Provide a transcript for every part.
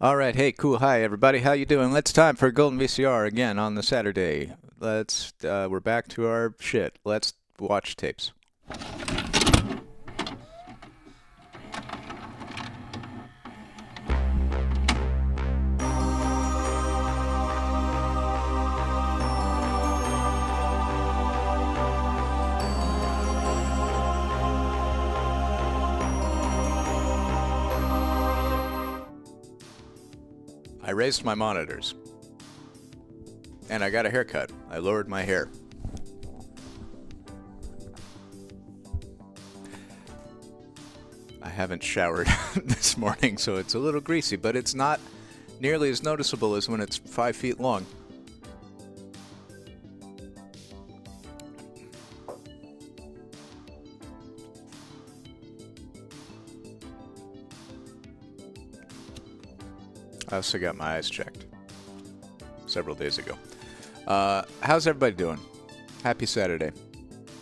All right, hey, cool. Hi, everybody. How you doing? It's time for Golden VCR again on the Saturday. We're back to our shit. Let's watch tapes. I raised my monitors, and I got a haircut. I lowered my hair. I haven't showered this morning, so it's a little greasy, but it's not nearly as noticeable as when it's 5 feet long. I also got my eyes checked several days ago. How's everybody doing? Happy Saturday.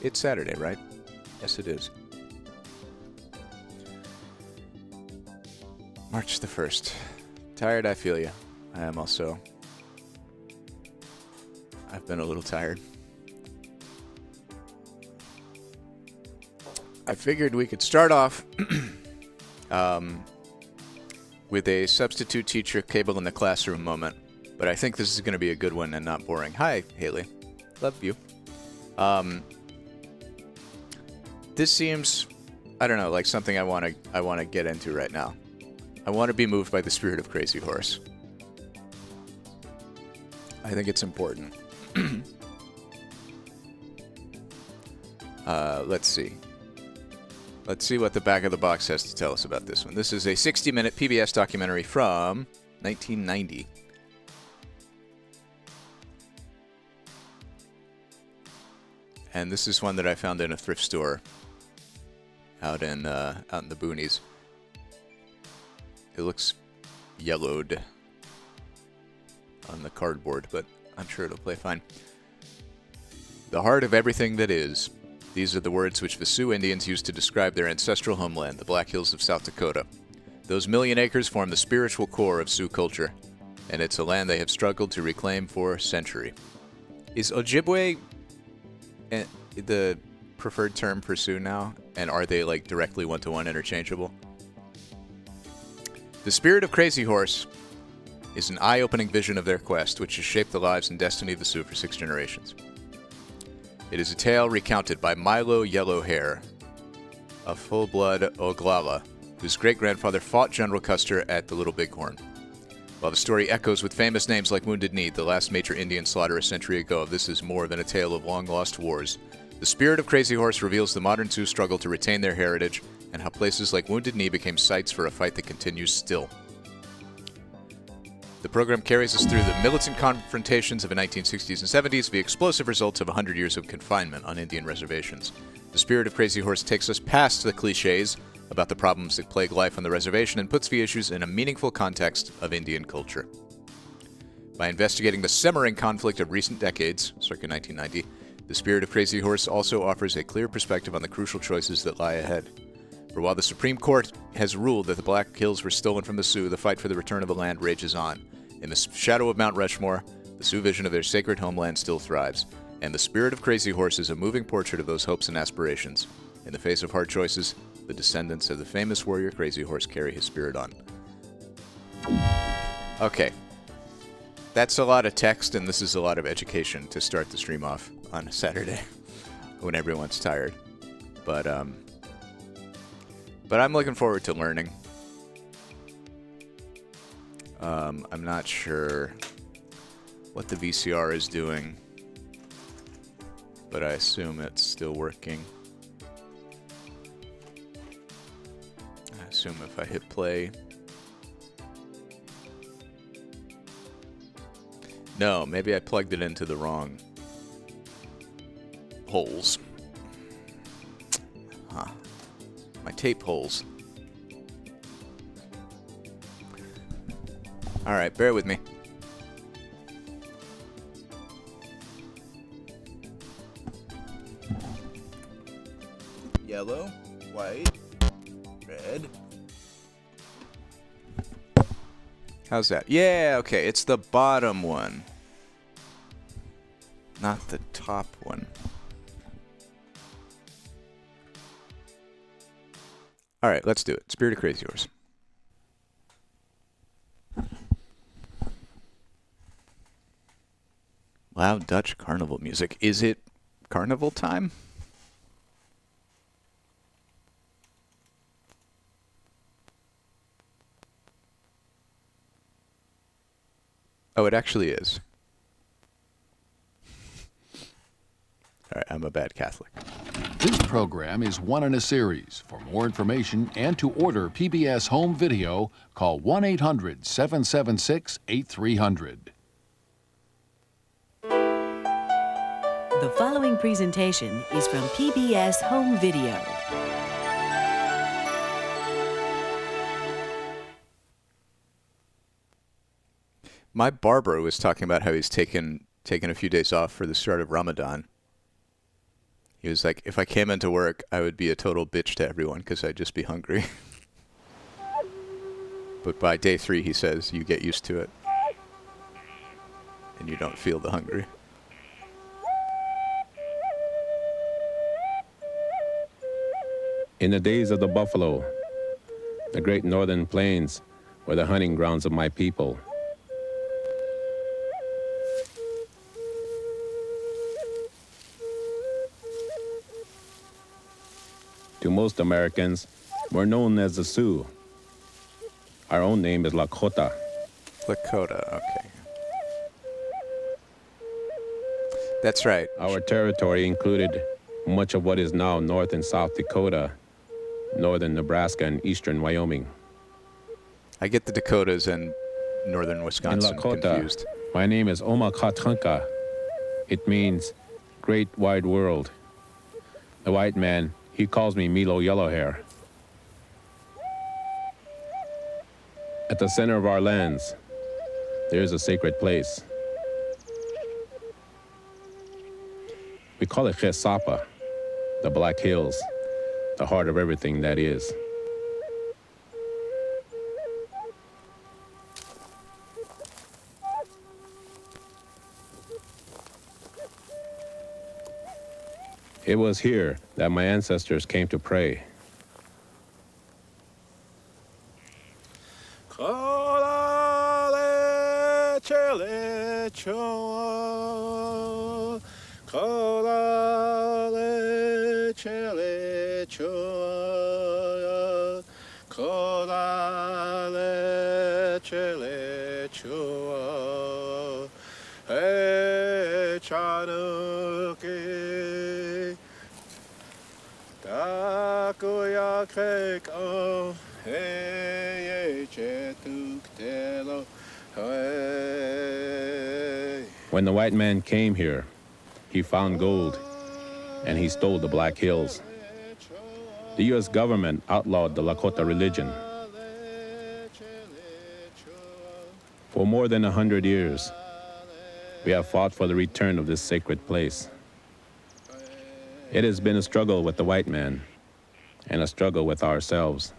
It's Saturday, right? Yes, it is. March the 1st. Tired, I feel you. I am also. I've been a little tired. I figured we could start off with a substitute teacher cable in the classroom moment, but I think this is going to be a good one and not boring. Hi, Haley. Love you. This seems, I don't know, like something I want to get into right now. I want to be moved by the spirit of Crazy Horse. I think it's important. Let's see. Let's see what the back of the box has to tell us about this one. This is a 60-minute PBS documentary from 1990. And this is one that I found in a thrift store out in the boonies. It looks yellowed on the cardboard, but I'm sure it'll play fine. The heart of everything that is. These are the words which the Sioux Indians used to describe their ancestral homeland, the Black Hills of South Dakota. Those million acres form the spiritual core of Sioux culture, and it's a land they have struggled to reclaim for a century. Is Ojibwe the preferred term for Sioux now? And are they like directly one-to-one interchangeable? The spirit of Crazy Horse is an eye-opening vision of their quest, which has shaped the lives and destiny of the Sioux for 6 generations. It is a tale recounted by Milo Yellowhair, a full-blood Oglala, whose great-grandfather fought General Custer at the Little Bighorn. While the story echoes with famous names like Wounded Knee, the last major Indian slaughter a century ago, this is more than a tale of long-lost wars. The spirit of Crazy Horse reveals the modern Sioux struggle to retain their heritage and how places like Wounded Knee became sites for a fight that continues still. The program carries us through the militant confrontations of the 1960s and 70s, the explosive results of 100 years of confinement on Indian reservations. The spirit of Crazy Horse takes us past the cliches about the problems that plague life on the reservation and puts the issues in a meaningful context of Indian culture. By investigating the simmering conflict of recent decades, circa 1990, the spirit of Crazy Horse also offers a clear perspective on the crucial choices that lie ahead. For while the Supreme Court has ruled that the Black Hills were stolen from the Sioux, the fight for the return of the land rages on. In the shadow of Mount Rushmore, the Sioux vision of their sacred homeland still thrives, and the spirit of Crazy Horse is a moving portrait of those hopes and aspirations. In the face of hard choices, the descendants of the famous warrior Crazy Horse carry his spirit on. Okay. That's a lot of text, and this is a lot of education to start the stream off on a Saturday when everyone's tired. But I'm looking forward to learning. I'm not sure what the VCR is doing, but I assume it's still working. I assume if I hit play... No, maybe I plugged it into the wrong holes. Huh. My tape holes. Alright, bear with me. Yellow, white, red. How's that? Yeah, okay, it's the bottom one. Not the top one. All right, let's do it. Spirit of Crazy Horse. Loud Dutch carnival music. Is it carnival time? Oh, it actually is. All right, I'm a bad Catholic. This program is one in a series. For more information and to order PBS home video, call 1-800-776-8300. The following presentation is from PBS Home Video. My barber was talking about how he's taken a few days off for the start of Ramadan. He was like, if I came into work, I would be a total bitch to everyone because I'd just be hungry. But by day 3, he says, you get used to it. And you don't feel the hungry. In the days of the buffalo, the great northern plains were the hunting grounds of my people. To most Americans, we're known as the Sioux. Our own name is Lakota. Lakota, okay. That's right. Our territory included much of what is now North and South Dakota, northern Nebraska, and eastern Wyoming. I get the Dakotas and northern Wisconsin In Lakota, confused. my name is Omakatranka. It means great wide world. The white man, he calls me Milo Yellowhair. At the center of our lands, there is a sacred place. We call it Chesapa, the Black Hills, the heart of everything that is. It was here that my ancestors came to pray. When the white man came here, he found gold, and he stole the Black Hills. The U.S. government outlawed the Lakota religion. For more than 100 years, we have fought for the return of this sacred place. It has been a struggle with the white man and a struggle with ourselves.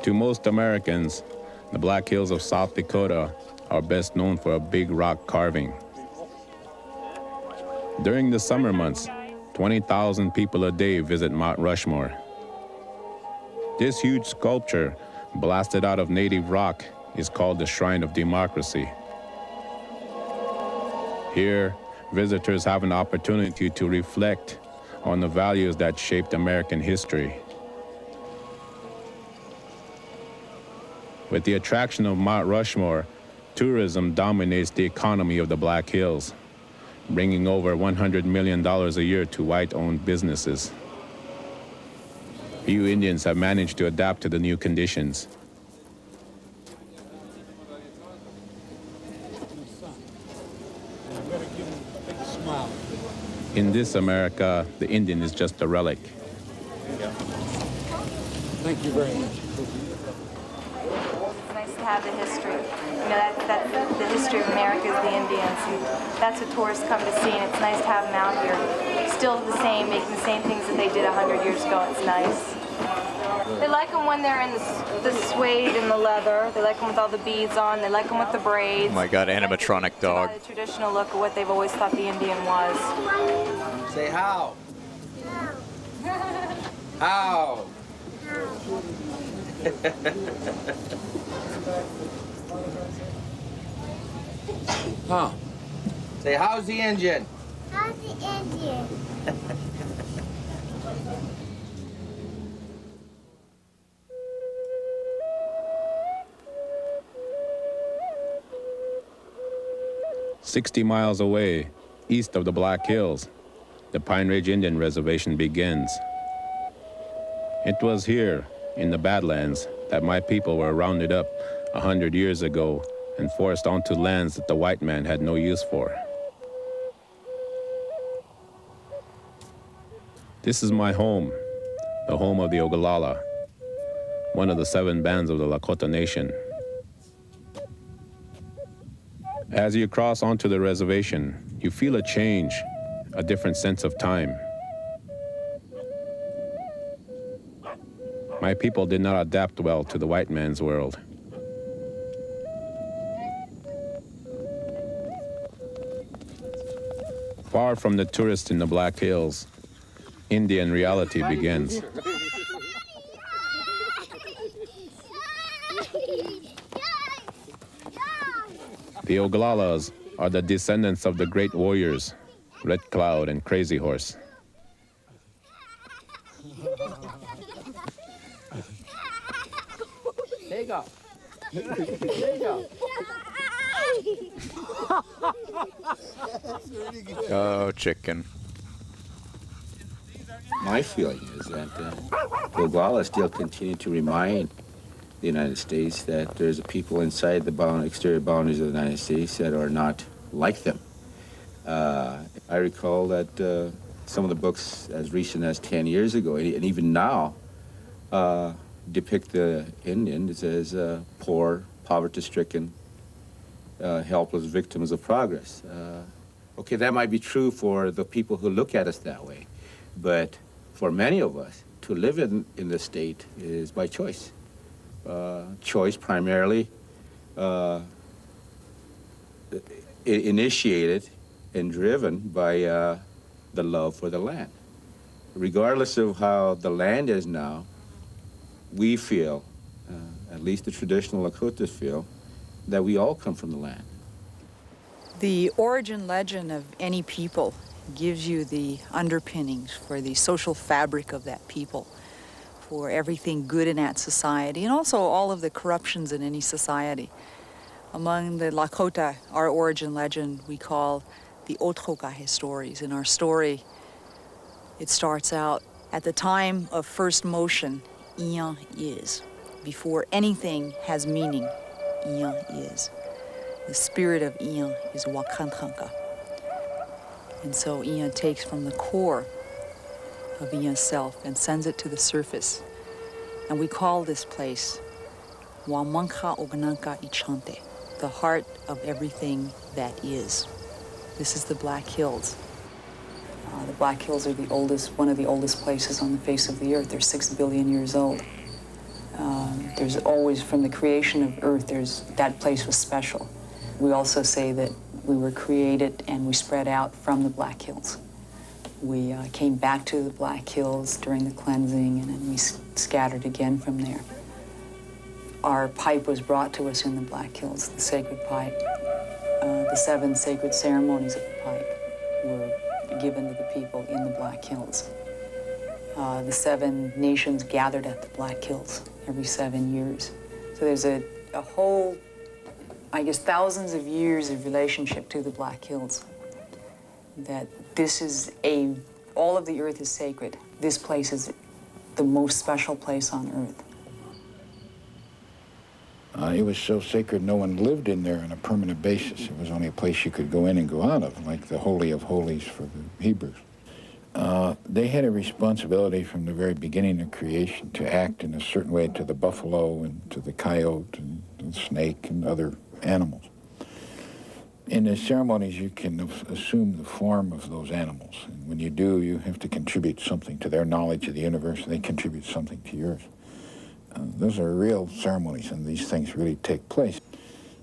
To most Americans, the Black Hills of South Dakota are best known for a big rock carving. During the summer months, 20,000 people a day visit Mount Rushmore. This huge sculpture, blasted out of native rock, is called the Shrine of Democracy. Here, visitors have an opportunity to reflect on the values that shaped American history. With the attraction of Mount Rushmore, tourism dominates the economy of the Black Hills, bringing over $100 million a year to white-owned businesses. Few Indians have managed to adapt to the new conditions. In this America, the Indian is just a relic. Thank you very much. nice to have the history. You know, that's the history of America is the Indians. And that's what tourists come to see, and it's nice to have them out here. Still the same, making the same things that they did 100 years ago. It's nice. They like them when they're in the suede and the leather. They like them with all the beads on. They like them with the braids. Oh my God, animatronic dog. The traditional look of what they've always thought the Indian was. Say how. How. Huh. Say, how's the engine? How's the engine? 60 miles away, east of the Black Hills, the Pine Ridge Indian Reservation begins. It was here, in the Badlands, that my people were rounded up 100 years ago and forced onto lands that the white man had no use for. This is my home, the home of the Ogallala, one of the 7 bands of the Lakota Nation. As you cross onto the reservation, you feel a change, a different sense of time. My people did not adapt well to the white man's world. Far from the tourists in the Black Hills, Indian reality begins. The Ogallalas are the descendants of the great warriors, Red Cloud and Crazy Horse. There you go. There you go. Oh, chicken. My feeling is that the Oglala still continue to remind the United States that there's a people inside the exterior boundaries of the United States that are not like them. I recall that some of the books as recent as 10 years ago, and even now, depict the Indians as poor, poverty-stricken, helpless victims of progress. Okay, that might be true for the people who look at us that way, but for many of us, to live in this state is by choice. Choice primarily initiated and driven by the love for the land. Regardless of how the land is now, we feel, at least the traditional Lakotas feel, that we all come from the land. The origin legend of any people gives you the underpinnings for the social fabric of that people, for everything good in that society, and also all of the corruptions in any society. Among the Lakota, our origin legend we call the Othokahe stories. In our story, it starts out, at the time of first motion, Iyan is. Before anything has meaning, Iyan is. The spirit of Iyan is Wakanthanka. And so Iyan takes from the core of Iyan's self and sends it to the surface. And we call this place Wamanka Ogananka Ichante, the heart of everything that is. This is the Black Hills. The Black Hills are one of the oldest places on the face of the earth. They're 6 billion years old. There's always, from the creation of Earth, that place was special. We also say that we were created and we spread out from the Black Hills. We came back to the Black Hills during the cleansing, and then we scattered again from there. Our pipe was brought to us in the Black Hills, the sacred pipe. The 7 sacred ceremonies of the pipe were given to the people in the Black Hills. The 7 nations gathered at the Black Hills every 7 years. So there's a whole, I guess, thousands of years of relationship to the Black Hills. That this is all of the earth is sacred. This place is the most special place on earth. It was so sacred no one lived in there on a permanent basis. It was only a place you could go in and go out of, like the Holy of Holies for the Hebrews. They had a responsibility from the very beginning of creation to act in a certain way to the buffalo and to the coyote and the and snake and other animals. In the ceremonies, you can assume the form of those animals. And when you do, you have to contribute something to their knowledge of the universe, and they contribute something to yours. Those are real ceremonies, and these things really take place.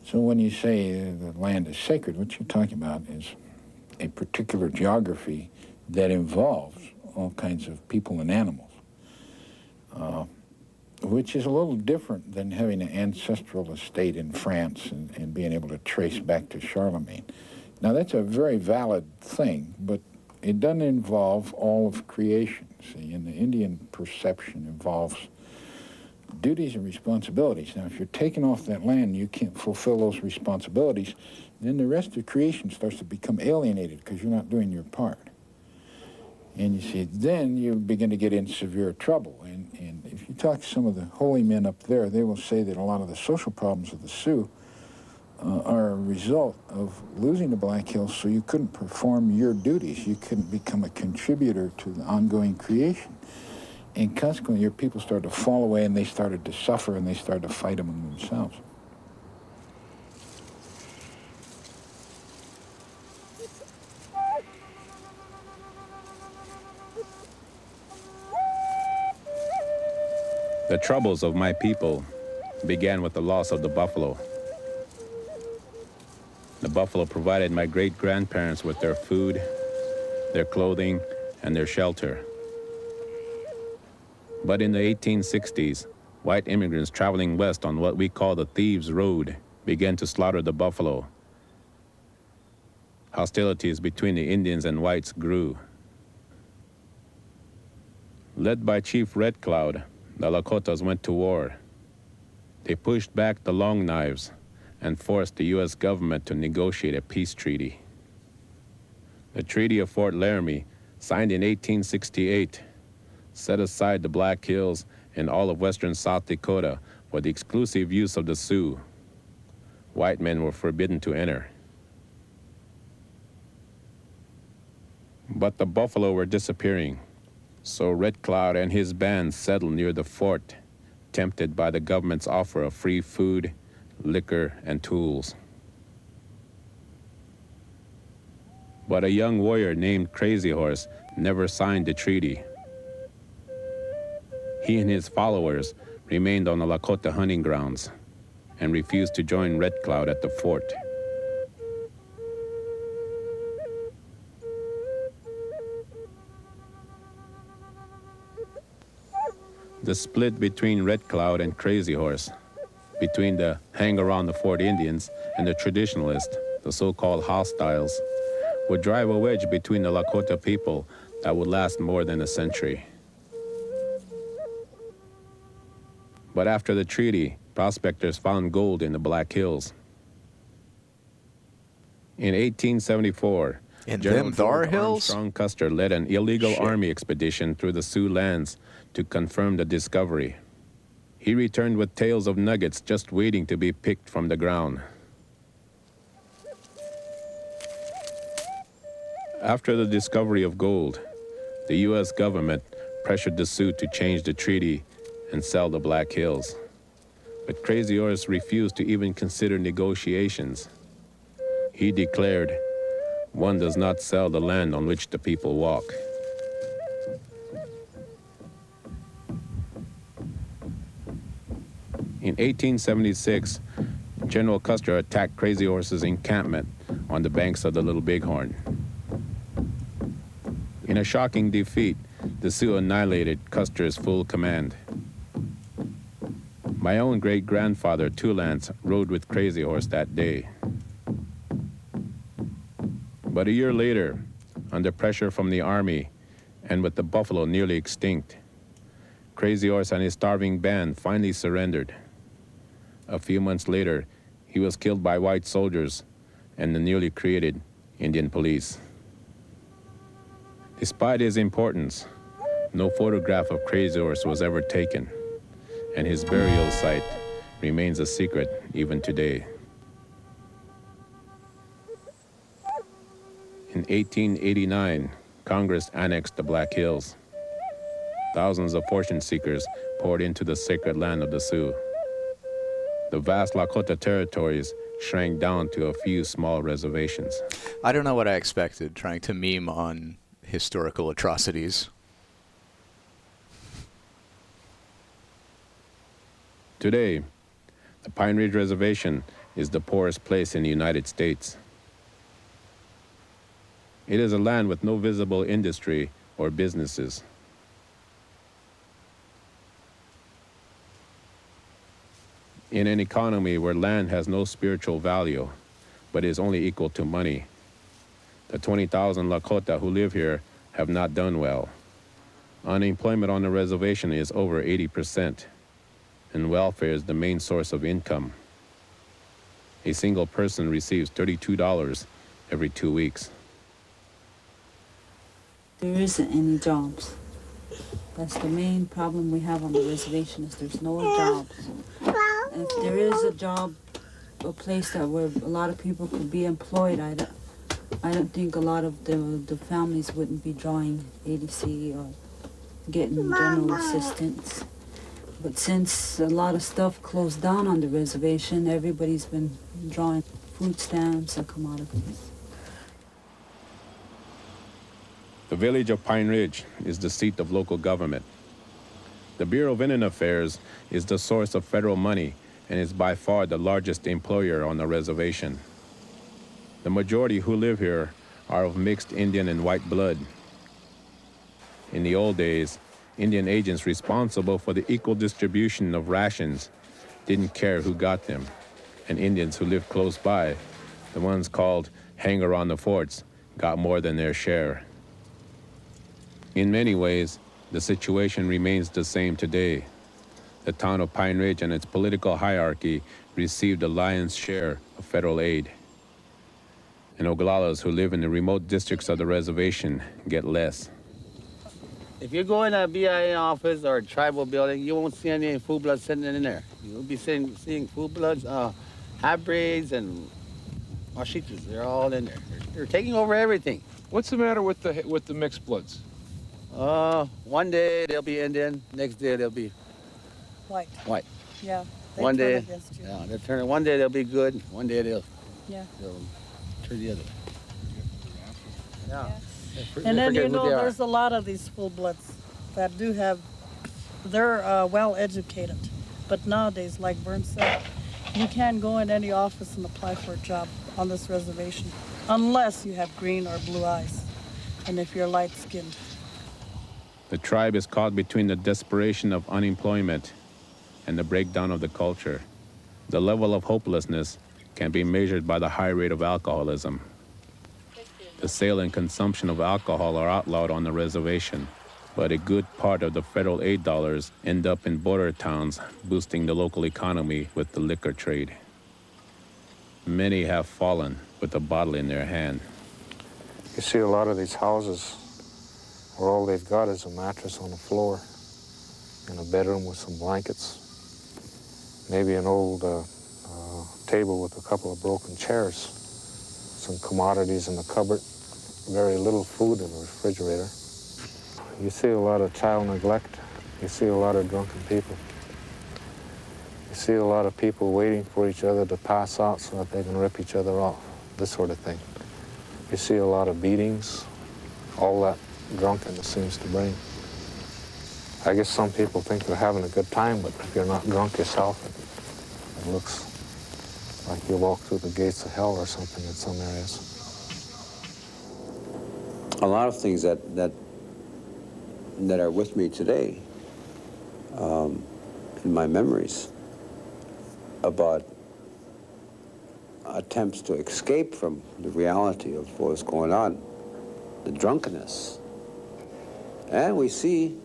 So when you say the land is sacred, what you're talking about is a particular geography that involves all kinds of people and animals, which is a little different than having an ancestral estate in France and being able to trace back to Charlemagne. Now, that's a very valid thing, but it doesn't involve all of creation. See, and the Indian perception involves duties and responsibilities. Now, if you're taken off that land and you can't fulfill those responsibilities, then the rest of creation starts to become alienated because you're not doing your part. And you see, then you begin to get in severe trouble. And if you talk to some of the holy men up there, they will say that a lot of the social problems of the Sioux are a result of losing the Black Hills, so you couldn't perform your duties. You couldn't become a contributor to the ongoing creation. And consequently, your people started to fall away, and they started to suffer, and they started to fight among themselves. The troubles of my people began with the loss of the buffalo. The buffalo provided my great-grandparents with their food, their clothing, and their shelter. But in the 1860s, white immigrants traveling west on what we call the Thieves' Road began to slaughter the buffalo. Hostilities between the Indians and whites grew. Led by Chief Red Cloud, the Lakotas went to war. They pushed back the Long Knives and forced the U.S. government to negotiate a peace treaty. The Treaty of Fort Laramie, signed in 1868, set aside the Black Hills and all of western South Dakota for the exclusive use of the Sioux. White men were forbidden to enter. But the buffalo were disappearing. So Red Cloud and his band settled near the fort, tempted by the government's offer of free food, liquor, and tools. But a young warrior named Crazy Horse never signed the treaty. He and his followers remained on the Lakota hunting grounds and refused to join Red Cloud at the fort. The split between Red Cloud and Crazy Horse, between the hang-around-the-fort Indians and the traditionalists, the so-called hostiles, would drive a wedge between the Lakota people that would last more than a century. But after the treaty, prospectors found gold in the Black Hills. In 1874, In General them thar George hills? Armstrong Custer led an illegal Shit. army expedition through the Sioux lands to confirm the discovery. He returned with tales of nuggets just waiting to be picked from the ground. After the discovery of gold, the U.S. government pressured the Sioux to change the treaty and sell the Black Hills. But Crazy Horse refused to even consider negotiations. He declared, "One does not sell the land on which the people walk." In 1876, General Custer attacked Crazy Horse's encampment on the banks of the Little Bighorn. In a shocking defeat, the Sioux annihilated Custer's full command. My own great-grandfather, Tulance, rode with Crazy Horse that day. But a year later, under pressure from the army and with the buffalo nearly extinct, Crazy Horse and his starving band finally surrendered. A few months later, he was killed by white soldiers and the newly created Indian Police. Despite his importance, no photograph of Crazy Horse was ever taken, and his burial site remains a secret even today. In 1889, Congress annexed the Black Hills. Thousands of fortune seekers poured into the sacred land of the Sioux. the vast Lakota territories shrank down to a few small reservations. I don't know what I expected, trying to meme on historical atrocities. Today, the Pine Ridge Reservation is the poorest place in the United States. It is a land with no visible industry or businesses. In an economy where land has no spiritual value, but is only equal to money, the 20,000 Lakota who live here have not done well. Unemployment on the reservation is over 80%, and welfare is the main source of income. A single person receives $32 every 2 weeks. There isn't any jobs. That's the main problem we have on the reservation, is there's no jobs. And if there is a job, a place that where a lot of people could be employed, I don't think a lot of the families wouldn't be drawing ADC or getting general assistance. But since a lot of stuff closed down on the reservation, everybody's been drawing food stamps and commodities. The village of Pine Ridge is the seat of local government. The Bureau of Indian Affairs is the source of federal money and is by far the largest employer on the reservation. The majority who live here are of mixed Indian and white blood. In the old days, Indian agents responsible for the equal distribution of rations didn't care who got them, and Indians who lived close by, the ones called hanger-on-the-forts, got more than their share. In many ways, the situation remains the same today. The town of Pine Ridge and its political hierarchy received the lion's share of federal aid. And Oglalas who live in the remote districts of the reservation get less. If you go in a BIA office or a tribal building, you won't see any full blood sitting in there. You'll be seeing full bloods, half-breeds, and Washitas. They're all in there. They're taking over everything. What's the matter with the mixed bloods? One day they'll be Indian, next day they'll be white. Yeah. One day, against you. yeah, they'll turn. One day they'll be good. One day they'll turn the other. Yeah. And then there's a lot of these full bloods that do have. They're well educated, but nowadays, like Vern said, you can't go in any office and apply for a job on this reservation unless you have green or blue eyes, and if you're light-skinned. The tribe is caught between the desperation of unemployment and the breakdown of the culture. The level of hopelessness can be measured by the high rate of alcoholism. The sale and consumption of alcohol are outlawed on the reservation, but a good part of the federal aid dollars end up in border towns, boosting the local economy with the liquor trade. Many have fallen with a bottle in their hand. You see a lot of these houses where all they've got is a mattress on the floor and a bedroom with some blankets, maybe an old table with a couple of broken chairs, some commodities in the cupboard, very little food in the refrigerator. You see a lot of child neglect. You see a lot of drunken people. You see a lot of people waiting for each other to pass out so that they can rip each other off, this sort of thing. You see a lot of beatings, all that drunkenness seems to bring. I guess some people think they're having a good time, but if you're not drunk yourself, it looks like you walk through the gates of hell or something in some areas. A lot of things that are with me today, in my memories, about attempts to escape from the reality of what was going on, the drunkenness. And we see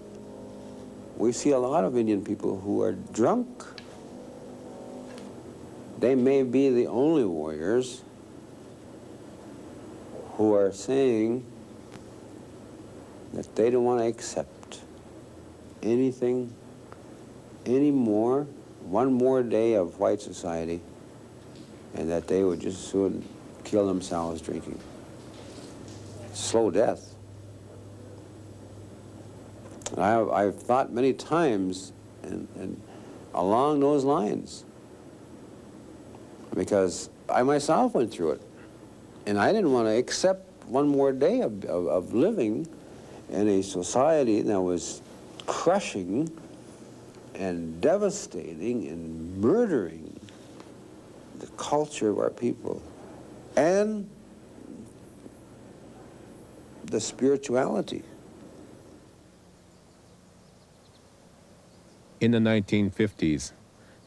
a lot of Indian people who are drunk. They may be the only warriors who are saying that they don't want to accept anything anymore, one more day of white society, and that they would just soon kill themselves drinking. Slow death. I've thought many times and along those lines, because I myself went through it. And I didn't want to accept one more day of living in a society that was crushing and devastating and murdering the culture of our people and the spirituality. In the 1950s,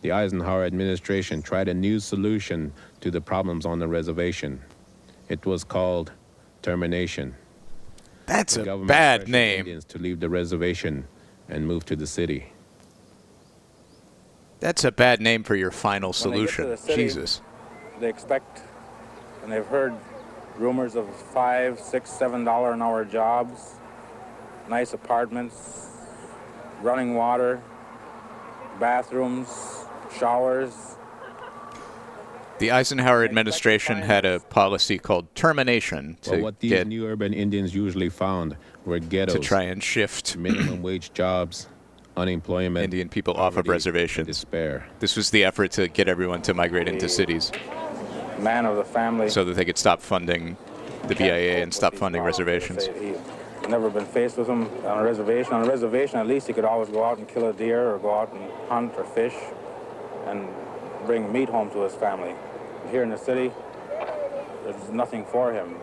the Eisenhower administration tried a new solution to the problems on the reservation. It was called termination. That's a bad name. Indians to leave the reservation and move to the city. That's a bad name for your final solution. When they get to the city, Jesus. They expect, and they've heard rumors of $5, $6, $7 an hour jobs, nice apartments, running water, bathrooms, showers. The Eisenhower administration had a policy called termination to what these get new urban Indians usually found were ghettos to try and shift minimum wage jobs, unemployment, Indian people off of reservations. Despair. This was the effort to get everyone to migrate into cities. Man of the family. So that they could stop funding the BIA and stop funding reservations. He's never been faced with them on a reservation. On a reservation, at least he could always go out and kill a deer or go out and hunt or fish and bring meat home to his family. Here in the city, there's nothing for him.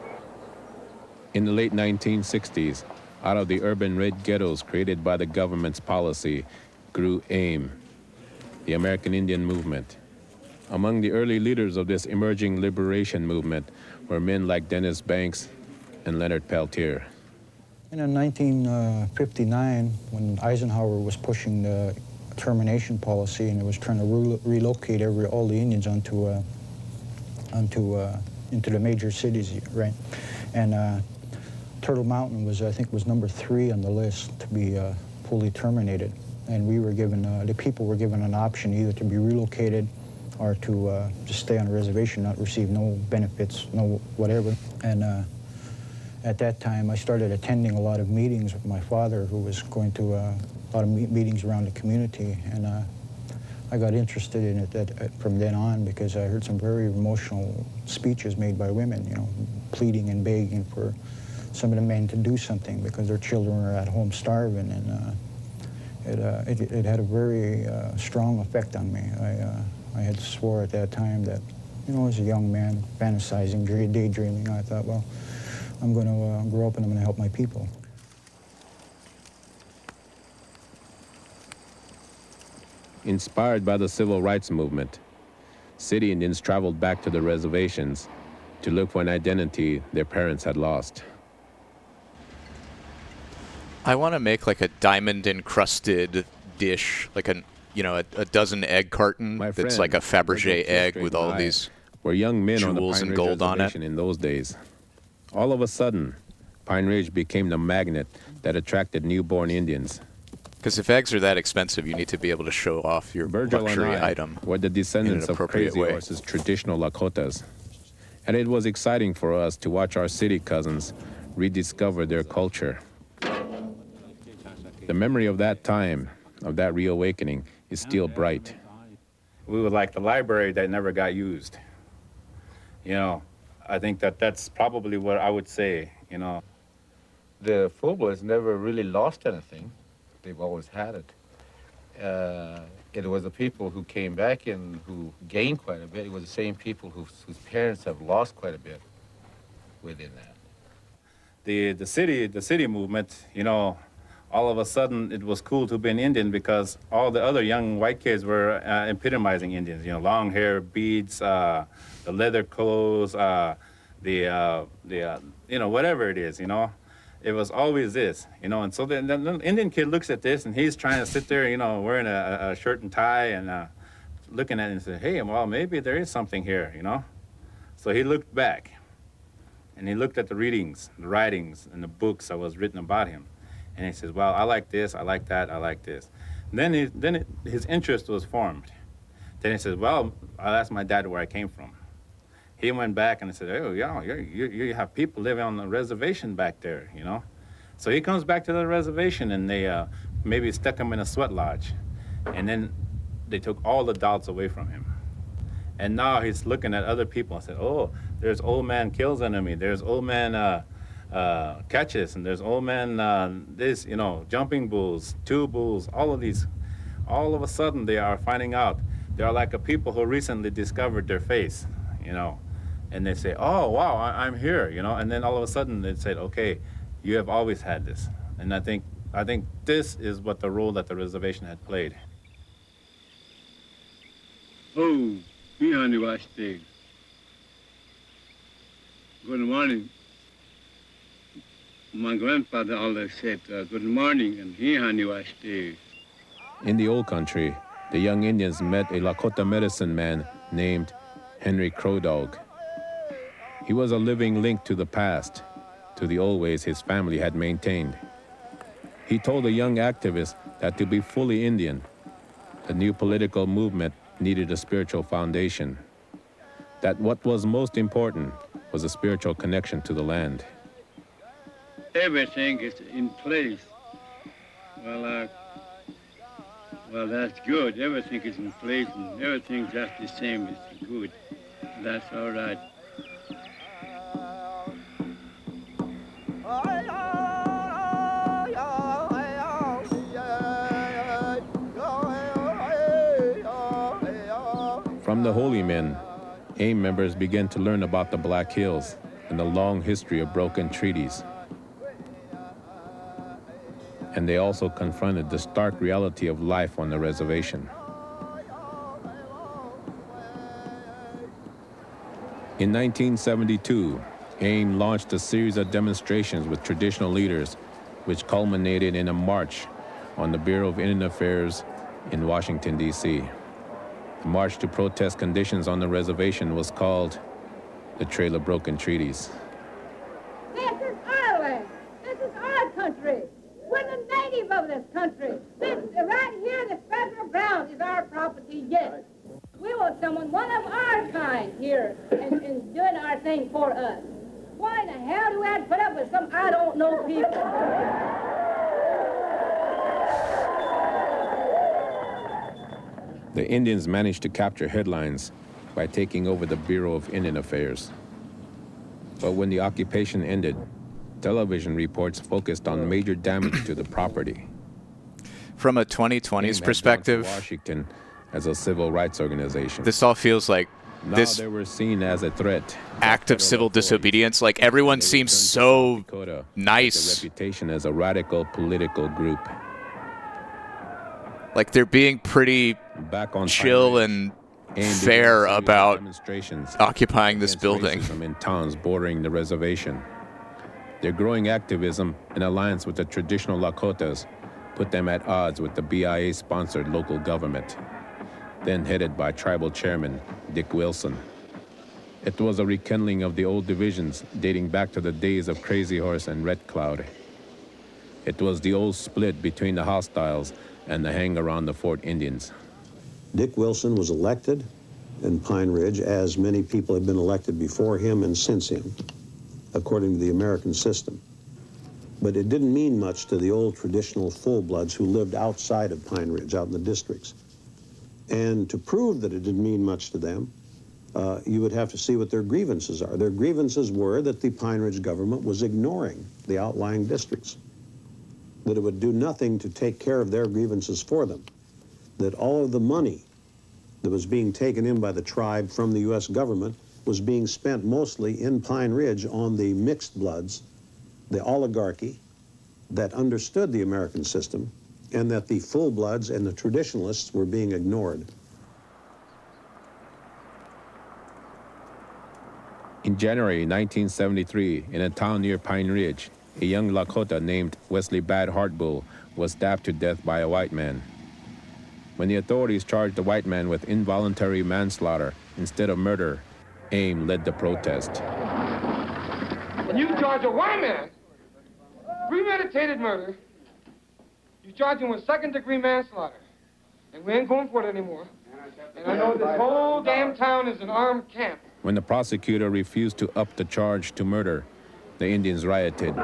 In the late 1960s, out of the urban red ghettos created by the government's policy, grew AIM, the American Indian Movement. Among the early leaders of this emerging liberation movement were men like Dennis Banks and Leonard Peltier. In 1959, when Eisenhower was pushing the termination policy and it was trying to relocate all the Indians into the major cities, right? And Turtle Mountain was, I think, was number 3 on the list to be fully terminated. And we were given, the people were given an option either to be relocated or to just stay on a reservation, not receive no benefits, no whatever. And at that time, I started attending a lot of meetings with my father, who was going to a lot of meetings around the community. And I got interested in it from then on because I heard some very emotional speeches made by women, you know, pleading and begging for some of the men to do something because their children were at home starving. And it had a very strong effect on me. I had swore at that time that, you know, as a young man, fantasizing, daydreaming, I thought, well, I'm going to grow up and I'm going to help my people. Inspired by the civil rights movement, city Indians traveled back to the reservations to look for an identity their parents had lost. I want to make like a diamond-encrusted dish, like a dozen egg carton that's like a Fabergé egg with all these were young men on the jewels Pine and Ridge gold on it. Reservation in those days. All of a sudden, Pine Ridge became the magnet that attracted newborn Indians. Because if eggs are that expensive, you need to be able to show off your Virgil luxury and I item were the descendants of Crazy Horse's traditional Lakotas. And it was exciting for us to watch our city cousins rediscover their culture. The memory of that time, of that reawakening, is still bright. We were like the library that never got used. You know, I think that's probably what I would say, you know. The full-bloods never really lost anything. They've always had it. It was the people who came back and who gained quite a bit. It was the same people whose parents have lost quite a bit within that. The city movement, you know, all of a sudden it was cool to be an Indian because all the other young white kids were epitomizing Indians. You know, long hair, beads, the leather clothes, you know, whatever it is, you know. It was always this, you know, and so then the Indian kid looks at this and he's trying to sit there, you know, wearing a shirt and tie and looking at it and say, hey, well, maybe there is something here, you know. So he looked back and he looked at the readings, the writings, and the books that was written about him. And he says, well, I like this, I like that, I like this. And then his interest was formed. Then he says, well, I'll ask my dad where I came from. He went back and said, oh, yeah, you have people living on the reservation back there, you know. So he comes back to the reservation and they maybe stuck him in a sweat lodge. And then they took all the doubts away from him. And now he's looking at other people and said, oh, there's old man kills enemy, there's old man catches, and there's old man this, jumping bulls, two bulls, all of these. All of a sudden they are finding out. They are like a people who recently discovered their face, and they say, oh, wow, I'm here, and then all of a sudden they said, okay, you have always had this. And I think this is what the role that the reservation had played. Oh, honey wash day. Good morning. My grandfather always said, good morning, and honey wash day. In the old country, the young Indians met a Lakota medicine man named Henry Crow Dog. He was a living link to the past, to the old ways his family had maintained. He told the young activist that to be fully Indian, the new political movement needed a spiritual foundation, that what was most important was a spiritual connection to the land. Everything is in place. Well, that's good. Everything is in place, and everything's just the same. It's good. That's all right. From the Holy Men, AIM members began to learn about the Black Hills and the long history of broken treaties. And they also confronted the stark reality of life on the reservation. In 1972, AIM launched a series of demonstrations with traditional leaders, which culminated in a march on the Bureau of Indian Affairs in Washington, D.C. The march to protest conditions on the reservation was called the Trail of Broken Treaties. This is our land. This is our country. We're the native of this country. This, right here, the federal ground is our property, yes. We want someone, one of our kind here, and doing our thing for us. Why the hell do we have to put up with some I don't know people? The Indians managed to capture headlines by taking over the Bureau of Indian Affairs. But when the occupation ended, television reports focused on major damage to the property. From a 2020s perspective, Washington as a civil rights organization. This all feels like now this they were seen as a threat. Act of civil disobedience. Like everyone seems so nice. Their reputation as a radical political group. Like they're being pretty chill and fair about occupying this building. In towns bordering the reservation. Their growing activism in alliance with the traditional Lakotas put them at odds with the BIA-sponsored local government, then headed by tribal chairman Dick Wilson. It was a rekindling of the old divisions dating back to the days of Crazy Horse and Red Cloud. It was the old split between the hostiles and the hang around the Fort Indians. Dick Wilson was elected in Pine Ridge, as many people have been elected before him and since him, according to the American system. But it didn't mean much to the old traditional full-bloods who lived outside of Pine Ridge, out in the districts. And to prove that it didn't mean much to them, you would have to see what their grievances are. Their grievances were that the Pine Ridge government was ignoring the outlying districts, that it would do nothing to take care of their grievances for them, that all of the money that was being taken in by the tribe from the U.S. government was being spent mostly in Pine Ridge on the mixed bloods, the oligarchy that understood the American system, and that the full bloods and the traditionalists were being ignored. In January 1973, in a town near Pine Ridge, a young Lakota named Wesley Bad Heartbull was stabbed to death by a white man. When the authorities charged the white man with involuntary manslaughter instead of murder, AIM led the protest. And you charge a white man premeditated murder, you charge him with second-degree manslaughter. And we ain't going for it anymore. And I know this whole damn town is an armed camp. When the prosecutor refused to up the charge to murder, the Indians rioted.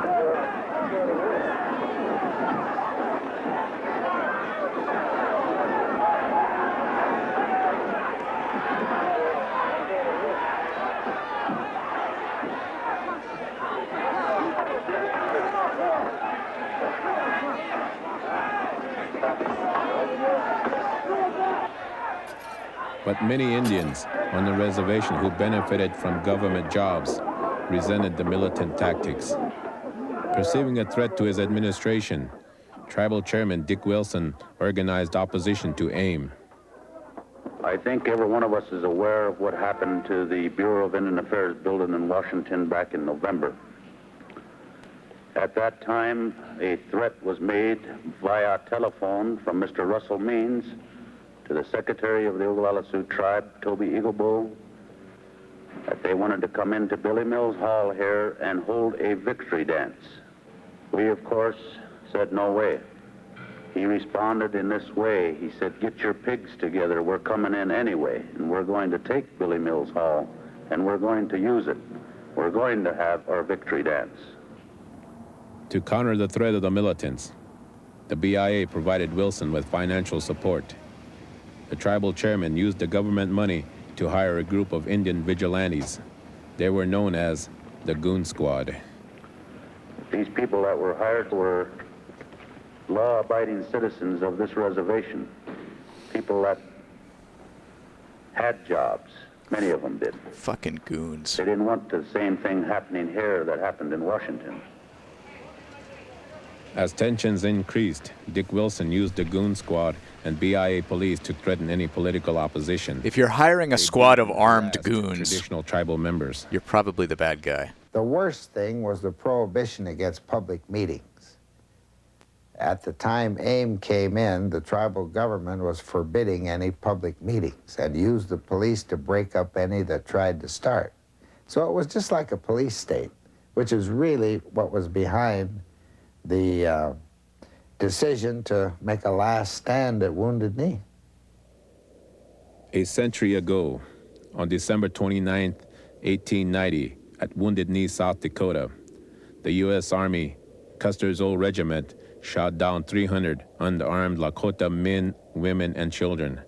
But many Indians on the reservation who benefited from government jobs resented the militant tactics. Perceiving a threat to his administration, Tribal Chairman Dick Wilson organized opposition to AIM. I think every one of us is aware of what happened to the Bureau of Indian Affairs building in Washington back in November. At that time, a threat was made via telephone from Mr. Russell Means to the Secretary of the Oglala Sioux Tribe, Toby Eaglebow, that they wanted to come into Billy Mills Hall here and hold a victory dance. We, of course, said no way. He responded in this way. He said, "Get your pigs together. We're coming in anyway, and we're going to take Billy Mills Hall, and we're going to use it. We're going to have our victory dance." To counter the threat of the militants, the BIA provided Wilson with financial support. The tribal chairman used the government money to hire a group of Indian vigilantes. They were known as the Goon Squad. These people that were hired were law-abiding citizens of this reservation, people that had jobs. Many of them did. Fucking goons. They didn't want the same thing happening here that happened in Washington. As tensions increased, Dick Wilson used the Goon Squad and BIA police to threaten any political opposition. If you're hiring a squad of armed goons, traditional tribal members, you're probably the bad guy. The worst thing was the prohibition against public meetings. At the time AIM came in, the tribal government was forbidding any public meetings and used the police to break up any that tried to start. So it was just like a police state, which is really what was behind the decision to make a last stand at Wounded Knee. A century ago, on December 29, 1890, at Wounded Knee, South Dakota, the U.S. Army, Custer's Old Regiment, shot down 300 unarmed Lakota men, women, and children.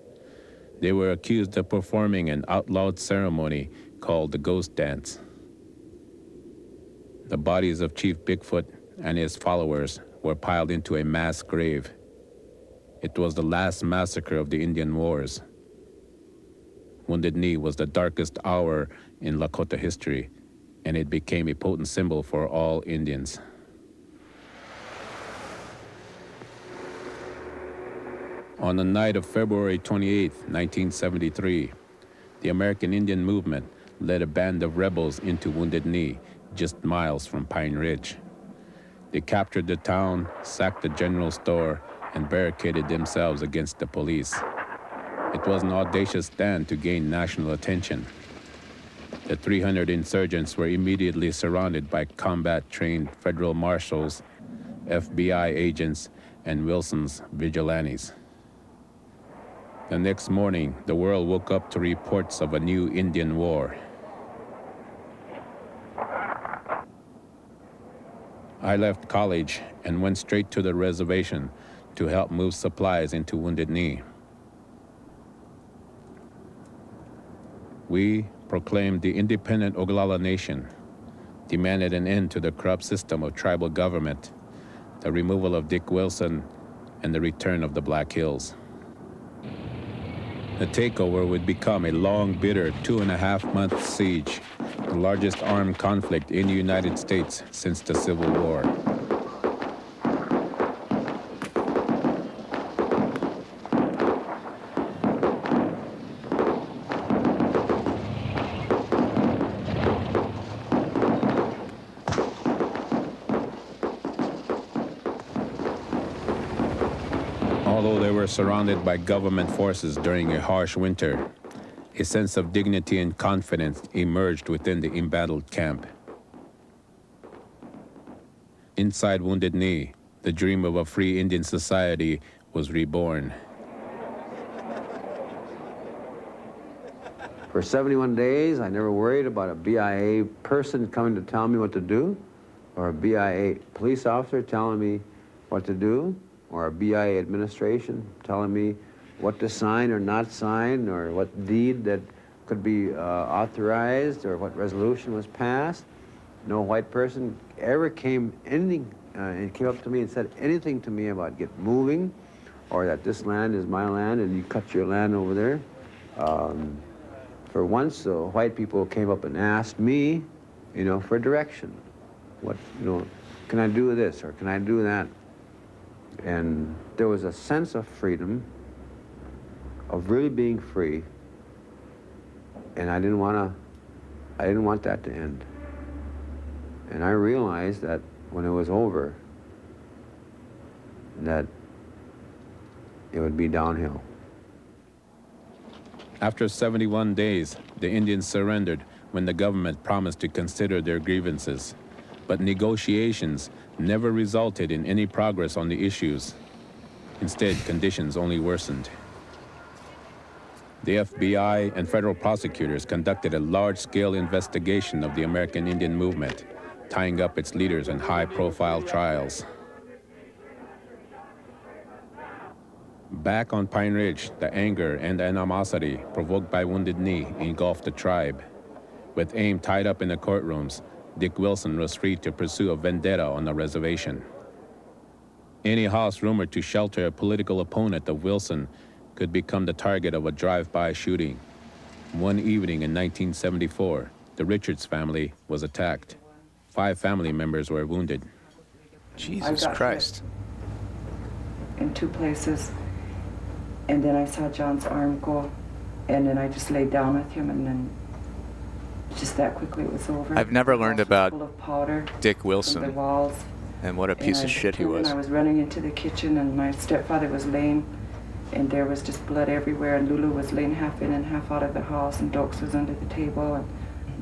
They were accused of performing an outlawed ceremony called the Ghost Dance. The bodies of Chief Bigfoot and his followers were piled into a mass grave. It was the last massacre of the Indian Wars. Wounded Knee was the darkest hour in Lakota history, and it became a potent symbol for all Indians. On the night of February 28, 1973, the American Indian Movement led a band of rebels into Wounded Knee, just miles from Pine Ridge. They captured the town, sacked the general store, and barricaded themselves against the police. It was an audacious stand to gain national attention. The 300 insurgents were immediately surrounded by combat-trained federal marshals, FBI agents, and Wilson's vigilantes. The next morning, the world woke up to reports of a new Indian war. I left college and went straight to the reservation to help move supplies into Wounded Knee. We proclaimed the independent Oglala Nation, demanded an end to the corrupt system of tribal government, the removal of Dick Wilson, and the return of the Black Hills. The takeover would become a long, bitter 2.5-month siege, the largest armed conflict in the United States since the Civil War. Although they were surrounded by government forces during a harsh winter, a sense of dignity and confidence emerged within the embattled camp. Inside Wounded Knee, the dream of a free Indian society was reborn. For 71 days, I never worried about a BIA person coming to tell me what to do, or a BIA police officer telling me what to do, or a BIA administration telling me what to sign or not sign, or what deed that could be authorized, or what resolution was passed. No white person ever came up to me and said anything to me about get moving, or that this land is my land and you cut your land over there. For once, the white people came up and asked me, for direction. What, can I do this or can I do that? And there was a sense of freedom, of really being free, and I didn't want that to end. And I realized that when it was over, that it would be downhill. After 71 days, the Indians surrendered when the government promised to consider their grievances. But negotiations never resulted in any progress on the issues. Instead, conditions only worsened. The FBI and federal prosecutors conducted a large-scale investigation of the American Indian movement, tying up its leaders in high-profile trials. Back on Pine Ridge, the anger and animosity provoked by Wounded Knee engulfed the tribe. With AIM tied up in the courtrooms, Dick Wilson was free to pursue a vendetta on the reservation. Any house rumored to shelter a political opponent of Wilson could become the target of a drive-by shooting. One evening in 1974, the Richards family was attacked. 5 family members were wounded. Jesus Christ. In 2 places. And then I saw John's arm go, and then I just laid down with him, and then just that quickly it was over. I've never learned about full of powder Dick Wilson the walls. and what a piece of shit he was. And I was running into the kitchen, and my stepfather was laying, and there was just blood everywhere, and Lulu was laying half in and half out of the house, and Dokes was under the table, and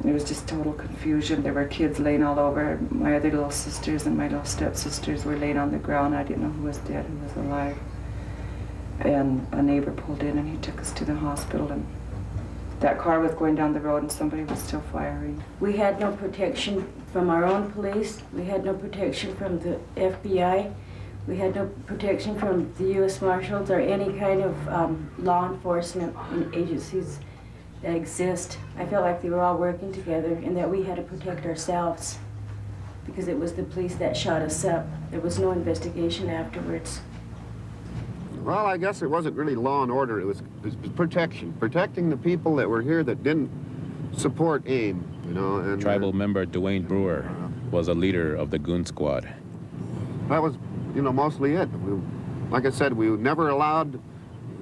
it was just total confusion. There were kids laying all over. My other little sisters and my little stepsisters were laying on the ground. I didn't know who was dead, who was alive. And a neighbor pulled in, and he took us to the hospital, and that car was going down the road, and somebody was still firing. We had no protection from our own police. We had no protection from the FBI. We had no protection from the U.S. Marshals or any kind of law enforcement agencies that exist. I felt like they were all working together and that we had to protect ourselves because it was the police that shot us up. There was no investigation afterwards. Well, I guess it wasn't really law and order. It was protection. Protecting the people that were here that didn't support AIM, And, Tribal member Dwayne Brewer was a leader of the Goon Squad. That was, mostly it. Like I said, we never allowed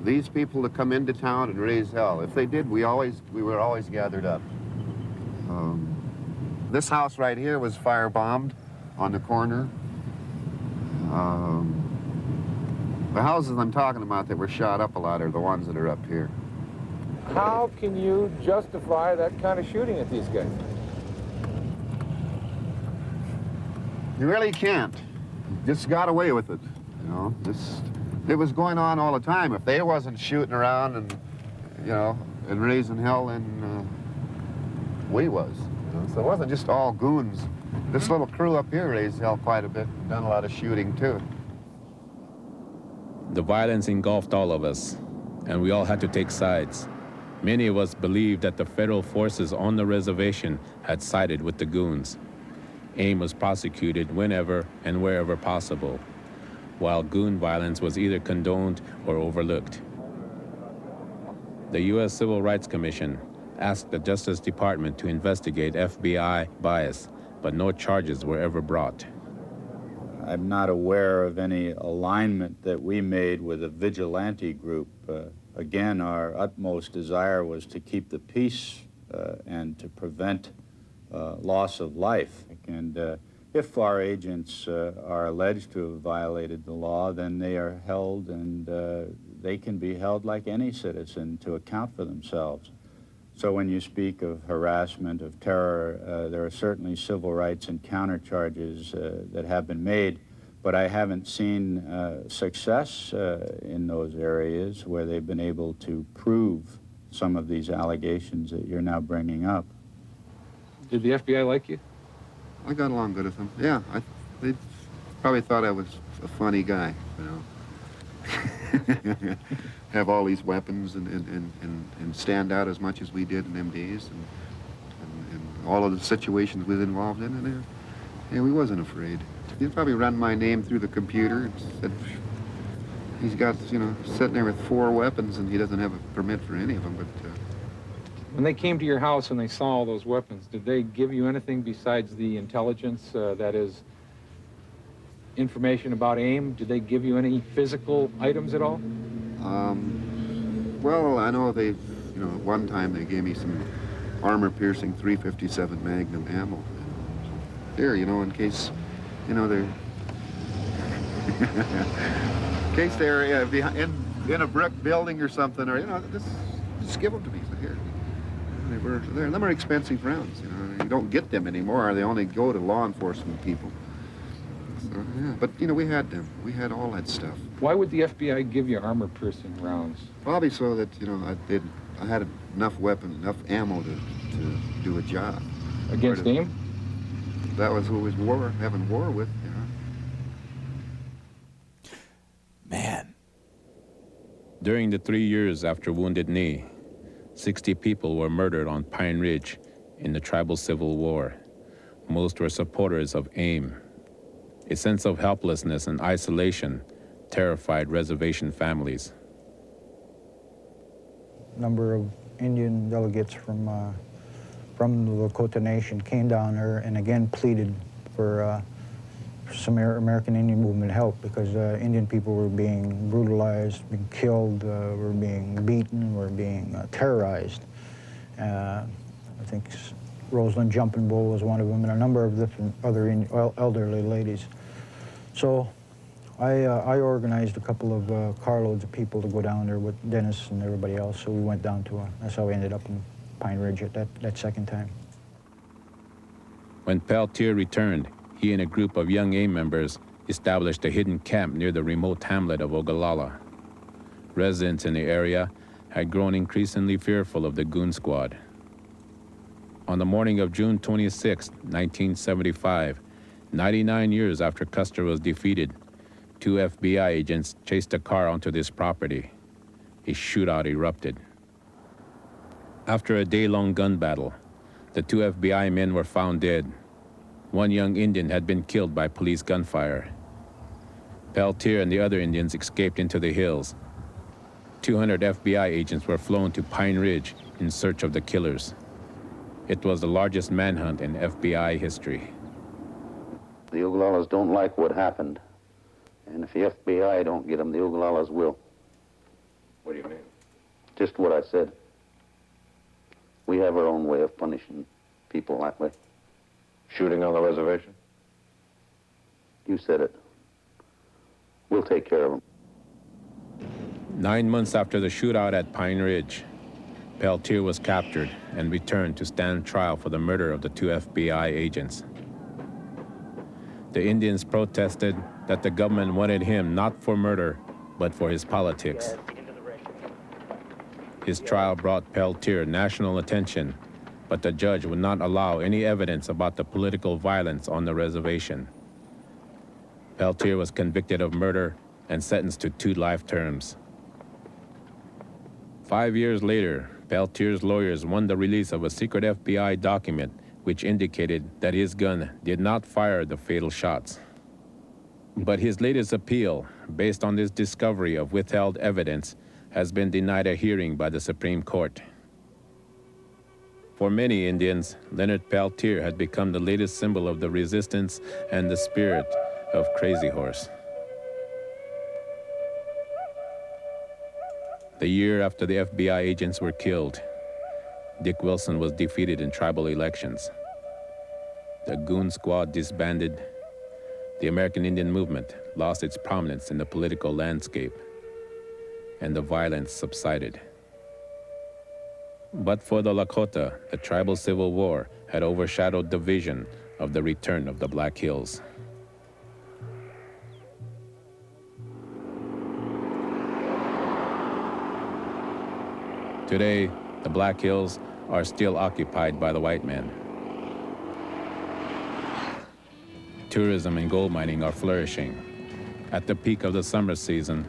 these people to come into town and raise hell. If they did, we were always gathered up. This house right here was firebombed on the corner. The houses I'm talking about that were shot up a lot are the ones that are up here. How can you justify that kind of shooting at these guys? You really can't. Just got away with it, It was going on all the time. If they wasn't shooting around and, and raising hell, then we was. So it wasn't just all goons. This little crew up here raised hell quite a bit, done a lot of shooting too. The violence engulfed all of us, and we all had to take sides. Many of us believed that the federal forces on the reservation had sided with the goons. AIM was prosecuted whenever and wherever possible, while goon violence was either condoned or overlooked. The U.S. Civil Rights Commission asked the Justice Department to investigate FBI bias, but no charges were ever brought. I'm not aware of any alignment that we made with a vigilante group. Again, our utmost desire was to keep the peace and to prevent loss of life. And if our agents are alleged to have violated the law, then they are held, and they can be held like any citizen to account for themselves. So when you speak of harassment, of terror, there are certainly civil rights and countercharges that have been made, but I haven't seen success in those areas where they've been able to prove some of these allegations that you're now bringing up. Did the FBI like you? I got along good with them. Yeah, they probably thought I was a funny guy, Have all these weapons and stand out as much as we did in them days, and all of the situations we was involved in, and yeah, we wasn't afraid. You'd probably run my name through the computer and said, he's got, you know, sitting there with 4 weapons, and he doesn't have a permit for any of them. But when they came to your house and they saw all those weapons, did they give you anything besides the intelligence, that is, information about AIM? Did they give you any physical items at all? Well, I know they, you know, one time they gave me some armor-piercing .357 Magnum ammo. Here, you know, in case, you know, they're... in case they're in a brick building or something, or, you know, just give them to me. So here, them are expensive rounds, you know. You don't get them anymore. They only go to law enforcement people. So, yeah. But, you know, we had them. We had all that stuff. Why would the FBI give you armor-piercing rounds? Probably so that, you know, I had enough weapons, enough ammo to do a job. Against AIM? That was who was having war with, you know. Man. During the 3 years after Wounded Knee, 60 people were murdered on Pine Ridge in the tribal civil war. Most were supporters of AIM. A sense of helplessness and isolation terrified reservation families. A number of Indian delegates from the Lakota Nation came down there and again pleaded for some American Indian movement help, because Indian people were being brutalized, being killed, were being beaten, were being terrorized. I think Rosalind Jumping Bull was one of them, and a number of different other elderly ladies. So I organized a couple of carloads of people to go down there with Dennis and everybody else, so we went down to that's how we ended up in Pine Ridge at that second time. When Peltier returned, he and a group of young AIM members established a hidden camp near the remote hamlet of Ogallala. Residents in the area had grown increasingly fearful of the Goon Squad. On the morning of June 26, 1975, 99 years after Custer was defeated, 2 FBI agents chased a car onto this property. A shootout erupted. After a day-long gun battle, the 2 FBI men were found dead. One young Indian had been killed by police gunfire. Peltier and the other Indians escaped into the hills. 200 FBI agents were flown to Pine Ridge in search of the killers. It was the largest manhunt in FBI history. The Ogalallas don't like what happened. And if the FBI don't get them, the Ogalallas will. What do you mean? Just what I said. We have our own way of punishing people that way. Shooting on the reservation? You said it. We'll take care of them. 9 months after the shootout at Pine Ridge, Peltier was captured and returned to stand trial for the murder of the 2 FBI agents. The Indians protested that the government wanted him not for murder, but for his politics. His trial brought Peltier national attention, but the judge would not allow any evidence about the political violence on the reservation. Peltier was convicted of murder and sentenced to 2 life terms. 5 years later, Peltier's lawyers won the release of a secret FBI document which indicated that his gun did not fire the fatal shots. But his latest appeal, based on this discovery of withheld evidence, has been denied a hearing by the Supreme Court. For many Indians, Leonard Peltier had become the latest symbol of the resistance and the spirit of Crazy Horse. The year after the FBI agents were killed, Dick Wilson was defeated in tribal elections. The Goon Squad disbanded. The American Indian movement lost its prominence in the political landscape, and the violence subsided. But for the Lakota, the tribal civil war had overshadowed the vision of the return of the Black Hills. Today, the Black Hills are still occupied by the white men. Tourism and gold mining are flourishing. At the peak of the summer season,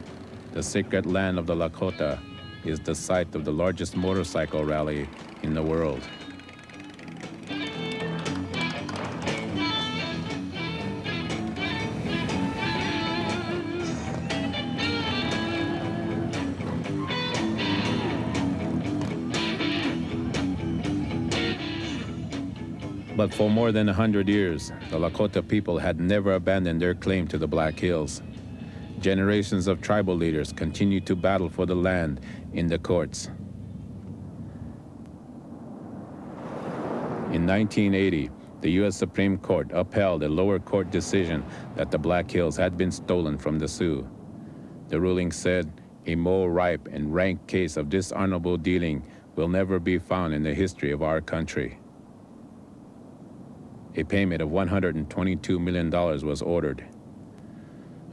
the sacred land of the Lakota is the site of the largest motorcycle rally in the world. But for more than 100 years, the Lakota people had never abandoned their claim to the Black Hills. Generations of tribal leaders continued to battle for the land in the courts. In 1980, the U.S. Supreme Court upheld a lower court decision that the Black Hills had been stolen from the Sioux. The ruling said, a more ripe and rank case of dishonorable dealing will never be found in the history of our country. A payment of $122 million was ordered.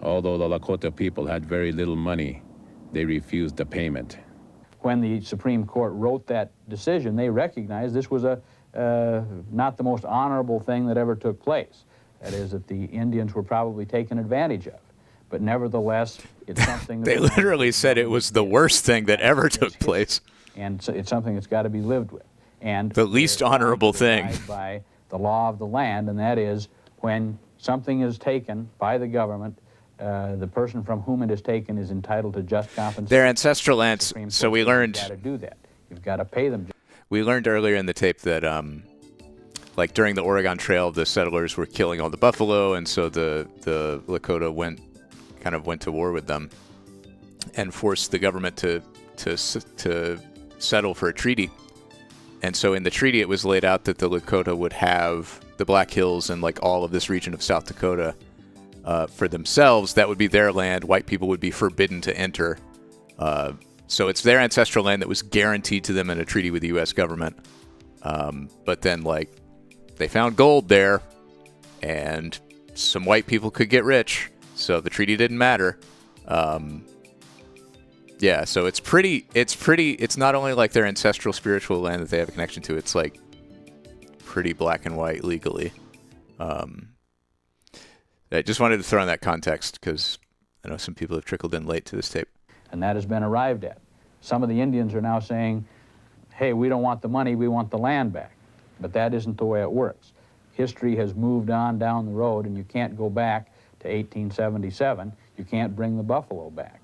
Although the Lakota people had very little money, they refused the payment. When the Supreme Court wrote that decision, they recognized this was not the most honorable thing that ever took place. That is, that the Indians were probably taken advantage of. But nevertheless, it's something... They literally said it was the worst thing that ever took place. And so it's something that's got to be lived with. And the least honorable thing. By the law of the land, and that is when something is taken by the government, the person from whom it is taken is entitled to just compensation. Their ancestral lands, so we learned... You've got to do that. You've got to pay them. We learned earlier in the tape that, like during the Oregon Trail, the settlers were killing all the buffalo, and so the Lakota went to war with them and forced the government to settle for a treaty. And so in the treaty, it was laid out that the Lakota would have the Black Hills and like all of this region of South Dakota for themselves. That would be their land. White people would be forbidden to enter. So it's their ancestral land that was guaranteed to them in a treaty with the U.S. government. But then, like, they found gold there, and some white people could get rich, so the treaty didn't matter. Yeah, so it's not only like their ancestral spiritual land that they have a connection to, it's like pretty black and white legally. I just wanted to throw in that context because I know some people have trickled in late to this tape. And that has been arrived at. Some of the Indians are now saying, hey, we don't want the money, we want the land back. But that isn't the way it works. History has moved on down the road, and you can't go back to 1877. You can't bring the buffalo back.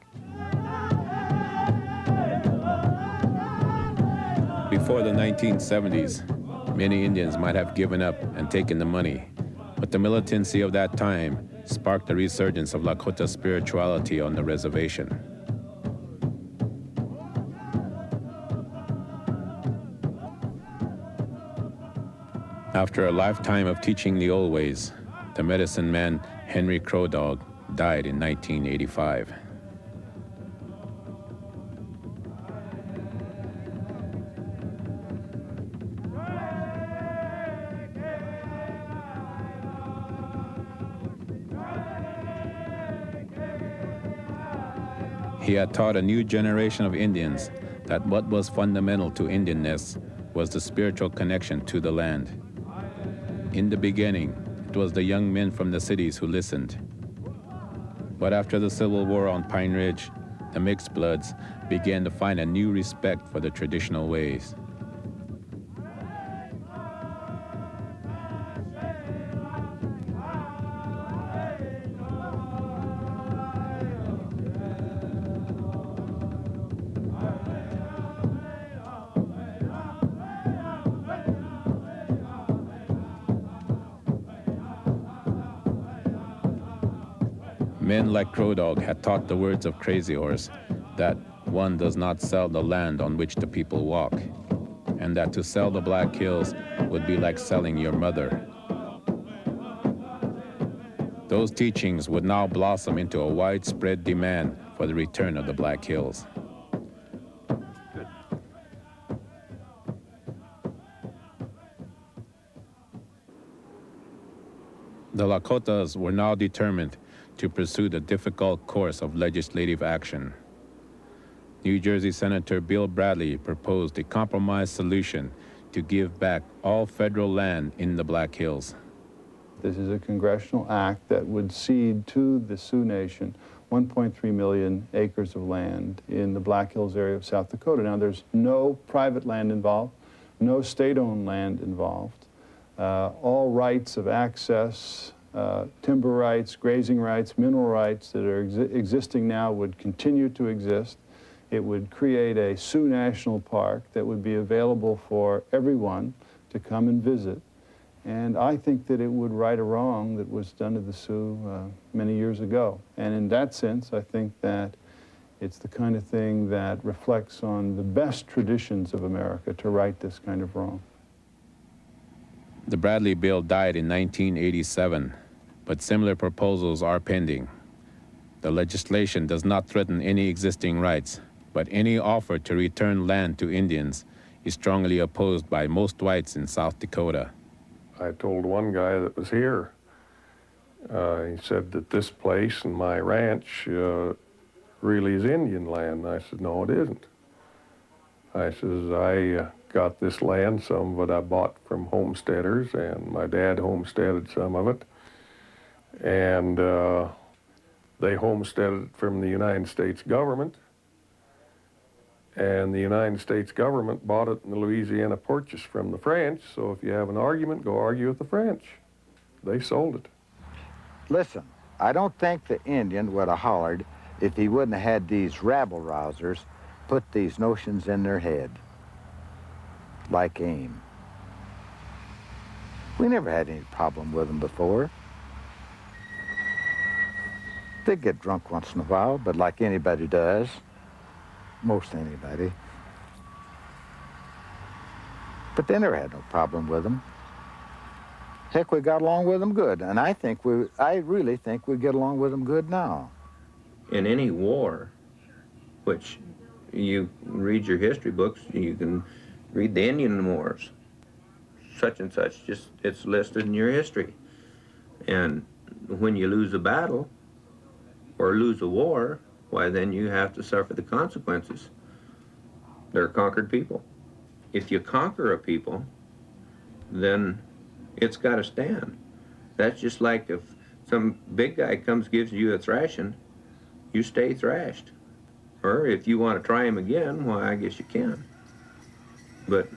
Before the 1970s, many Indians might have given up and taken the money, but the militancy of that time sparked a resurgence of Lakota spirituality on the reservation. After a lifetime of teaching the old ways, the medicine man Henry Crow Dog died in 1985. He had taught a new generation of Indians that what was fundamental to Indianness was the spiritual connection to the land. In the beginning, it was the young men from the cities who listened. But after the Civil War on Pine Ridge, the mixed bloods began to find a new respect for the traditional ways. Men like Crow Dog had taught the words of Crazy Horse that one does not sell the land on which the people walk, and that to sell the Black Hills would be like selling your mother. Those teachings would now blossom into a widespread demand for the return of the Black Hills. The Lakotas were now determined to pursue the difficult course of legislative action. New Jersey Senator Bill Bradley proposed a compromise solution to give back all federal land in the Black Hills. This is a congressional act that would cede to the Sioux Nation 1.3 million acres of land in the Black Hills area of South Dakota. Now, there's no private land involved, no state-owned land involved. All rights of access, timber rights, grazing rights, mineral rights that are existing now would continue to exist. It would create a Sioux National Park that would be available for everyone to come and visit. And I think that it would right a wrong that was done to the Sioux many years ago. And in that sense, I think that it's the kind of thing that reflects on the best traditions of America to right this kind of wrong. The Bradley Bill died in 1987, but similar proposals are pending. The legislation does not threaten any existing rights, but any offer to return land to Indians is strongly opposed by most whites in South Dakota. I told one guy that was here, he said that this place and my ranch really is Indian land. And I said, no, it isn't. I says, I got this land, some of it I bought from homesteaders, and my dad homesteaded some of it. And they homesteaded it from the United States government. And the United States government bought it in the Louisiana Purchase from the French, so if you have an argument, go argue with the French. They sold it. Listen, I don't think the Indian would have hollered if he wouldn't have had these rabble-rousers put these notions in their head, like AIM. We never had any problem with them before. They get drunk once in a while, but like anybody does, most anybody. But they never had no problem with them. Heck, we got along with them good, and I really think we get along with them good now. In any war, which you read your history books, you can read the Indian Wars, such and such, just it's listed in your history. And when you lose a battle or lose a war, why then you have to suffer the consequences. They're conquered people. If you conquer a people, then it's got to stand. That's just like if some big guy comes, gives you a thrashing, you stay thrashed. Or if you want to try him again, why, I guess you can. But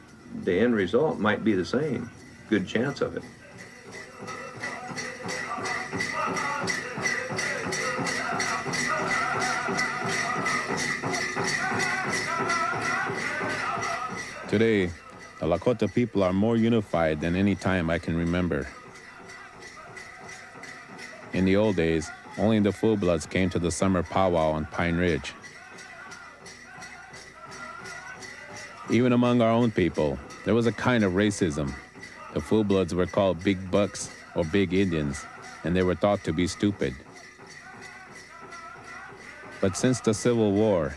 the end result might be the same. Good chance of it. Today, the Lakota people are more unified than any time I can remember. In the old days, only the full-bloods came to the summer powwow on Pine Ridge. Even among our own people, there was a kind of racism. The full-bloods were called big bucks or big Indians, and they were thought to be stupid. But since the Civil War,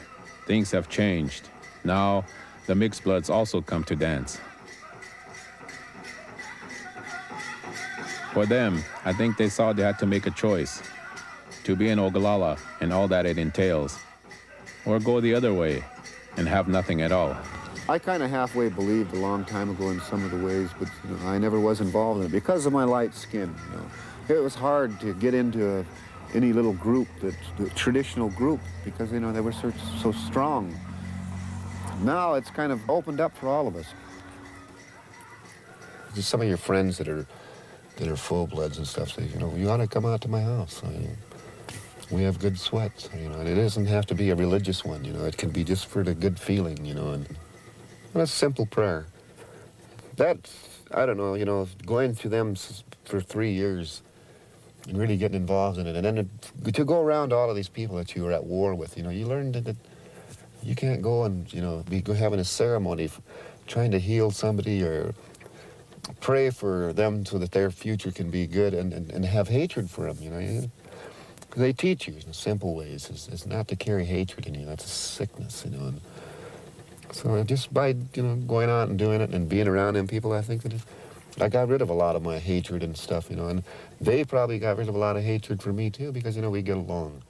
things have changed. Now, the mixed bloods also come to dance. For them, I think they saw they had to make a choice, to be an Oglala and all that it entails, or go the other way and have nothing at all. I kind of halfway believed a long time ago in some of the ways, but I never was involved in it because of my light skin. It was hard to get into any little group, the traditional group, because they were so strong. Now it's kind of opened up for all of us. Just some of your friends that are full-bloods and stuff say, you ought to come out to my house. We have good sweats, and it doesn't have to be a religious one, it can be just for the good feeling, and that's a simple prayer. That, I don't know, going through them for 3 years and really getting involved in it, and then to go around all of these people that you were at war with, you learned that you can't go and, be having a ceremony trying to heal somebody or pray for them so that their future can be good and have hatred for them, They teach you in simple ways is not to carry hatred in you. That's a sickness, And so just by, going out and doing it and being around them people, I think that I got rid of a lot of my hatred and stuff, and they probably got rid of a lot of hatred for me too because, we get along.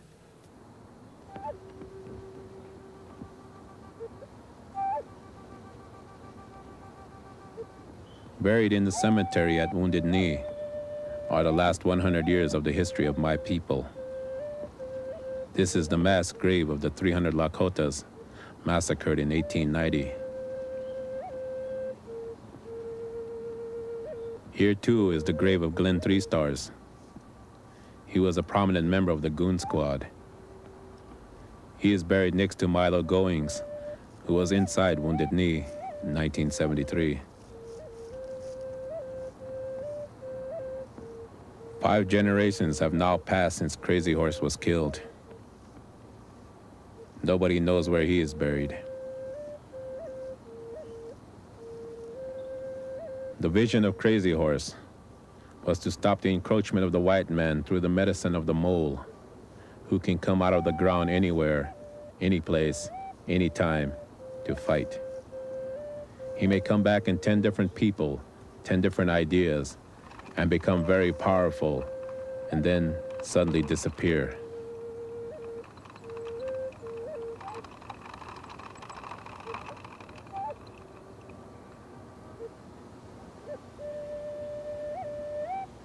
Buried in the cemetery at Wounded Knee are the last 100 years of the history of my people. This is the mass grave of the 300 Lakotas massacred in 1890. Here too is the grave of Glenn Three Stars. He was a prominent member of the Goon Squad. He is buried next to Milo Goings, who was inside Wounded Knee in 1973. 5 generations have now passed since Crazy Horse was killed. Nobody knows where he is buried. The vision of Crazy Horse was to stop the encroachment of the white man through the medicine of the mole, who can come out of the ground anywhere, any place, any time, to fight. He may come back in 10 different people, 10 different ideas, and become very powerful, and then suddenly disappear.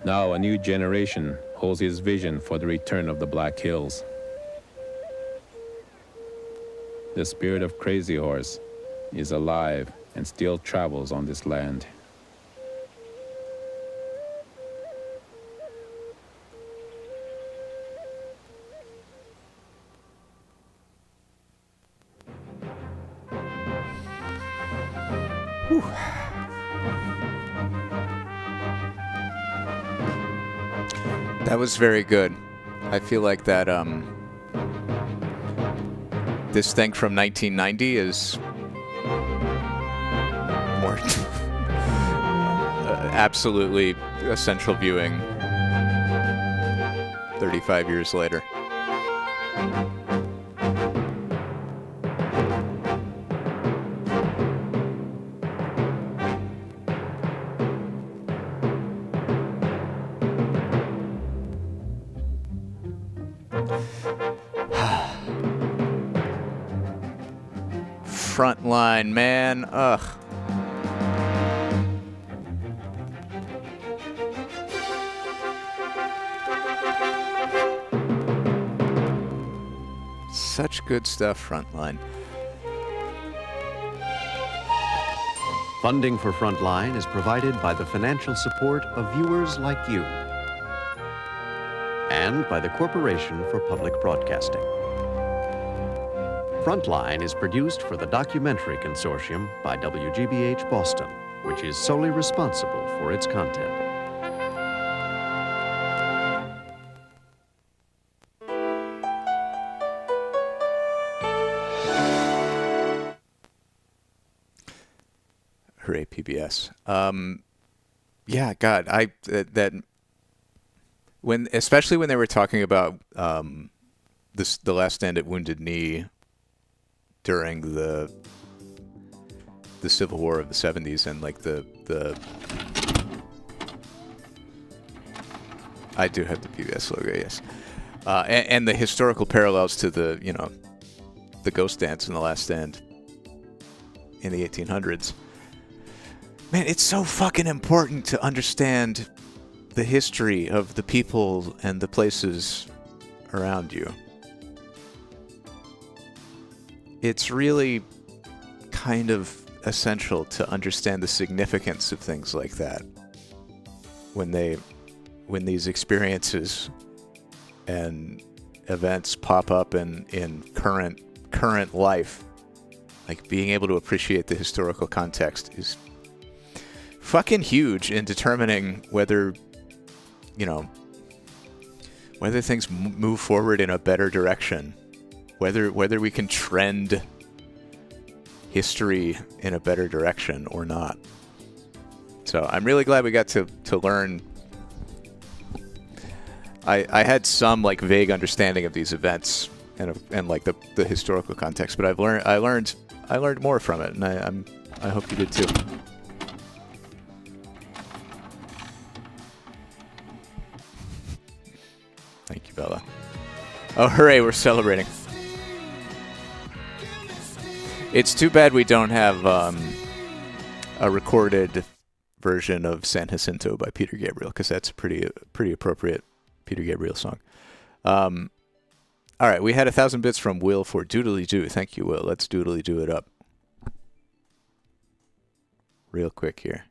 Now a new generation holds his vision for the return of the Black Hills. The spirit of Crazy Horse is alive and still travels on this land. That was very good. I feel like that this thing from 1990 is more absolutely essential viewing 35 years later. Frontline, man. Ugh. Such good stuff, Frontline. Funding for Frontline is provided by the financial support of viewers like you and by the Corporation for Public Broadcasting. Frontline is produced for the Documentary Consortium by WGBH Boston, which is solely responsible for its content. Hooray, PBS. Yeah, God, especially when they were talking about the Last Stand at Wounded Knee during the Civil War of the 70s, and like the I do have the PBS logo, yes, and the historical parallels to the ghost dance in The Last Stand in the 1800s. Man, it's so fucking important to understand the history of the people and the places around you. It's really kind of essential to understand the significance of things like that when these experiences and events pop up in current life. Like, being able to appreciate the historical context is fucking huge in determining whether things move forward in a better direction, whether we can trend history in a better direction or not. So I'm really glad we got to learn. I had some like vague understanding of these events and like the historical context, but I learned more from it, and I hope you did too. Thank you, Bella. Oh, hooray, we're celebrating. It's too bad we don't have a recorded version of San Jacinto by Peter Gabriel, because that's a pretty appropriate Peter Gabriel song. All right, we had 1,000 bits from Will for Doodly Doo. Thank you, Will. Let's Doodly Doo it up real quick here.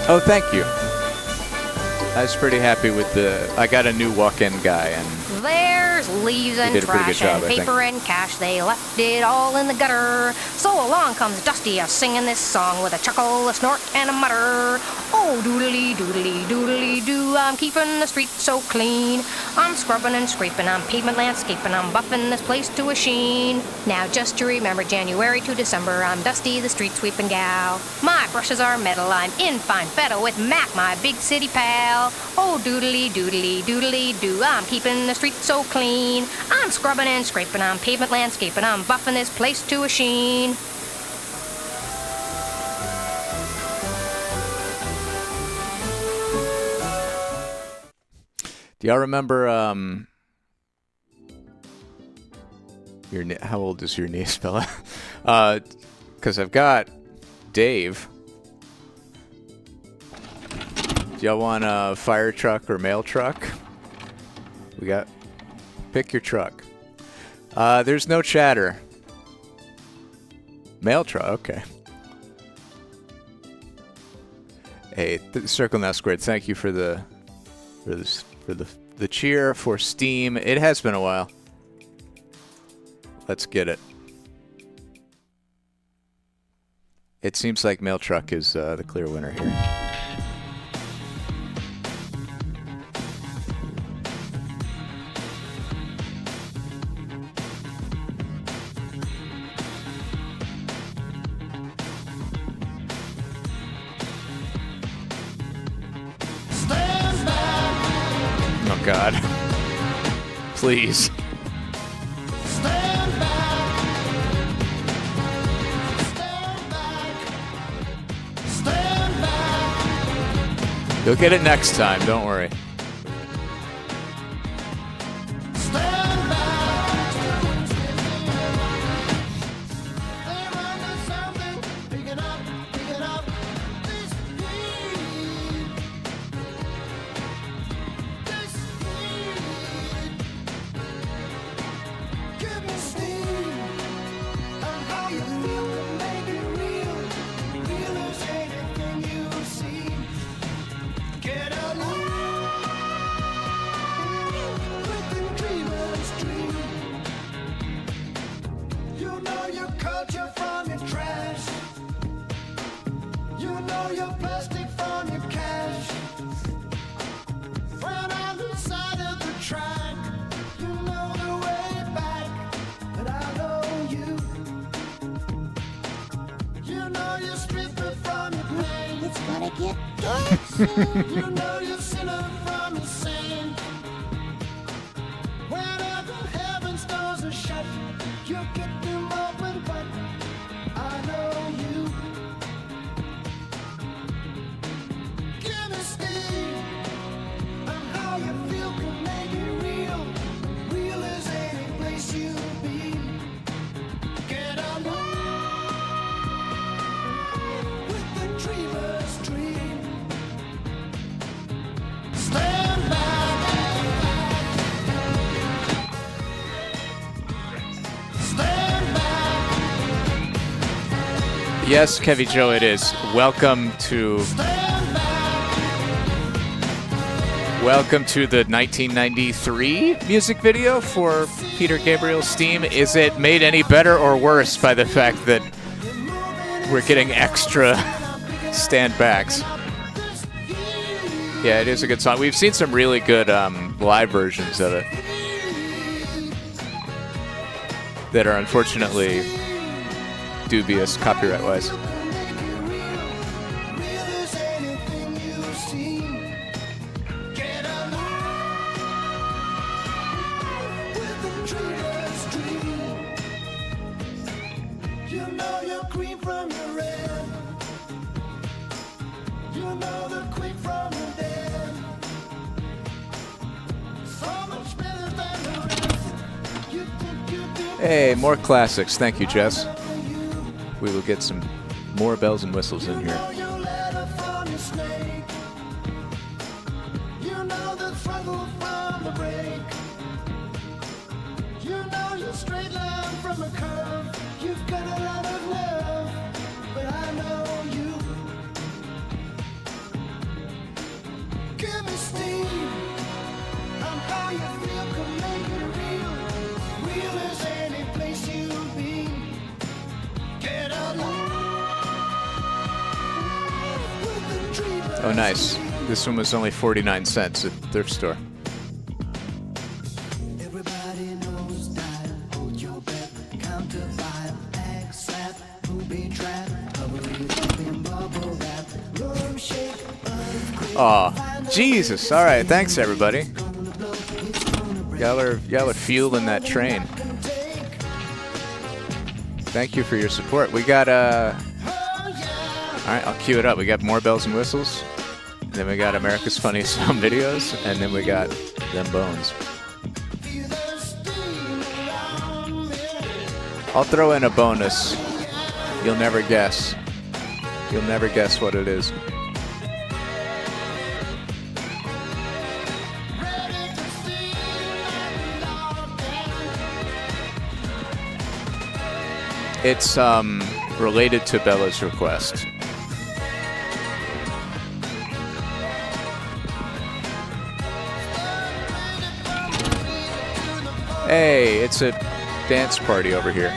Oh, thank you. I was pretty happy with I got a new walk-in guy, and There's leaves and did a pretty good trash job, and I think. paper and cash. They left it all in the gutter. So along comes Dusty singing this song with a chuckle, a snort, and a mutter. Oh, doodly doodly doodly doo. I'm keeping the streets so clean. I'm scrubbing and scraping. I'm pavement landscaping. I'm buffing this place to a sheen. Now just to remember, January to December, I'm Dusty, the street sweeping gal. My brushes are metal. I'm in fine fettle with Mac, my big city pal. Oh, doodly doodly doodly doo. I'm keeping the streets so clean. I'm scrubbing and scraping. I'm pavement landscaping. I'm buffing this place to a sheen. do y'all remember how old is your niece, fella? Because I've got Dave. Do y'all want a fire truck or mail truck? Pick your truck. There's no chatter. Mail truck, okay. Hey, Circle Now Squared, thank you for the cheer for Steam. It has been a while. Let's get it. It seems like mail truck is the clear winner here. Oh God. Please. You'll get it next time, don't worry. Yes, Kevy Joe, it is. Welcome to the 1993 music video for Peter Gabriel's Steam. Is it made any better or worse by the fact that we're getting extra stand backs? Yeah, it is a good song. We've seen some really good live versions of it that are unfortunately dubious copyright-wise. Hey, more classics. Thank you, Jess. We will get some more bells and whistles in here. Oh, nice. This one was only 49 cents at the thrift store. Aw, Jesus. All right, thanks, everybody. Y'all are fueling that train. Thank you for your support. We got, all right, I'll cue it up. We got more bells and whistles. Then we got America's Funniest Home Videos. And then we got Them Bones. I'll throw in a bonus. You'll never guess. You'll never guess what it is. It's related to Bella's request. Hey, it's a dance party over here.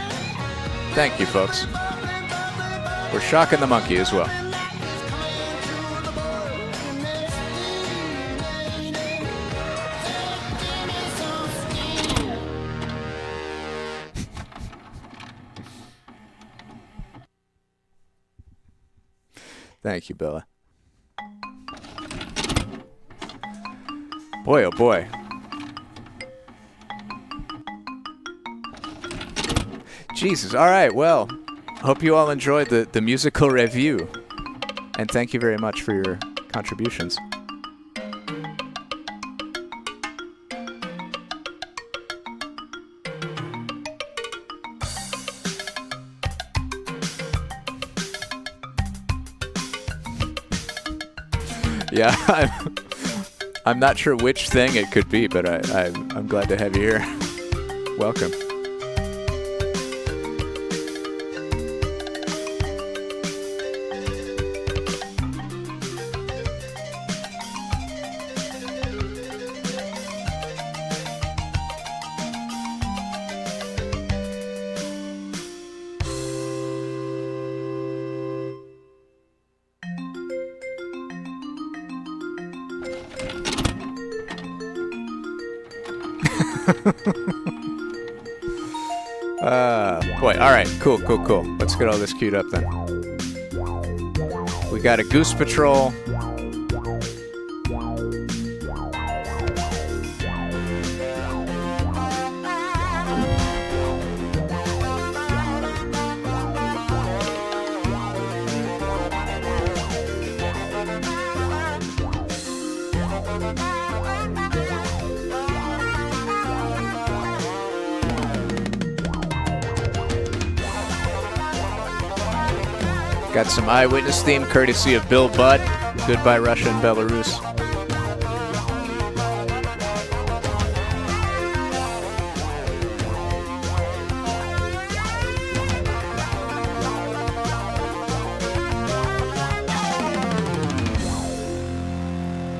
Thank you, folks. We're shocking the monkey as well. Thank you, Bella. Boy, oh boy. Jesus. All right, well, hope you all enjoyed the musical review. And thank you very much for your contributions. Yeah, I'm not sure which thing it could be, but I'm glad to have you here. Welcome. Boy, all right, cool. Let's get all this queued up then. We got a Goose Patrol. Got some eyewitness theme courtesy of Bill Budd. Goodbye Russia and Belarus.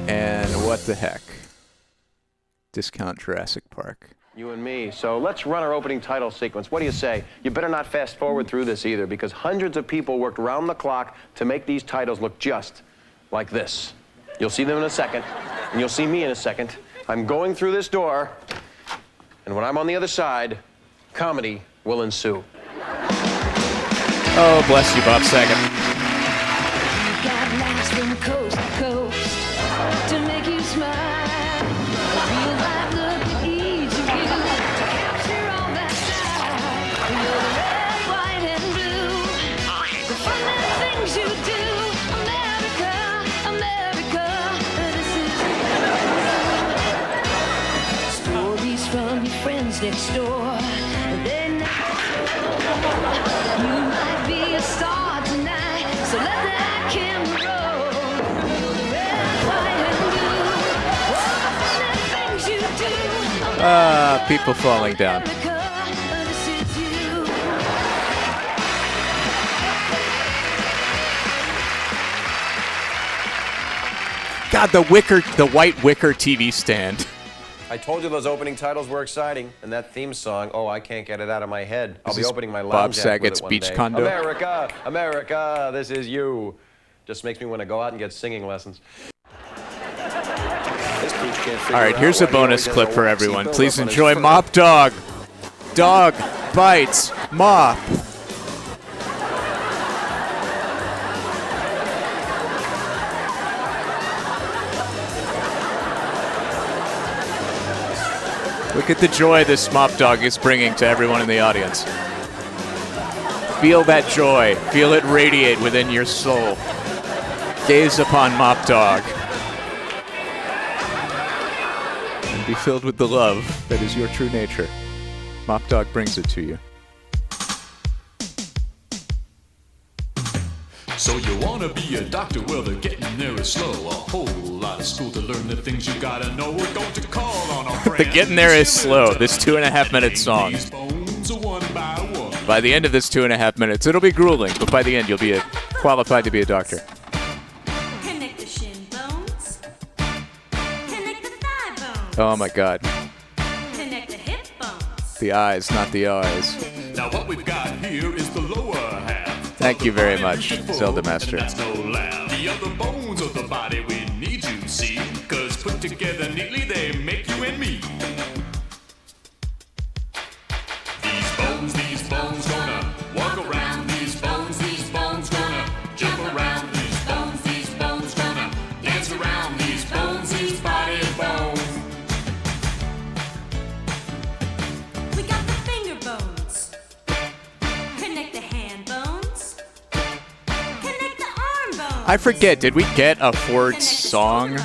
And what the heck? Discount Jurassic Park. You and me. So let's run our opening title sequence. What do you say? You better not fast forward through this either, because hundreds of people worked round the clock to make these titles look just like this. You'll see them in a second, and you'll see me in a second. I'm going through this door, and when I'm on the other side, comedy will ensue. Oh, bless you, Bob Saget. Got laughs from coast to coast to make you smile. A real life look at each of you to capture all that style. You're the red, white, and blue. The fun and things you do. America, America, this is you. Stories from your friends next door. They never you might be a star tonight, so let that camera roll. Red, white, and blue. All the things you do. People falling down. This is you. God, the white wicker TV stand. I told you those opening titles were exciting, and that theme song, oh, I can't get it out of my head. I'll be This is opening my Bob lounge act with Saget's it one beach day. condo. America, America, this is you. Just makes me want to go out and get singing lessons. All right, here's a bonus clip for everyone. Please enjoy Mop Dog. Dog bites mop. Look at the joy this Mop Dog is bringing to everyone in the audience. Feel that joy. Feel it radiate within your soul. Gaze upon Mop Dog. And be filled with the love that is your true nature. Mop Dog brings it to you. So you wanna be a doctor? Well, they're getting there is slow. A whole lot of school to learn the things you gotta know. We're going to call on our The getting there is slow. This 2.5-minute song. By the end of this 2.5 minutes, it'll be grueling, but by the end, you'll be qualified to be a doctor. Connect the shin bones. Connect the thigh bones. Oh my God. Connect the hip bones. The eyes, not the eyes. Now what we've got here is the lower half. Thank you very much, Zelda Master. That's no laugh. The other bones of the body we need you see, 'cause put together neatly they make you and me. These bones gonna walk around. These bones gonna jump around. These bones gonna dance around. These body bones. We got the finger bones. Connect the hand bones. Connect the arm bones. I forget, did we get a Ford song? Now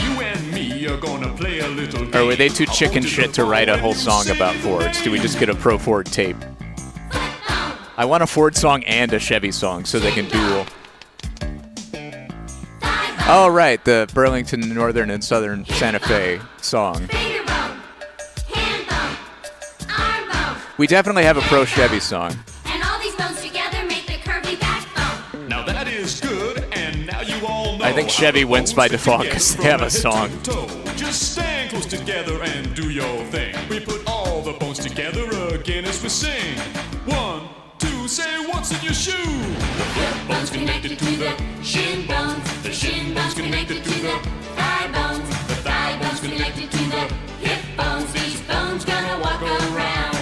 you and me are gonna play a little game. Or were they too chicken shit to write a whole song about Fords? Do we just get a pro Ford tape? I want a Ford song and a Chevy song so they can duel. Oh, right, the Burlington Northern and Southern Santa Fe song. We definitely have a pro Chevy song. And all these bones together make the curvy backbone. Now that is good, and now you all know. I think Chevy wins by default because they have a song. Just stand close together and do your thing. We put all the bones together again as we sing. 1, 2, say what's in your shoe? The hip bones connected to the shin bones. The shin bones connected to the thigh bones. The thigh bones connected to the hip bones. These bones gonna walk around.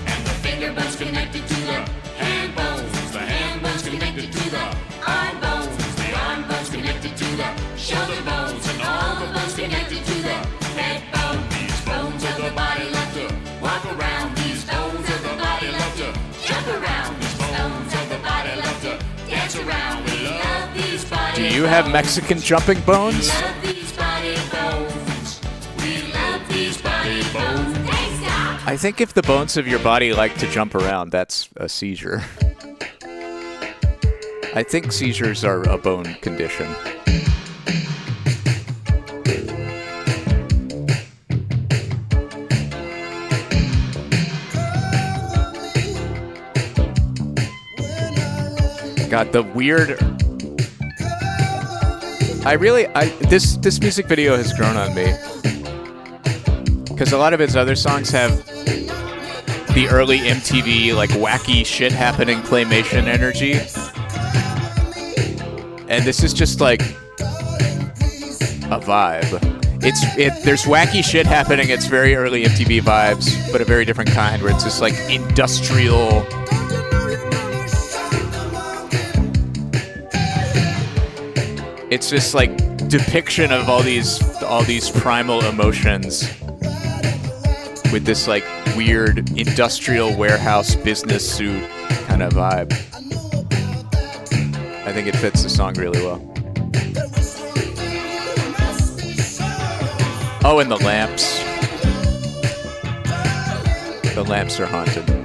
And the finger bones connected to the hand bones. The hand bones connected to the arm bones. The arm bones connected to the shoulder bones. And all the bones connected to the head bone. These bones of the body love to walk around. These bones of the body love to jump around. These bones of the body love to dance around. We love these body Do you have Mexican jumping bones? We love these body bones. We love these body bones. Hey, stop! I think if the bones of your body like to jump around, that's a seizure. I think seizures are a bone condition. God, the weird. This music video has grown on me because a lot of his other songs have the early MTV like wacky shit happening claymation energy, and this is just like a vibe. There's wacky shit happening. It's very early MTV vibes, but a very different kind, where it's just like industrial. It's this like depiction of all these primal emotions with this like weird industrial warehouse business suit kind of vibe. I think it fits the song really well. Oh, and the lamps. The lamps are haunted.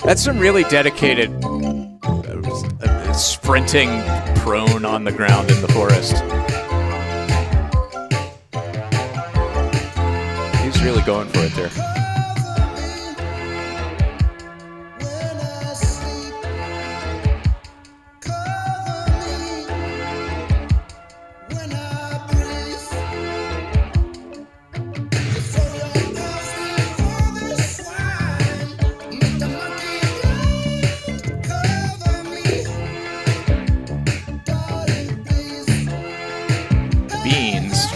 That's some really dedicated sprinting prone on the ground in the forest. He's really going for it there. Beans.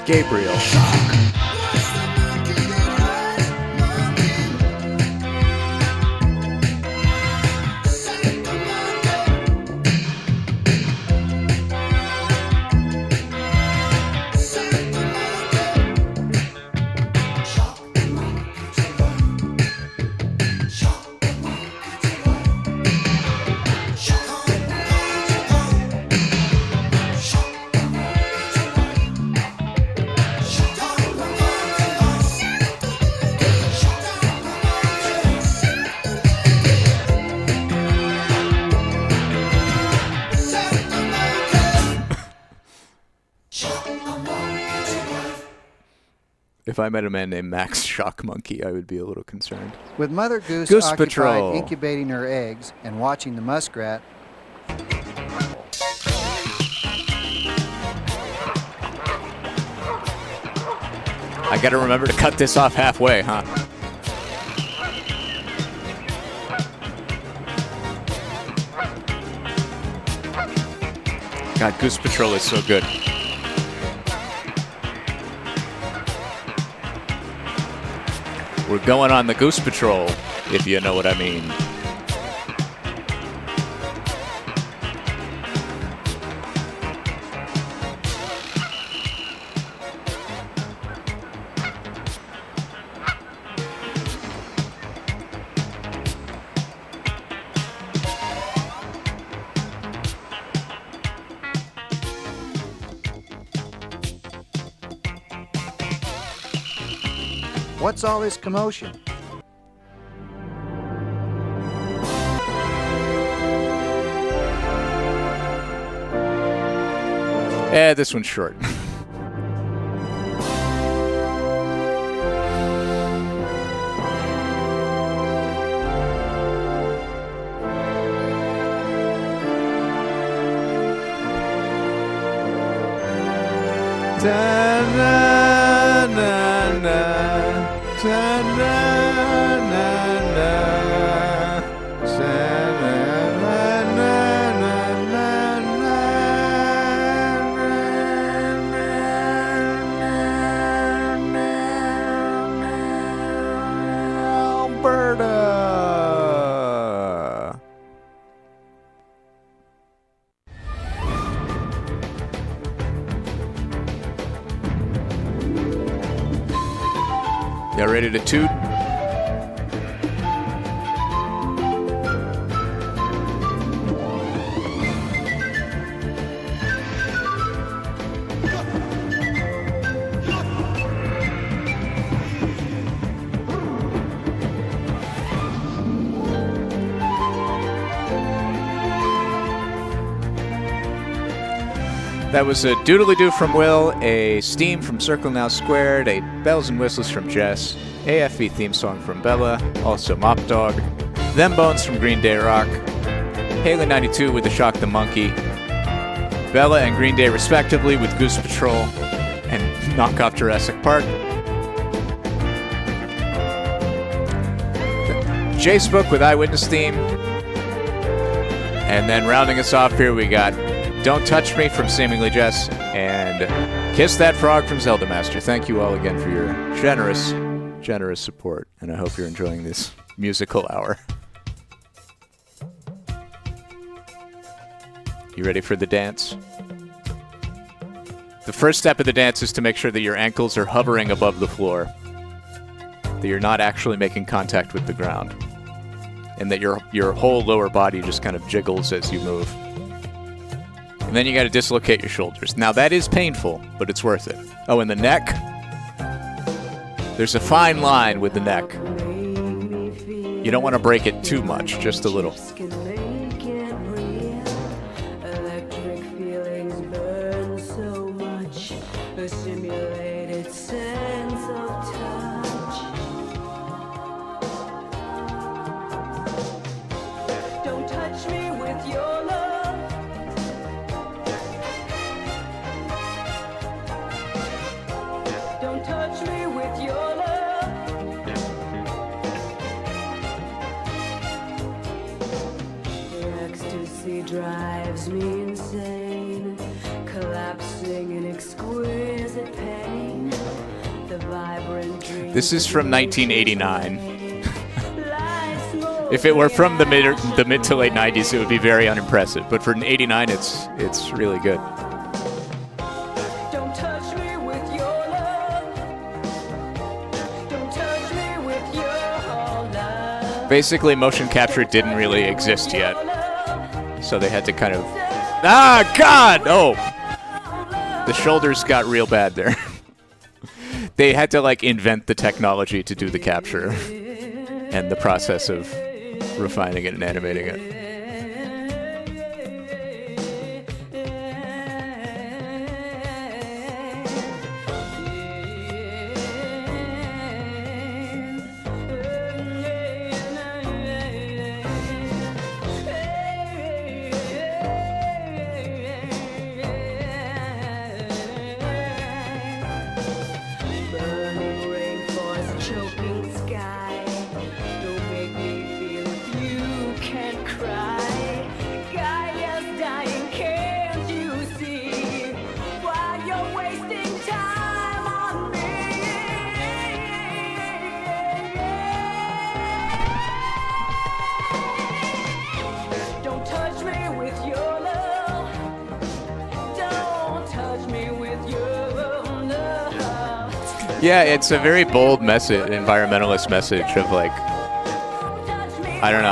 Gabriel. If I met a man named Max Shock Monkey, I would be a little concerned. With Mother Goose, Goose occupied Patrol. incubating her eggs and watching the muskrat, I gotta remember to cut this off halfway, huh? God, Goose Patrol is so good. We're going on the Goose Patrol, if you know what I mean. what's all this commotion? This one's short. Alberta. Y'all ready to toot? That was a doodly-doo from Will, a steam from Circle Now Squared, a bells and whistles from Jess, AFV theme song from Bella, also Mop Dog, Them Bones from Green Day Rock, Haley 92 with the Shock the Monkey, Bella and Green Day respectively with Goose Patrol and Knock Off Jurassic Park, Jace Book with Eyewitness theme, and then rounding us off here we got Don't Touch Me from Seemingly Jess, and Kiss That Frog from Zelda Master. Thank you all again for your generous support, and I hope you're enjoying this musical hour. You ready for the dance? The first step of the dance is to make sure that your ankles are hovering above the floor, that you're not actually making contact with the ground, and that your whole lower body just kind of jiggles as you move. And then you got to dislocate your shoulders. Now that is painful, but it's worth it. Oh, and the neck? There's a fine line with the neck. You don't want to break it too much, just a little. Drives me insane, collapsing in exquisite pain. The vibrant dream. This is from 1989. If it were from the mid to late 90s, it would be very unimpressive. But for 89, it's really good. Don't touch me with your love. Don't touch me with your love. Basically, motion capture didn't really exist yet. So they had to kind of... Ah, God! Oh! The shoulders got real bad there. They had to, like, invent the technology to do the capture and the process of refining it and animating it. Yeah, it's a very bold message, environmentalist message of like, I don't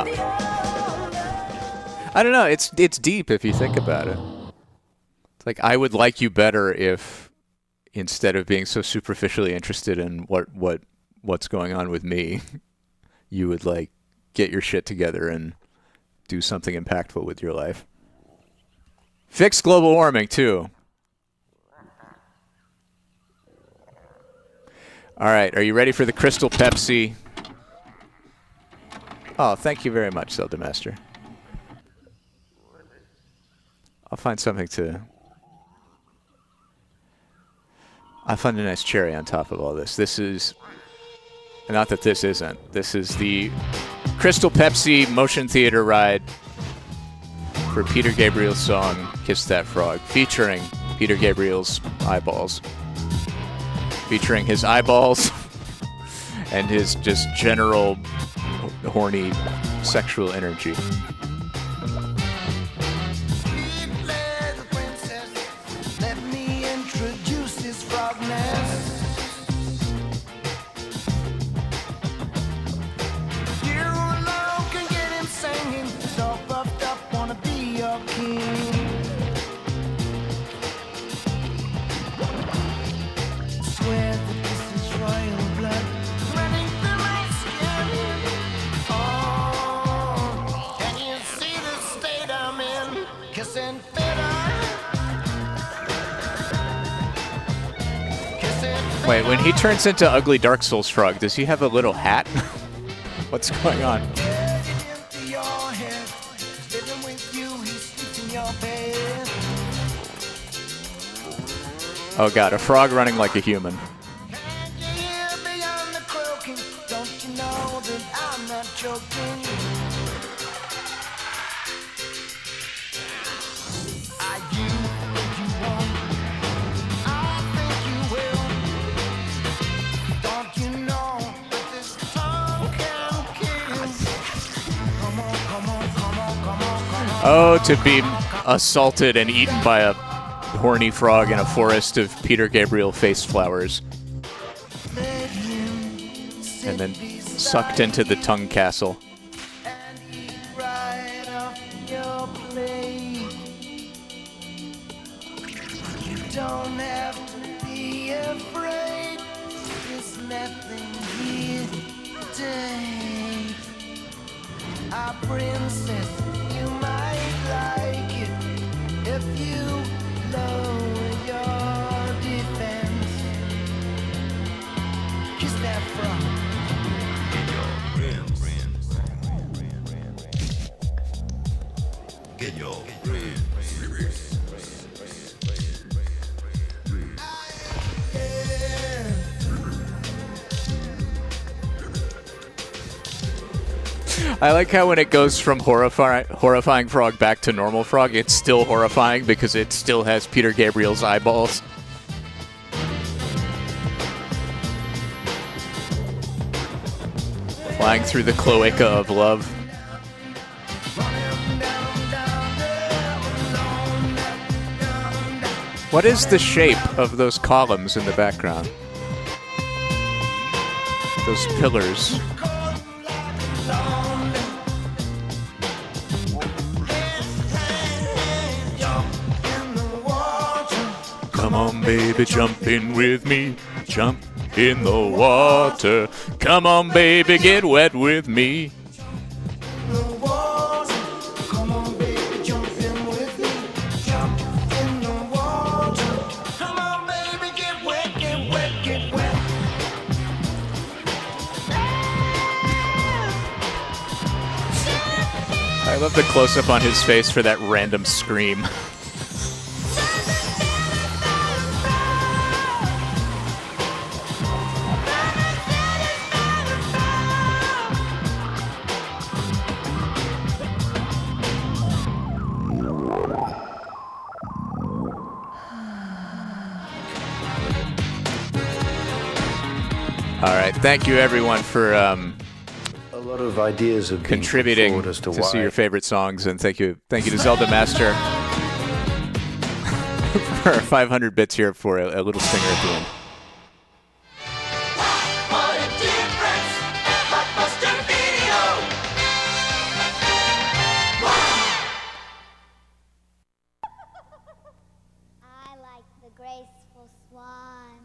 know. It's deep if you think about it. It's like, I would like you better if instead of being so superficially interested in what's going on with me, you would like get your shit together and do something impactful with your life. Fix global warming too. All right, are you ready for the Crystal Pepsi? Oh, thank you very much, Zelda Master. I'll find something to... I'll find a nice cherry on top of all this. This is... Not that this isn't. This is the Crystal Pepsi motion theater ride for Peter Gabriel's song, Kiss That Frog, featuring Peter Gabriel's eyeballs. Featuring his eyeballs and his just general horny sexual energy. Let me introduce this frog nest. You alone can get him singing, so puffed up, wanna be your king. Swear that this is royal blood running through my skin. Oh, can you see the state I'm in? Kissing Wait, when he turns into Ugly Dark Souls Frog, does he have a little hat? What's going on? Oh god, a frog running like a human. Don't you know that I'm not joking? Are you think you won't? I think you will. Don't you know that this tongue can kiss? Come on, come on, come on, come on, come on. Oh, to be assaulted and eaten by a horny frog in a forest of Peter Gabriel face flowers. And then sucked into the tongue castle. Don't have to be afraid. There's nothing here today. Our princess, you might like it if you lower your defense. Kiss that frog. Get your friends. I like how when it goes from horrifying frog back to normal frog, it's still horrifying because it still has Peter Gabriel's eyeballs. Flying through the cloaca of love. What is the shape of those columns in the background? Those pillars. Come on, baby, jump in with me. Jump in the water. Come on, baby, get wet with me. I love the close-up on his face for that random scream. All right, thank you everyone for a lot of ideas have contributing been as to see why. your favorite songs, and thank you to Zelda Master for 500 bits here for a little stinger at the end. What a difference a blockbuster video. I like the graceful swan.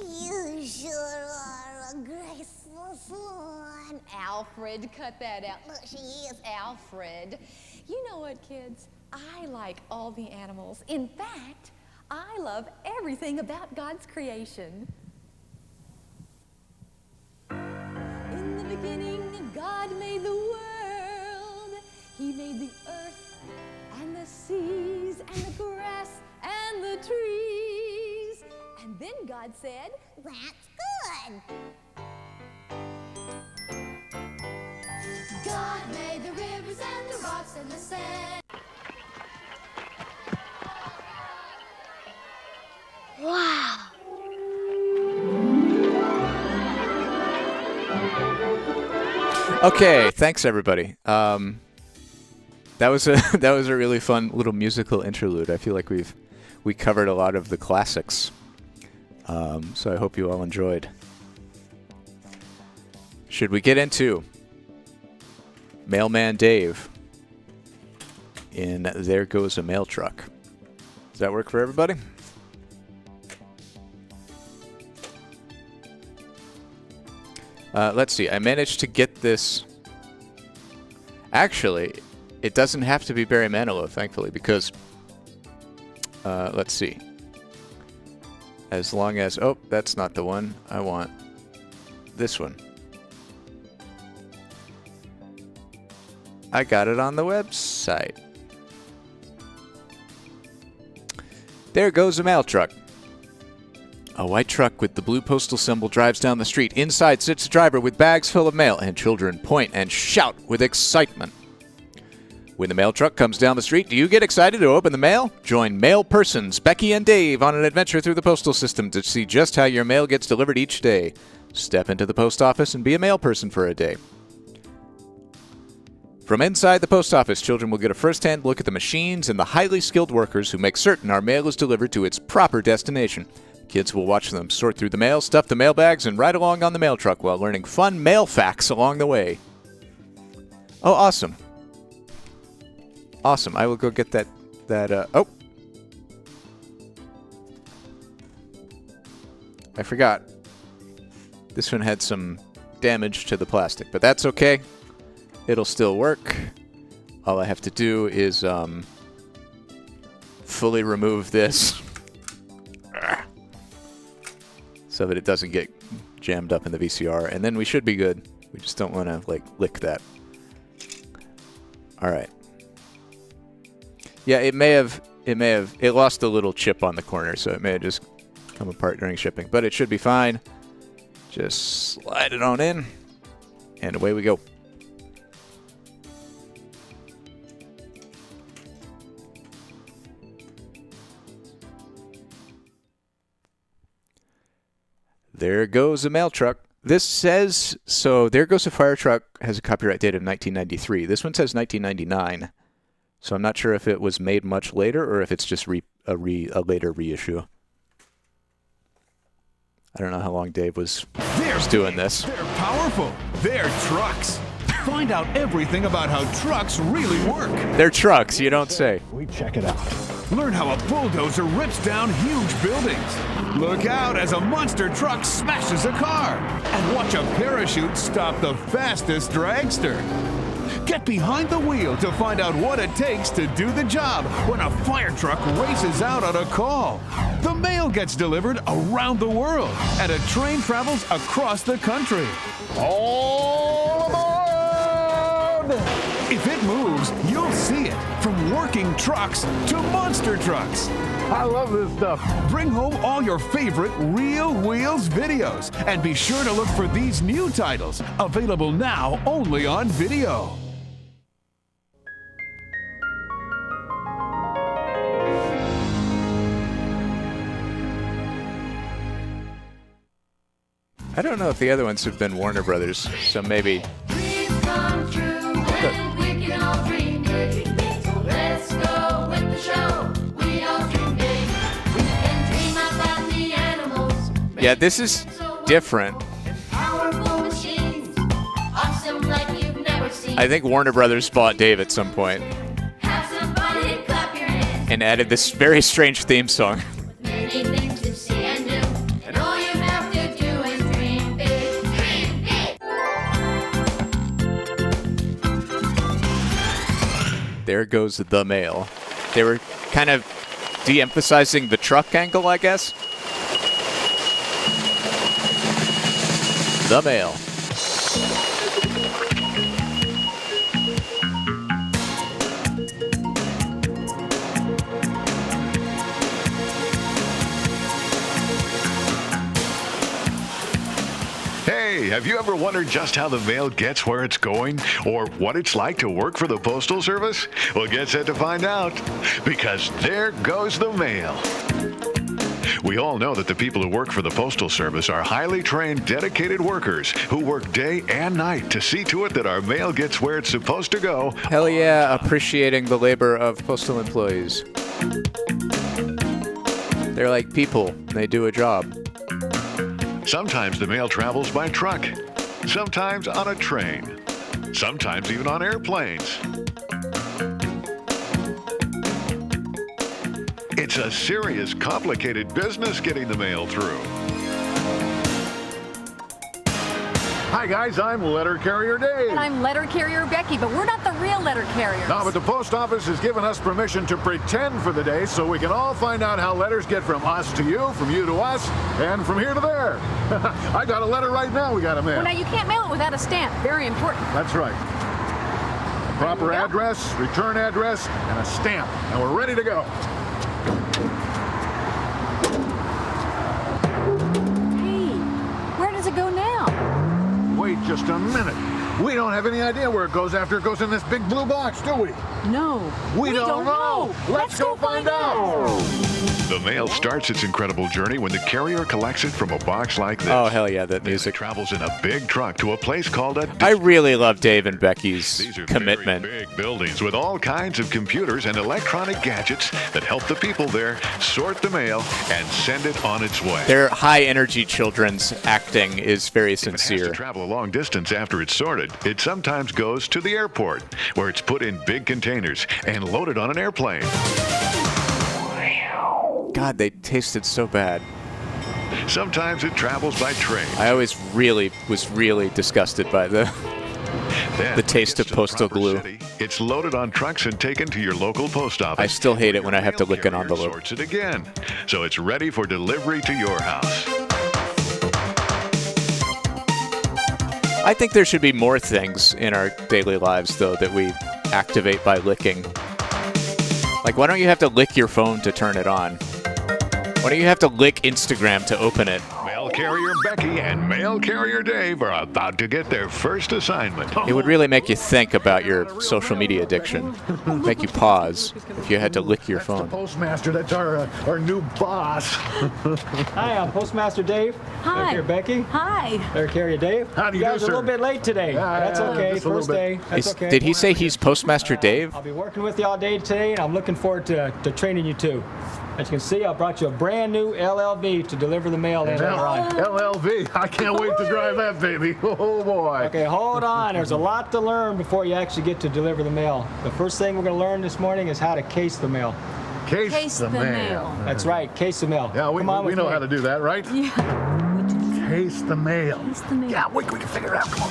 You sure are a graceful swan. Alfred, cut that out. Look, she is Alfred. You know what, kids? I like all the animals. In fact, I love everything about God's creation. In the beginning, God made the world. He made the earth and the seas and the grass and the trees. And then God said, That's good. God made the rivers and the rocks and the sand. Wow. Okay, thanks everybody. That was a really fun little musical interlude. I feel like we covered a lot of the classics. So I hope you all enjoyed. Should we get into Mailman Dave in There Goes a Mail Truck? Does that work for everybody? Let's see. I managed to get this. Actually, it doesn't have to be Barry Manilow, thankfully, because let's see. As long as... Oh, that's not the one. I want this one. I got it on the website. There goes a mail truck. A white truck with the blue postal symbol drives down the street. Inside sits a driver with bags full of mail, and children point and shout with excitement. When the mail truck comes down the street, do you get excited to open the mail? Join mail persons Becky and Dave on an adventure through the postal system to see just how your mail gets delivered each day. Step into the post office and be a mail person for a day. From inside the post office, children will get a first-hand look at the machines and the highly skilled workers who make certain our mail is delivered to its proper destination. Kids will watch them sort through the mail, stuff the mail bags, and ride along on the mail truck while learning fun mail facts along the way. Oh, awesome. Awesome. I will go get that, oh. I forgot. This one had some damage to the plastic, but that's okay. It'll still work. All I have to do is fully remove this so that it doesn't get jammed up in the VCR, and then we should be good. We just don't want to like lick that. All right. Yeah, it lost a little chip on the corner, so it may have just come apart during shipping, but it should be fine. Just slide it on in, and away we go. There goes a mail truck. This says, so There Goes a Fire Truck has a copyright date of 1993. This one says 1999. So I'm not sure if it was made much later or if it's just a later reissue. I don't know how long Dave was doing this. They're powerful. They're trucks. Find out everything about how trucks really work. They're trucks, you don't say. We check it out. Learn how a bulldozer rips down huge buildings. Look out as a monster truck smashes a car. And watch a parachute stop the fastest dragster. Get behind the wheel to find out what it takes to do the job when a fire truck races out on a call. The mail gets delivered around the world, and a train travels across the country. All aboard! If it moves, you'll see it. From working trucks to monster trucks. I love this stuff. Bring home all your favorite Real Wheels videos. And be sure to look for these new titles, available now only on video. I don't know if the other ones have been Warner Brothers, so maybe. Dreams come true and we can all dream big. So let's go with the show. We all dream big. We can dream about the animals. Yeah, this is different. Powerful machines. Awesome like you've never seen. I think Warner Brothers bought Dave at some point Have somebody clap your hands. and added this very strange theme song. Many things to see and do. And all you have to do is dream big. Dream big. There goes the mail. They were kind of de-emphasizing the truck angle, I guess. The mail. Hey, have you ever wondered just how the mail gets where it's going? Or what it's like to work for the Postal Service? Well, get set to find out. Because there goes the mail. We all know that the people who work for the Postal Service are highly trained, dedicated workers who work day and night to see to it that our mail gets where it's supposed to go. Hell yeah, appreciating the labor of postal employees. They're like people. They do a job. Sometimes the mail travels by truck, sometimes on a train, sometimes even on airplanes. It's a serious, complicated business getting the mail through. Hi guys, I'm Letter Carrier Dave. And I'm Letter Carrier Becky, but we're not the real letter carriers. No, but the post office has given us permission to pretend for the day so we can all find out how letters get from us to you to us, and from here to there. I got a letter right now we got to mail. Well, now you can't mail it without a stamp. Very important. That's right. A proper address, return address, and a stamp. And we're ready to go. Hey, where does it go now? Wait just a minute. We don't have any idea where it goes after it goes in this big blue box, do we? No. We don't know. Let's go find out. The mail starts its incredible journey when the carrier collects it from a box like this. Oh, hell yeah, that music. It travels in a big truck to a place called a... I really love Dave and Becky's These are commitment. very big buildings with all kinds of computers and electronic gadgets that help the people there sort the mail and send it on its way. Their high-energy children's acting is very sincere. If it has to travel a long distance after it's sorted, it sometimes goes to the airport, where it's put in big containers and loaded on an airplane. God, they tasted so bad. Sometimes it travels by train. I always was really disgusted by the taste of postal glue. City, it's loaded on trucks and taken to your local post office. I still hate it when I have to lick an envelope. Sorts it again, so it's ready for delivery to your house. I think there should be more things in our daily lives, though, that we activate by licking. Like, why don't you have to lick your phone to turn it on? Why don't you have to lick Instagram to open it? Mail carrier Becky and mail carrier Dave are about to get their first assignment. It would really make you think about your social media addiction. Make you pause if you had to lick your phone. Postmaster, that's our new boss. Hi, I'm Postmaster Dave. Hi. Here, Becky. Hi. There, Carrier Dave. How do you You do, guys are a sir? little bit late today. That's okay. just a little First day. bit. That's okay. Did he say he's Postmaster Dave? I'll be working with you all day today, and I'm looking forward to training you too. As you can see, I brought you a brand new LLV to deliver the mail in later on. LLV. I can't wait to drive that baby. Oh, boy. Okay, hold on. There's a lot to learn before you actually get to deliver the mail. The first thing we're going to learn this morning is how to case the mail. Case the mail. That's right, case the mail. Yeah, we know how to do that, right? Yeah. Case the mail. Case the mail. Yeah, we can figure it out. Come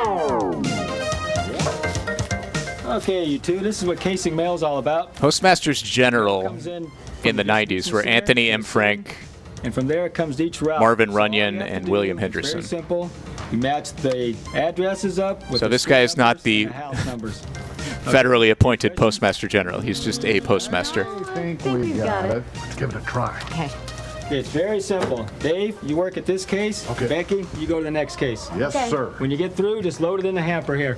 on. Okay, you two, this is what casing mail is all about. Postmasters General Comes in in the 90s were Anthony M. Frank, and from there it comes to each route. Marvin So all you Runyon, have to and do William is Henderson. Very simple. You match the addresses up with So the this street guy is not numbers the and house numbers. federally appointed Postmaster General. He's just a postmaster. I think we got it. Let's give it a try. Okay. It's very simple. Dave, you work at this case. Okay. Becky, you go to the next case. Yes, Okay. sir. When you get through, just load it in the hamper here.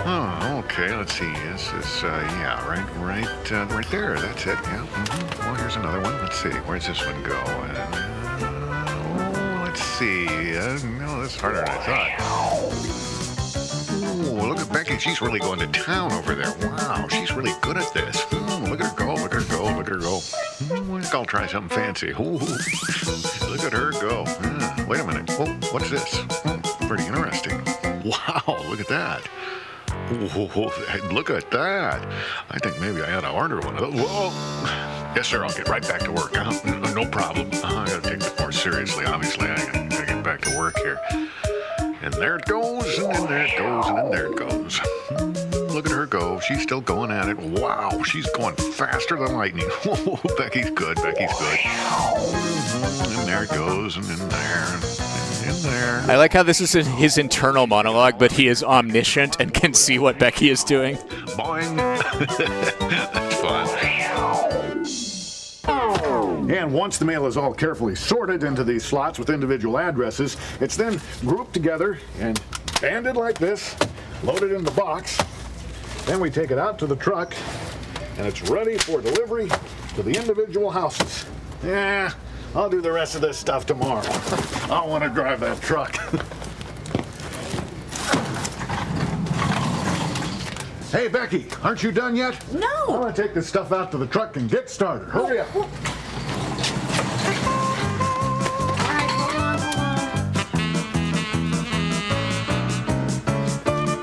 Oh, okay. Let's see. This is, right there. That's it. Yeah. Well, here's another one. Let's see. Where's this one go? Let's see. No, that's harder than I thought. Ooh, look at Becky. She's really going to town over there. Wow, she's really good at this. Ooh, look at her go. Look at her go. Look at her go. I think I'll try something fancy. Ooh, look at her go. Wait a minute. Oh, what's this? Pretty interesting. Wow, look at that. Whoa, look at that. I think maybe I ought to order one of those. Whoa. Yes, sir, I'll get right back to work. No problem. I got to take this more seriously, obviously. I got to get back to work here. And there it goes, and then there it goes, and then there it goes. Look at her go. She's still going at it. Wow, she's going faster than lightning. Whoa, Becky's good. Becky's good. And there it goes, and in there, and in there. I like how this is his internal monologue, but he is omniscient and can see what Becky is doing. Boing. That's fun. And once the mail is all carefully sorted into these slots with individual addresses, it's then grouped together and banded like this, loaded in the box. Then we take it out to the truck, and it's ready for delivery to the individual houses. Yeah, I'll do the rest of this stuff tomorrow. I want to drive that truck. Hey, Becky, aren't you done yet? No. I want to take this stuff out to the truck and get started. Hurry up.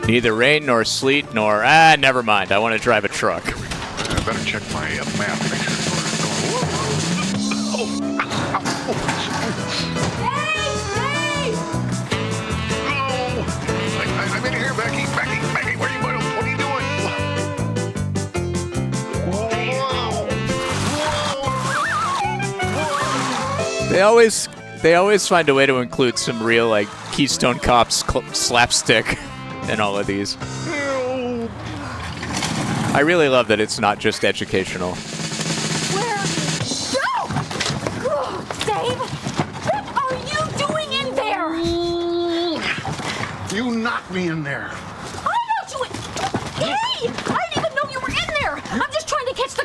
Neither rain nor sleet nor, never mind. I want to drive a truck. I better check my map. Make sure it's going. Whoa. I'm in here, Becky. Becky, where are you going? What are you doing? They always find a way to include some real, like, Keystone Cops slapstick in all of these. I really love that it's not just educational. Dave, what are you doing in there? You knocked me in there. I know you. Hey, I didn't even know you were in there. I'm just trying to catch the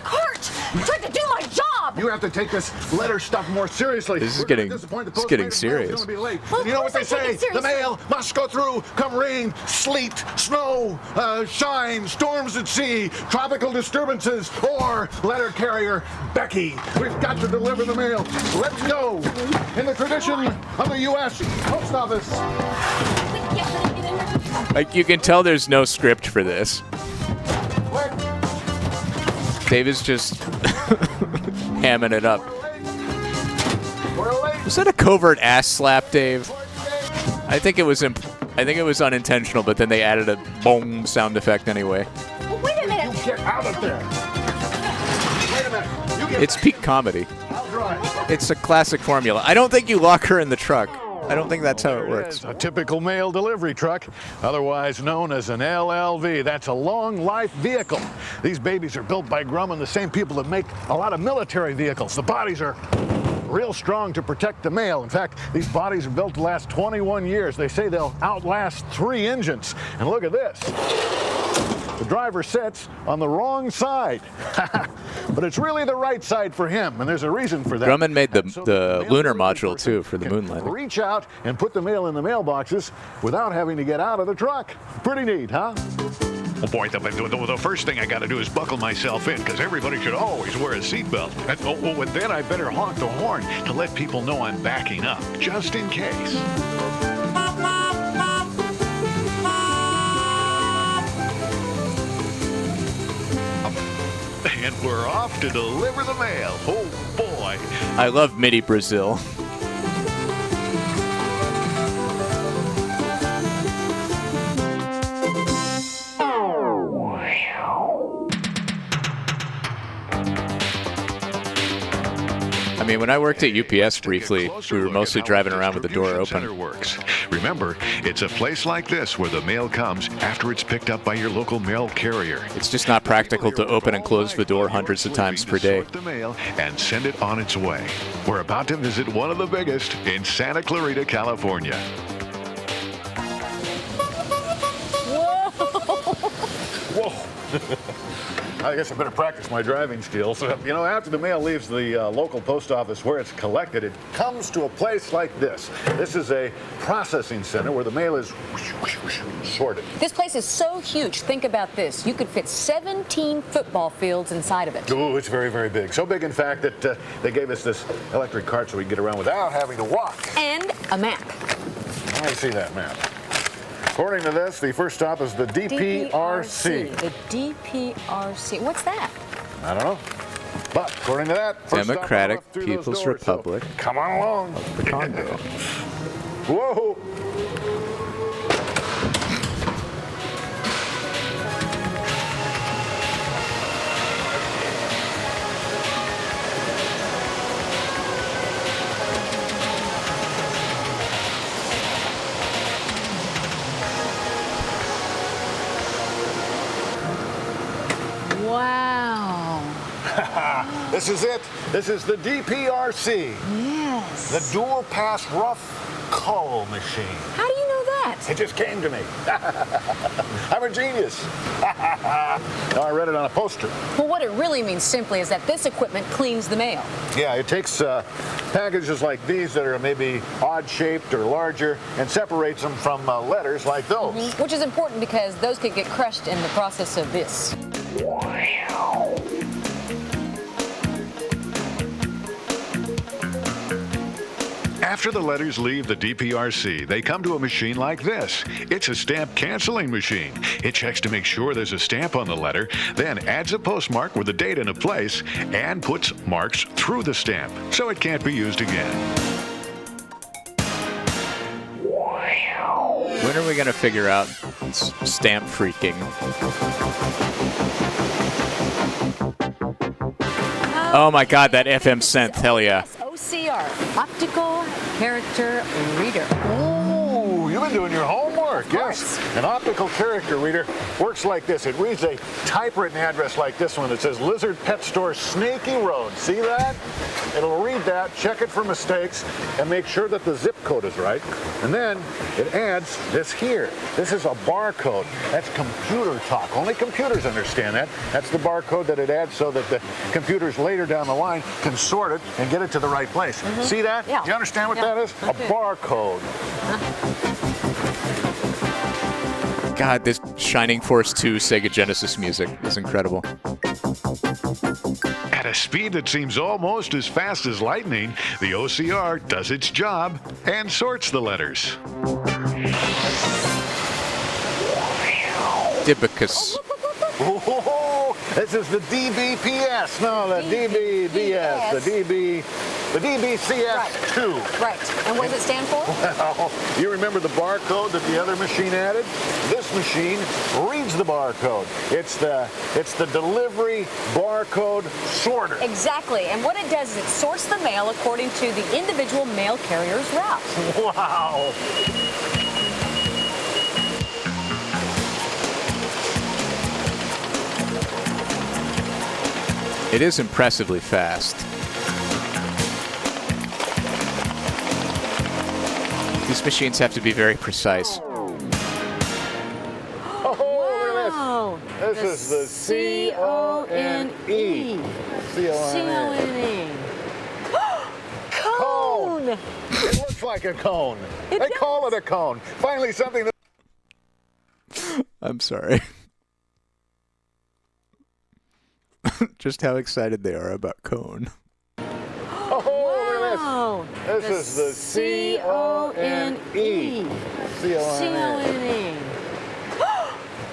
you have to take this letter stuff more seriously. This is We're gonna getting disappoint the it's getting postman. The mail's serious. gonna be late. Well, And you know of what they course I take say? it The seriously. mail must go through, come rain, sleet, snow, shine, storms at sea, tropical disturbances, or letter carrier Becky. We've got to deliver the mail. Let's go. In the tradition of the U.S. Post Office. Like, you can tell there's no script for this. Dave is just hamming it up. Was that a covert ass slap, Dave? I think it was unintentional, but then they added a boom sound effect anyway. Well, wait a minute. You get out of there. Wait a minute. You get It's peak comedy. I'll drive. It's a classic formula. I don't think you lock her in the truck. I don't think that's how it There works. is a typical mail delivery truck, otherwise known as an LLV. That's a long life vehicle. These babies are built by Grumman, the same people that make a lot of military vehicles. The bodies are real strong to protect the mail. In fact, these bodies are built to last 21 years. They say they'll outlast 3 engines. And look at this. The driver sits on the wrong side. But it's really the right side for him, and there's a reason for that. Grumman made And so the mail lunar delivery module, person too, for the can moon landing. reach out and put the mail in the mailboxes without having to get out of the truck. Pretty neat, huh? Oh boy, the first thing I got to do is buckle myself in, because everybody should always wear a seatbelt. And then I better honk the horn to let people know I'm backing up, just in case. And we're off to deliver the mail. Oh boy. I love MIDI Brazil. I mean, when I worked at UPS briefly, we were mostly driving around with the door Distribution open. Center works. Remember, it's a place like this where the mail comes after it's picked up by your local mail carrier. It's just not practical to open and close the door hundreds of times per day. Sort the mail and send it on its way. We're about to visit one of the biggest in Santa Clarita, California. Whoa. I guess I better practice my driving skills. You know, after the mail leaves the local post office where it's collected, it comes to a place like this. This is a processing center where the mail is sorted. This place is so huge. Think about this. You could fit 17 football fields inside of it. Ooh, it's very, very big. So big, in fact, that they gave us this electric cart so we can get around without having to walk. And a map. I see that map. According to this, the first stop is the DPRC. The DPRC. What's that? I don't know. But according to that, first stop Democratic through those People's doors, so Republic come on along. of the Congo. Whoa. Wow. This is it. This is the DPRC. Yes. The dual pass rough call machine. How do you know that? It just came to me. I'm a genius. No, I read it on a poster. Well, what it really means simply is that this equipment cleans the mail. Yeah, it takes packages like these that are maybe odd-shaped or larger and separates them from letters like those. Which is important because those could get crushed in the process of this. After the letters leave the DPRC, they come to a machine like this. It's a stamp canceling machine. It checks to make sure there's a stamp on the letter, then adds a postmark with a date and a place, and puts marks through the stamp so it can't be used again. When are we going to figure out stamp freaking? Oh my god, that FM synth, hell yeah. OCR, Optical Character Reader. Ooh, you've been doing your homework. work, yes. An optical character reader works like this. It reads a typewritten address like this one that says Lizard Pet Store, Snaky Road. See that? It'll read that, check it for mistakes, and make sure that the zip code is right. And then it adds this here. This is a barcode. That's computer talk. Only computers understand that. That's the barcode that it adds so that the computers later down the line can sort it and get it to the right place. See that? Yeah. Do you understand what that is? A barcode. God, this Shining Force 2 Sega Genesis music is incredible. At a speed that seems almost as fast as lightning, the OCR does its job and sorts the letters. Dibicus. Oh, this is the DBPS. No, the DBDS. The DBCS2. Right. And what does it stand for? Well, you remember the barcode that the other machine added? This machine reads the barcode. It's the delivery barcode sorter. Exactly. And what it does is it sorts the mail according to the individual mail carrier's route. Wow. It is impressively fast. These machines have to be very precise. Oh, look at this. This is the C-O-N-E. C-O-N-E. Cone! It looks like a cone. They call it a cone. Finally, something that... I'm sorry. Just how excited they are about cone. Oh, look at this. This is the C-O-N-E. C-O-N-E.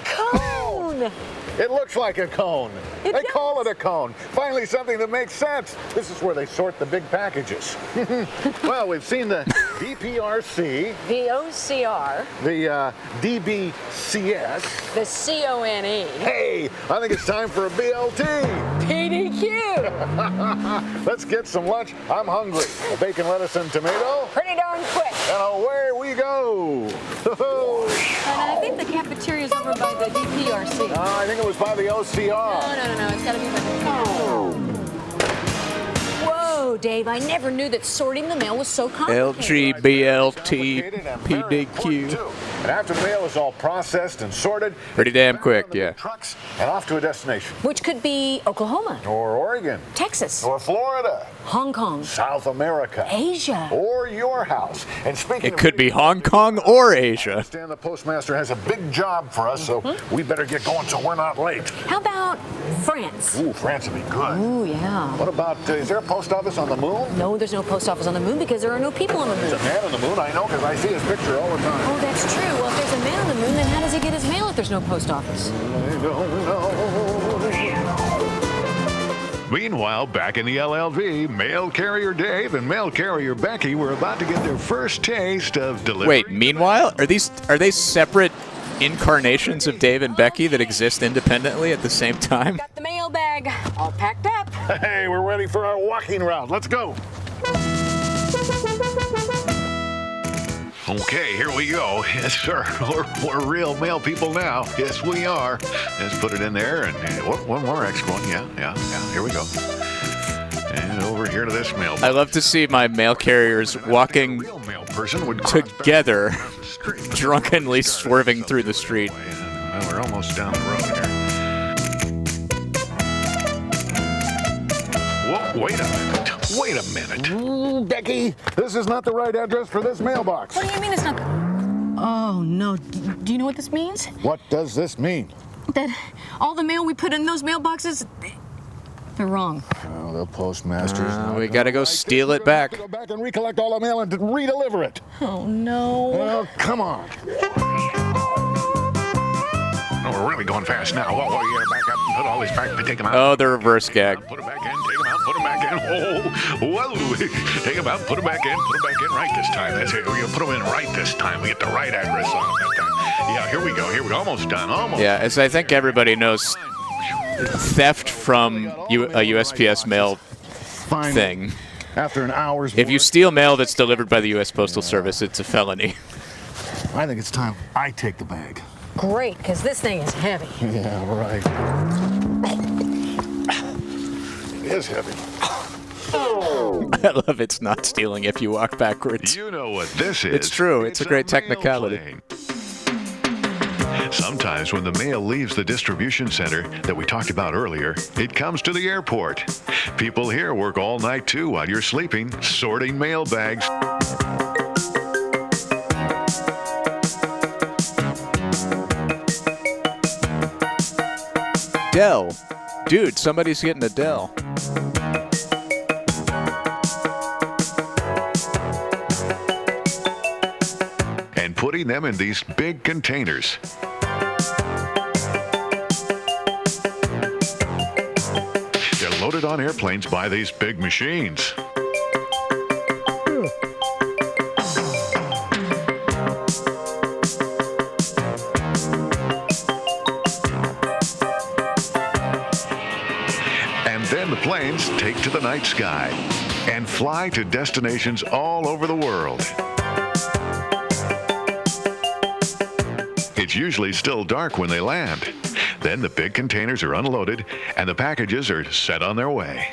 Cone! It looks like a cone. They call it a cone. Finally, something that makes sense. This is where they sort the big packages. Well, we've seen the DPRC. The OCR. The DBCS. The C-O-N-E. Hey, I think it's time for a BLT. PDQ. Let's get some lunch. I'm hungry. A bacon, lettuce, and tomato. Pretty darn quick. And away we go. And I think the cafeteria's over by the DPRC. I think it was by the OCR. No. It's got to be by the... Whoa, Dave, I never knew that sorting the mail was so complicated. LGBLT PDQ. And after the mail is all processed and sorted, Pretty damn quick, yeah. trucks and off to a destination. Which could be Oklahoma. Or Oregon. Texas. Or Florida. Hong Kong. South America. Asia. Or your house. And speaking It could be Hong Kong or Asia. Stan, the postmaster, has a big job for us, so we better get going so we're not late. How about France? Ooh, France would be good. Ooh, yeah. What about, is there a post office on the moon? No, there's no post office on the moon because there are no people on the moon. There's a man on the moon, I know, because I see his picture all the time. Oh, that's true. Well, if there's a man on the moon, then how does he get his mail if there's no post office? I don't know. Meanwhile, back in the LLV, Mail Carrier Dave and Mail Carrier Becky were about to get their first taste of delivery. Wait, meanwhile, are they separate incarnations of Dave and Becky that exist independently at the same time? Got the mail bag all packed up. Hey, we're ready for our walking route. Let's go. Okay, here we go. Yes, sir. We're real mail people now. Yes, we are. Let's put it in there. And one more extra one. Yeah. Here we go. And over here to this mail. I love to see my mail carriers walking together, drunkenly swerving through the street. Well, we're almost down the road here. Whoa, wait a minute. Wait a minute. Ooh, Becky, this is not the right address for this mailbox. What do you mean it's not? Oh, no. Do you know what this means? What does this mean? That all the mail we put in those mailboxes, they're wrong. Oh, the postmaster's we gotta go steal it back. Go back and recollect all the mail and redeliver it. Oh, no. Oh, come on. Oh, we're really going fast now. Whoa, you gotta back up and put all these back and take them out. Oh, the reverse gag. Put them back in, take them out, put them back in. Whoa. Take them out, put them back in right this time. That's it. You put them in right this time. We get the right address on them this time. Yeah, here we go. Almost done. Yeah, as I think everybody knows, theft from a USPS mail thing. After an hour's If you steal mail that's delivered by the U.S. Postal Service, it's a felony. I think it's time I take the bag. Great, because this thing is heavy. Yeah, right. It is heavy. I love it's not stealing if you walk backwards. You know what this is. It's true. It's a great technicality. Sometimes when the mail leaves the distribution center that we talked about earlier, it comes to the airport. People here work all night too while you're sleeping, sorting mail bags. Dell. Dude, somebody's getting a Dell. And putting them in these big containers. They're loaded on airplanes by these big machines. And then the planes take to the night sky and fly to destinations all over the world. It's usually still dark when they land. Then the big containers are unloaded and the packages are set on their way.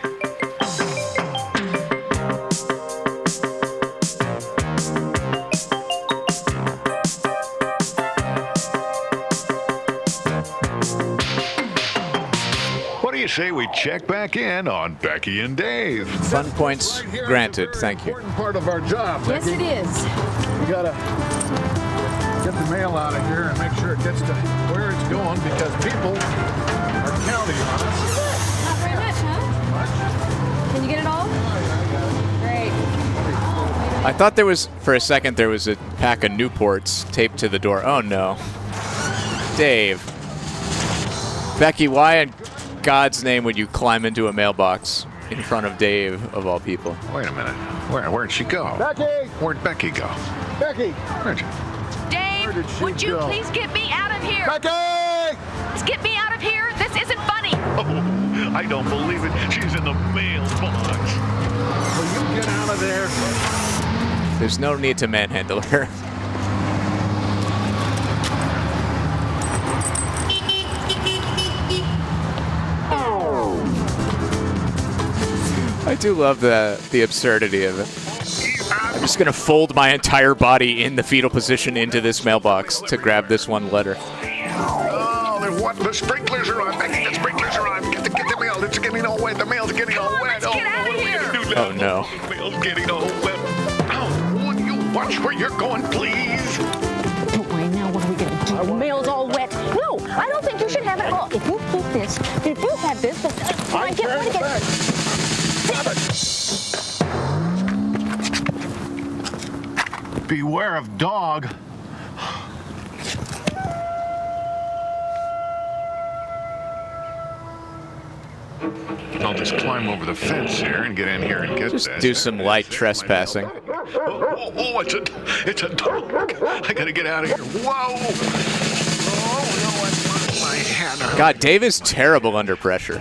What do you say we check back in on Becky and Dave? Fun points granted. Thank you. Important part of our job. Yes, Becky. it is. We gotta get the mail out of here and make sure it gets to where it's going because people are counting on us. Not very much, huh? Can you get it all? Great. I thought there was, for a second, there was a pack of Newports taped to the door. Oh, no. Dave. Becky, why in God's name would you climb into a mailbox in front of Dave, of all people? Wait a minute. Where'd she go? Becky! Where'd Becky go? Becky! Where'd she? Dave, Where did she would you go? please get me out of here? Becky! Please get me out of here. This isn't funny. Oh, I don't believe it. She's in the mailbox. Will you get out of there? There's no need to manhandle her. I do love the absurdity of it. I'm just going to fold my entire body in the fetal position into this mailbox to grab this one letter. Oh, the sprinklers are on. Becky, the sprinklers are on. Get the mail. It's getting all wet. The mail's getting all wet. Let's get out of here. Oh, no. The mail's getting all wet. Oh, would you watch where you're going, please? Right now, what are we going to do? The mail's all wet. No, I don't think you should have it all. If you keep this, if you have this, when I get one again. Beware of dog. I'll just climb over the fence here and get in here and get Just this. do some light trespassing. Oh, it's a dog. I gotta get out of here. Whoa! Oh, no, it's my hand. God, Dave is terrible under pressure.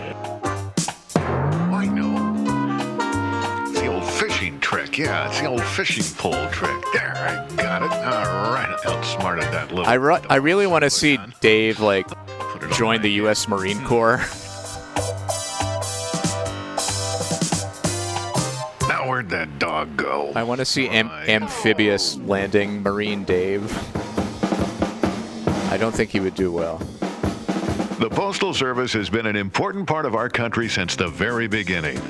I know. It's the old fishing trick. Yeah, it's the old fishing pole trick. There, I got it. All right. I outsmarted that little. I really want to see Dave, like, join the U.S. Marine Corps. Now, where'd that dog go? I want to see amphibious landing Marine Dave. I don't think he would do well. The Postal Service has been an important part of our country since the very beginning.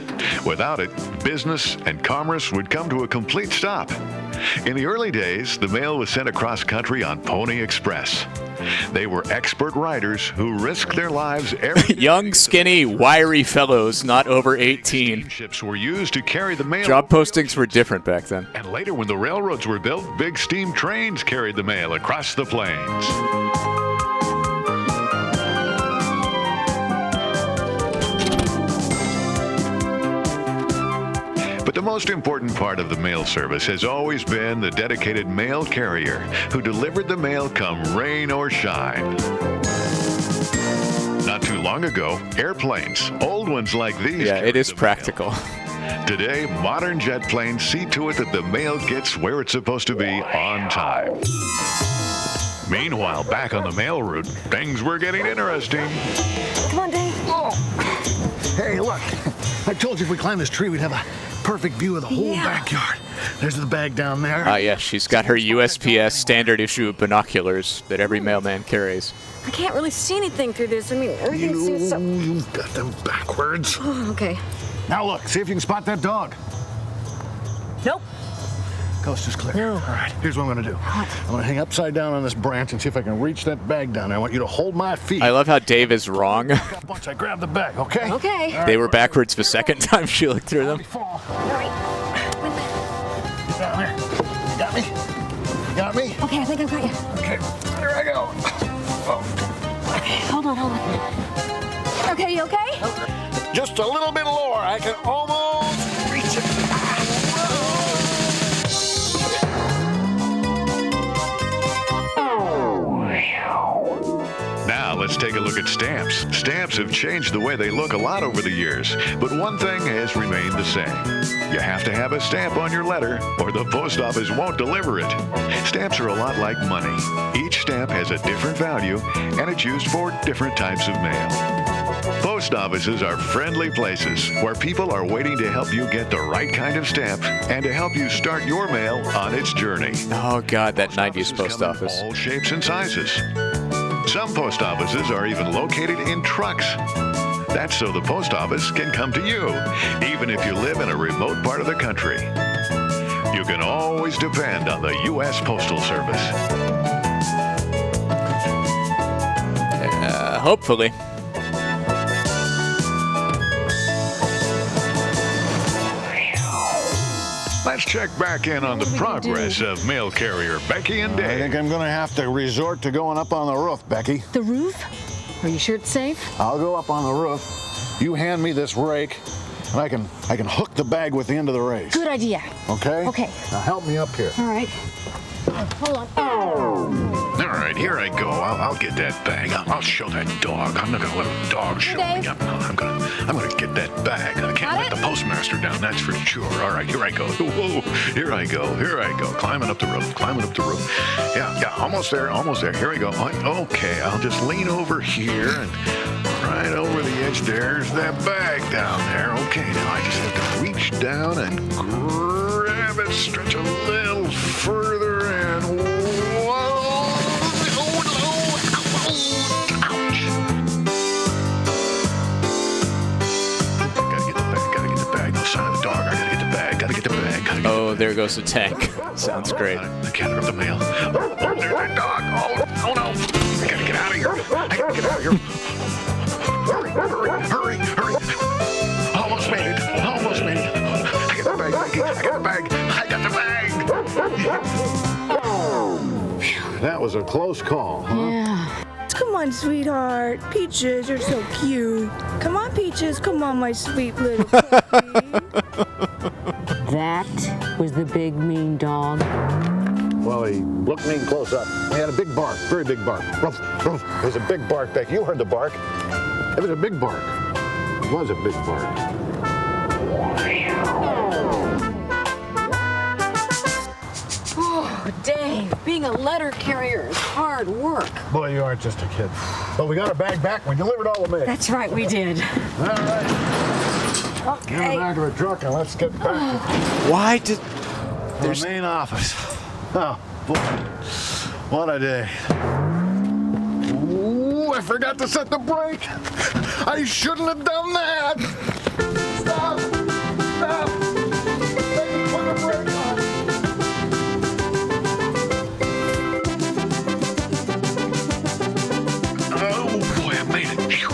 Without it, business and commerce would come to a complete stop. In the early days, the mail was sent across country on Pony Express. They were expert riders who risked their lives every day. Young, skinny, wiry fellows not over 18. Ships were used to carry the mail. Job postings were different back then. And later, when the railroads were built, big steam trains carried the mail across the plains. But the most important part of the mail service has always been the dedicated mail carrier who delivered the mail come rain or shine. Not too long ago, airplanes, old ones like these. Yeah, it is practical. Today, modern jet planes see to it that the mail gets where it's supposed to be on time. Meanwhile, back on the mail route, things were getting interesting. Come on, Dave. Hey, look. I told you if we climbed this tree, we'd have a perfect view of the whole backyard. There's the bag down there. Yeah, she's got her USPS standard issue binoculars that every mailman carries. I can't really see anything through this. I mean, everything seems so... You've got them backwards. Oh, okay. Now look, see if you can spot that dog. Nope. Coast is clear. No. All right, here's what I'm gonna do. I'm gonna hang upside down on this branch and see if I can reach that bag down there. I want you to hold my feet. I love how Dave is wrong. Once I grab the bag, okay? Okay. All They right, were backwards the second time she looked through them. All right. Get down there. You got me? You got me? Okay, I think I've got you. Okay, here I go. Oh. Okay, hold on. Okay, you okay? Just a little bit lower. I can almost reach it. Now let's take a look at stamps. Stamps have changed the way they look a lot over the years, but one thing has remained the same. You have to have a stamp on your letter, or the post office won't deliver it. Stamps are a lot like money. Each stamp has a different value, and it's used for different types of mail. Post offices are friendly places where people are waiting to help you get the right kind of stamp and to help you start your mail on its journey. Oh, God, that 90s post office. All shapes and sizes. Some post offices are even located in trucks. That's so the post office can come to you, even if you live in a remote part of the country. You can always depend on the U.S. Postal Service. Hopefully. Let's check back in on the progress of mail carrier Becky and I Dave. think I'm gonna have to resort to going up on the roof, Becky. The roof? Are you sure it's safe? I'll go up on the roof. You hand me this rake, and I can hook the bag with the end of the rake. Good idea. Okay? Okay. Now help me up here. All right. Hold on. All right, here I go. I'll get that bag. I'll show that dog. I'm not gonna let a dog show me up. I'm gonna get that bag. I can't let the postmaster down. That's for sure. All right, here I go. Whoa, here I go. Climbing up the roof. Yeah, almost there. Here I go. Okay, I'll just lean over here and right over the edge. There's that bag down there. Okay, now I just have to reach down and grab it, stretch a little further, and whoa! Ouch! Gotta get the bag. No sign of the dog. I gotta get the bag. Oh, there goes the tank. Sounds great. I can't up the mail. Oh, there's that dog. Oh no! I gotta get out of here. Hurry! Almost made it. I got the bag. That was a close call, huh? Yeah. Come on, sweetheart. Peaches, you're so cute. Come on, Peaches. Come on, my sweet little puppy. That was the big mean dog. Well, he looked me close up. He had a big bark, very big bark. Ruff, ruff. It was a big bark, Beck. You heard the bark. It was a big bark. It was a big bark. Oh, Dave, being a letter carrier is hard work. Boy, you aren't just a kid. But we got our bag back. We delivered all the mail. That's right, we did. All right. Okay. Get in the back of the truck and let's get back Why did... to the main office. Oh, boy. What a day. Ooh, I forgot to set the brake. I shouldn't have done that. Stop. Put the brake on. Oh boy, I made it. Phew.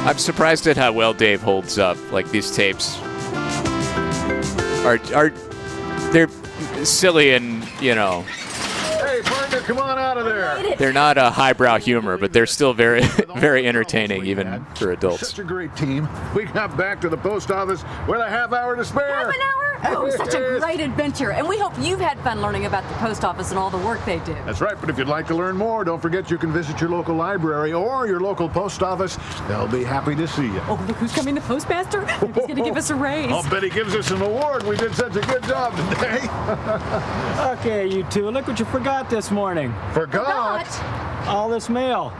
I'm surprised at how well Dave holds up. Like, these tapes are they're silly and, you know, Hey, partner, come on out of there. They're not a highbrow humor, but they're still very, very entertaining, even for adults. Such a great team. We got back to the post office with a half hour to spare. Half an hour? Oh, such a great adventure. And we hope you've had fun learning about the post office and all the work they do. That's right, but if you'd like to learn more, don't forget you can visit your local library or your local post office. They'll be happy to see you. Oh, look who's coming, the postmaster. He's going to give us a raise. I'll bet he gives us an award. We did such a good job today. Okay, you two, look what you forgot this morning. Forgot? All this mail.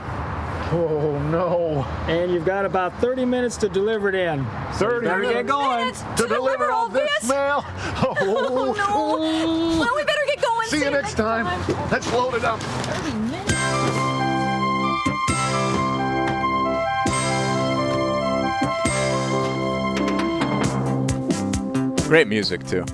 Oh, no. And you've got about 30 minutes to deliver it in. 30 better get going. to deliver all this mail? Oh, no. Well, we better get going. See you next time. Let's load it up. 30 minutes. Great music, too.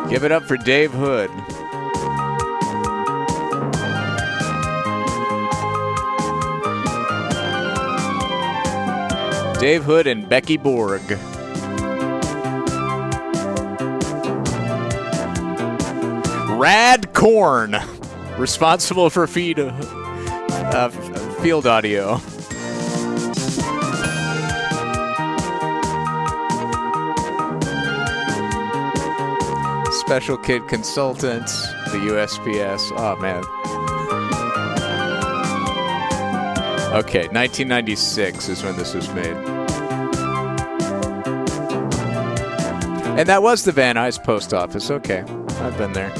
Give it up for Dave Hood. Dave Hood and Becky Borg. Rad Corn, responsible for field audio. Special Kid Consultants, the USPS. Oh, man. Okay, 1996 is when this was made. And that was the Van Nuys post office. Okay, I've been there.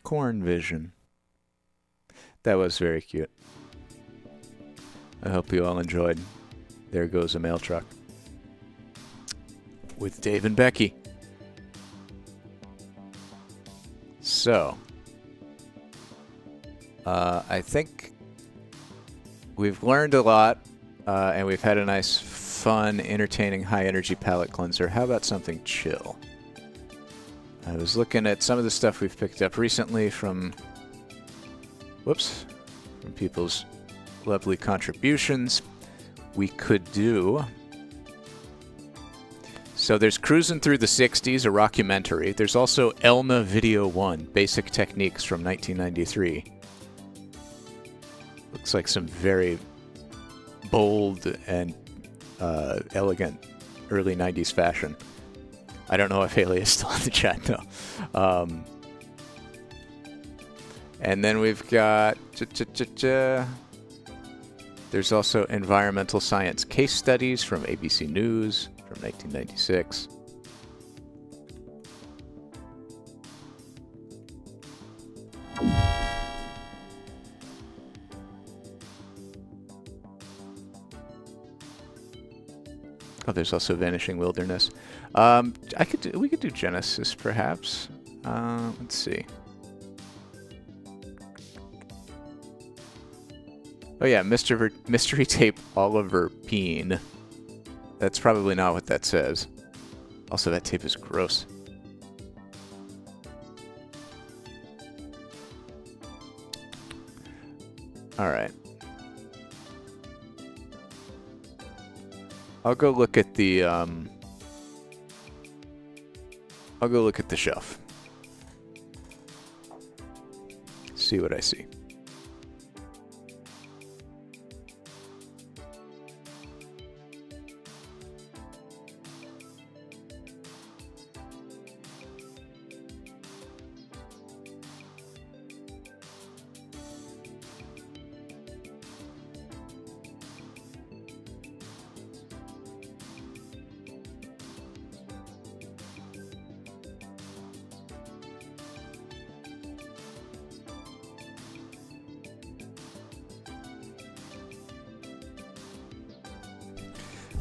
Corn Vision. That was very cute. I hope you all enjoyed There Goes a Mail Truck with Dave and Becky. So, I think we've learned a lot, and we've had a nice, fun, entertaining, high-energy palate cleanser. How about something chill? I was looking at some of the stuff we've picked up recently from people's lovely contributions. We could do... So there's Cruising Through the 60s, a rockumentary. There's also Elna Video 1, Basic Techniques from 1993. Looks like some very bold and elegant early 90s fashion. I don't know if Haley is still in the chat, though. And then we've got... There's also Environmental Science Case Studies from ABC News from 1996. Oh, there's also Vanishing Wilderness. We could do Genesis, perhaps. Let's see. Oh yeah, Mystery Tape Oliver Peen. That's probably not what that says. Also, that tape is gross. All right. I'll go look at the shelf. See what I see.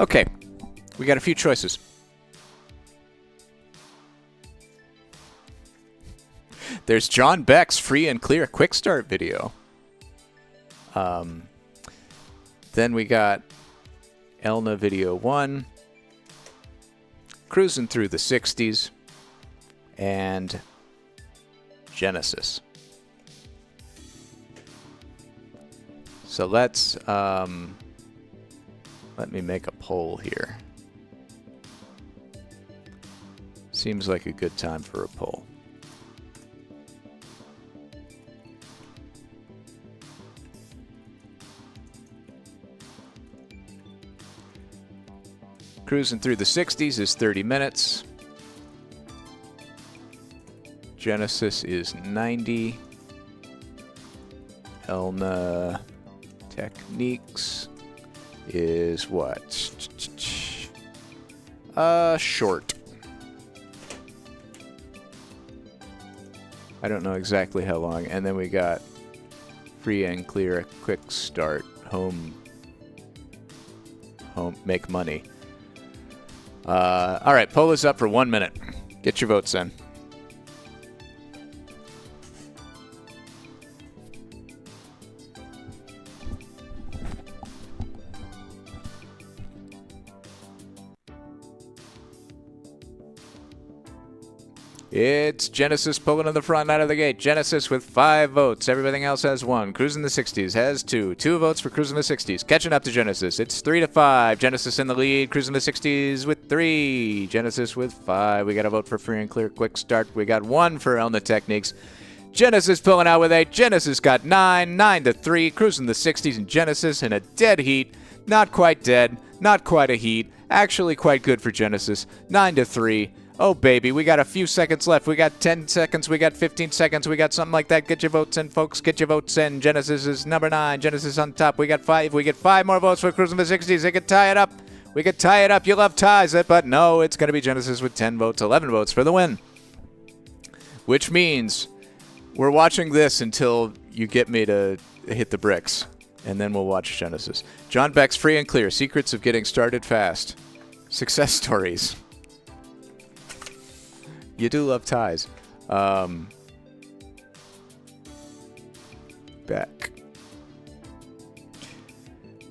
Okay, we got a few choices. There's John Beck's free and clear quick start video. Then we got Elna Video 1, Cruising Through the 60s, and Genesis. So let's, let me make a poll here. Seems like a good time for a poll. Cruising Through the 60s is 30 minutes. Genesis is 90. Elna Techniques is what? Short. I don't know exactly how long. And then we got free and clear, quick start, home, make money. All right, poll is up for 1 minute. Get your votes in. It's Genesis pulling in the front out of the gate. Genesis with 5 votes. Everything else has 1. Cruising the 60s has 2. 2 votes for Cruising the 60s. Catching up to Genesis. It's 3-5. Genesis in the lead. Cruising the 60s with 3. Genesis with 5. We got a vote for free and clear quick start. We got 1 for Elna Techniques. Genesis pulling out with 8. Genesis got 9. 9-3. Cruising the 60s and Genesis in a dead heat. Not quite dead. Not quite a heat. Actually quite good for Genesis. 9-3. Oh, baby, we got a few seconds left. We got 10 seconds. We got 15 seconds. We got something like that. Get your votes in, folks. Get your votes in. Genesis is number 9. Genesis on top. We got 5. We get 5 more votes for Cruising the 60s. They could tie it up. We could tie it up. You love ties, but no, it's going to be Genesis with 10 votes, 11 votes for the win. Which means we're watching this until you get me to hit the bricks, and then we'll watch Genesis. John Beck's Free and Clear, Secrets of Getting Started Fast. Success Stories. You do love ties. Beck.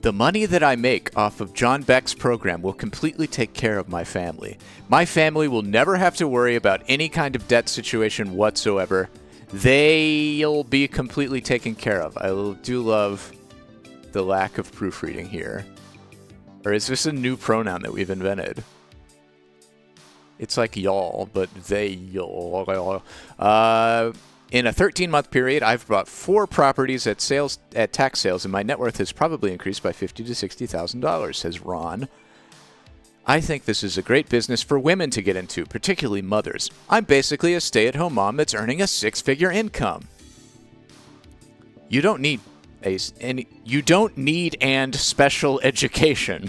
The money that I make off of John Beck's program will completely take care of my family. My family will never have to worry about any kind of debt situation whatsoever. They'll be completely taken care of. I do love the lack of proofreading here. Or is this a new pronoun that we've invented? It's like y'all, but they y'all. In a 13-month period, I've bought 4 properties at tax sales, and my net worth has probably increased by $50,000 to $60,000, says Ron. I think this is a great business for women to get into, particularly mothers. I'm basically a stay-at-home mom that's earning a 6-figure income. You don't need and special education.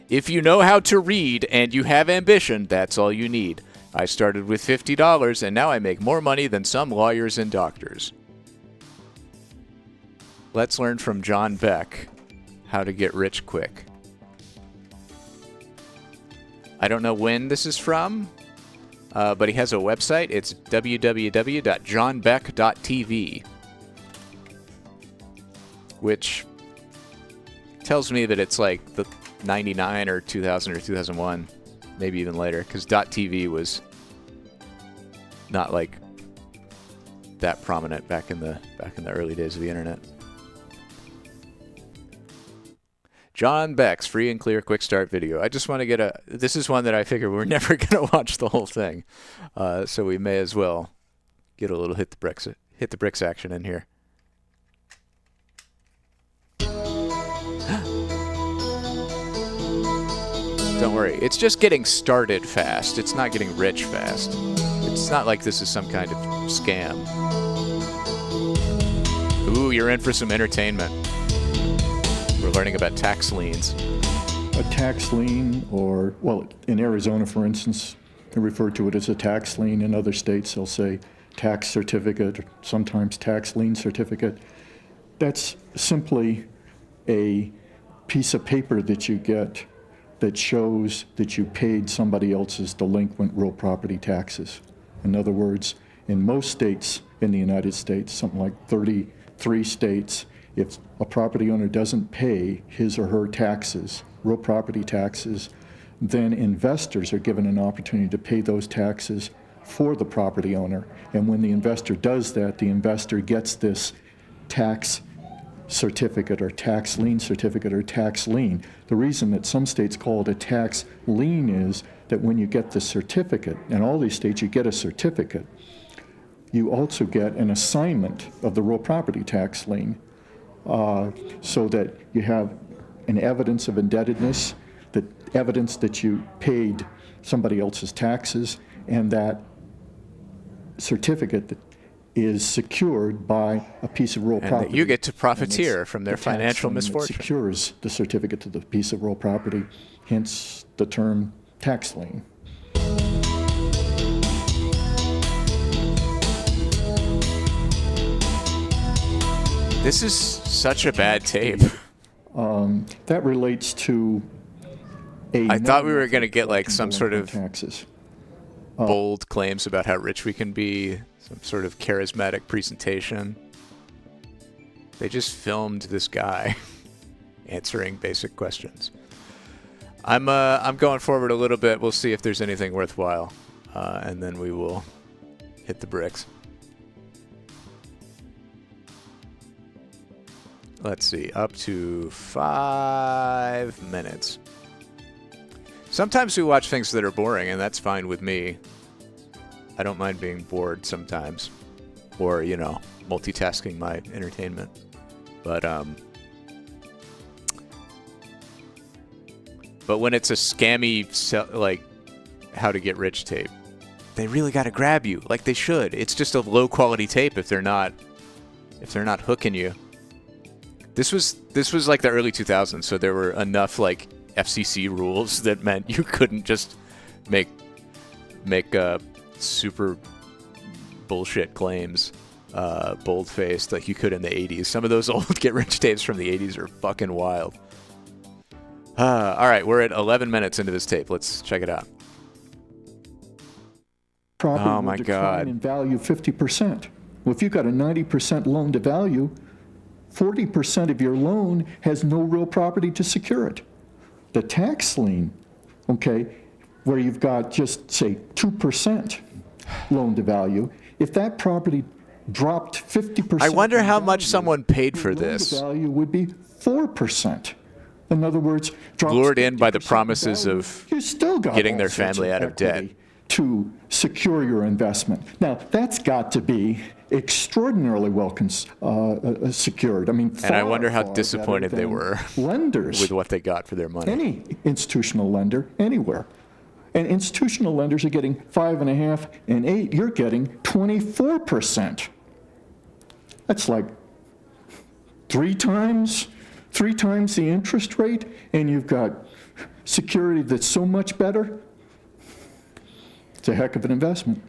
If you know how to read and you have ambition, that's all you need. I started with $50, and now I make more money than some lawyers and doctors. Let's learn from John Beck how to get rich quick. I don't know when this is from, but he has a website. It's www.johnbeck.tv, which tells me that it's like the 99 or 2000 or 2001, maybe even later, because .tv was not like that prominent back in the early days of the internet. John Beck's Free and Clear Quick Start video. I just want to get this is one that I figure we're never going to watch the whole thing, so we may as well get a little hit the bricks action in here. Don't worry, it's just getting started fast. It's not getting rich fast. It's not like this is some kind of scam. Ooh, you're in for some entertainment. We're learning about tax liens. A tax lien, or, well, in Arizona, for instance, they refer to it as a tax lien. In other states, they'll say tax certificate, or sometimes tax lien certificate. That's simply a piece of paper that you get that shows that you paid somebody else's delinquent real property taxes. In other words, in most states in the United States, something like 33 states, if a property owner doesn't pay his or her taxes, real property taxes, then investors are given an opportunity to pay those taxes for the property owner. And when the investor does that, the investor gets this tax certificate or tax lien certificate or tax lien. The reason that some states call it a tax lien is that when you get the certificate, in all these states you get a certificate, you also get an assignment of the real property tax lien, so that you have an evidence of indebtedness, that evidence that you paid somebody else's taxes, and that certificate that is secured by a piece of real property. And that you get to profiteer from their financial misfortune. It secures the certificate to the piece of real property, hence the term tax lien. This is such a bad tape. That relates to I thought we were going to get like some sort of taxes. Bold claims about how rich we can be, some sort of charismatic presentation. They just filmed this guy answering basic questions. I'm going forward a little bit. We'll see if there's anything worthwhile, and then we will hit the bricks. Let's see, up to 5 minutes. Sometimes we watch things that are boring, and that's fine with me. I don't mind being bored sometimes, or, you know, multitasking my entertainment. But when it's a scammy, like, how to get rich tape, they really got to grab you, like they should. It's just a low-quality tape if they're not hooking you. This was like the early 2000s, so there were enough like FCC rules that meant you couldn't just make super bullshit claims bold-faced like you could in the 80s. Some of those old get-rich tapes from the 80s are fucking wild. All right, we're at 11 minutes into this tape. Let's check it out. Property oh my God! In value 50%. Well, if you've got a 90% loan to value, 40% of your loan has no real property to secure it. The tax lien, okay, where you've got just, say, 2% loan to value, if that property dropped 50%... I wonder how much someone paid for this. Loan to value would be 4%. In other words, lured in by the promises value, of you still got getting their all sorts family out of debt. To secure your investment. Now, that's got to be extraordinarily well secured. I mean, and I wonder how disappointed they were lenders with what they got for their money. Any institutional lender anywhere. And institutional lenders are getting 5.5 and 8. You're getting 24%. That's like three times the interest rate, and you've got security that's so much better. It's a heck of an investment.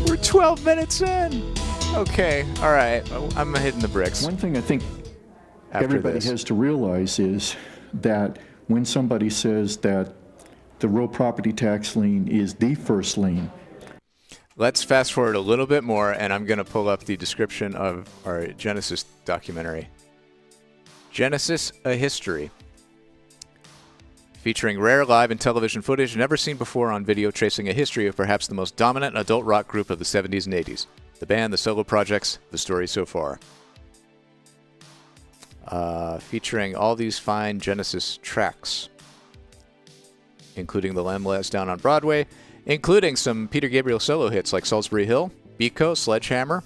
We're 12 minutes in. Okay, all right. I'm hitting the bricks. One thing I think everybody has to realize is that when somebody says that the real property tax lien is the first lien. Let's fast forward a little bit more, and I'm going to pull up the description of our Genesis documentary. Genesis, A History. Featuring rare live and television footage never seen before on video, tracing a history of perhaps the most dominant adult rock group of the 70s and 80s. The band, the solo projects, the story so far. Featuring all these fine Genesis tracks, including The Lamb Lies Down on Broadway, including some Peter Gabriel solo hits like Salisbury Hill, Biko, Sledgehammer.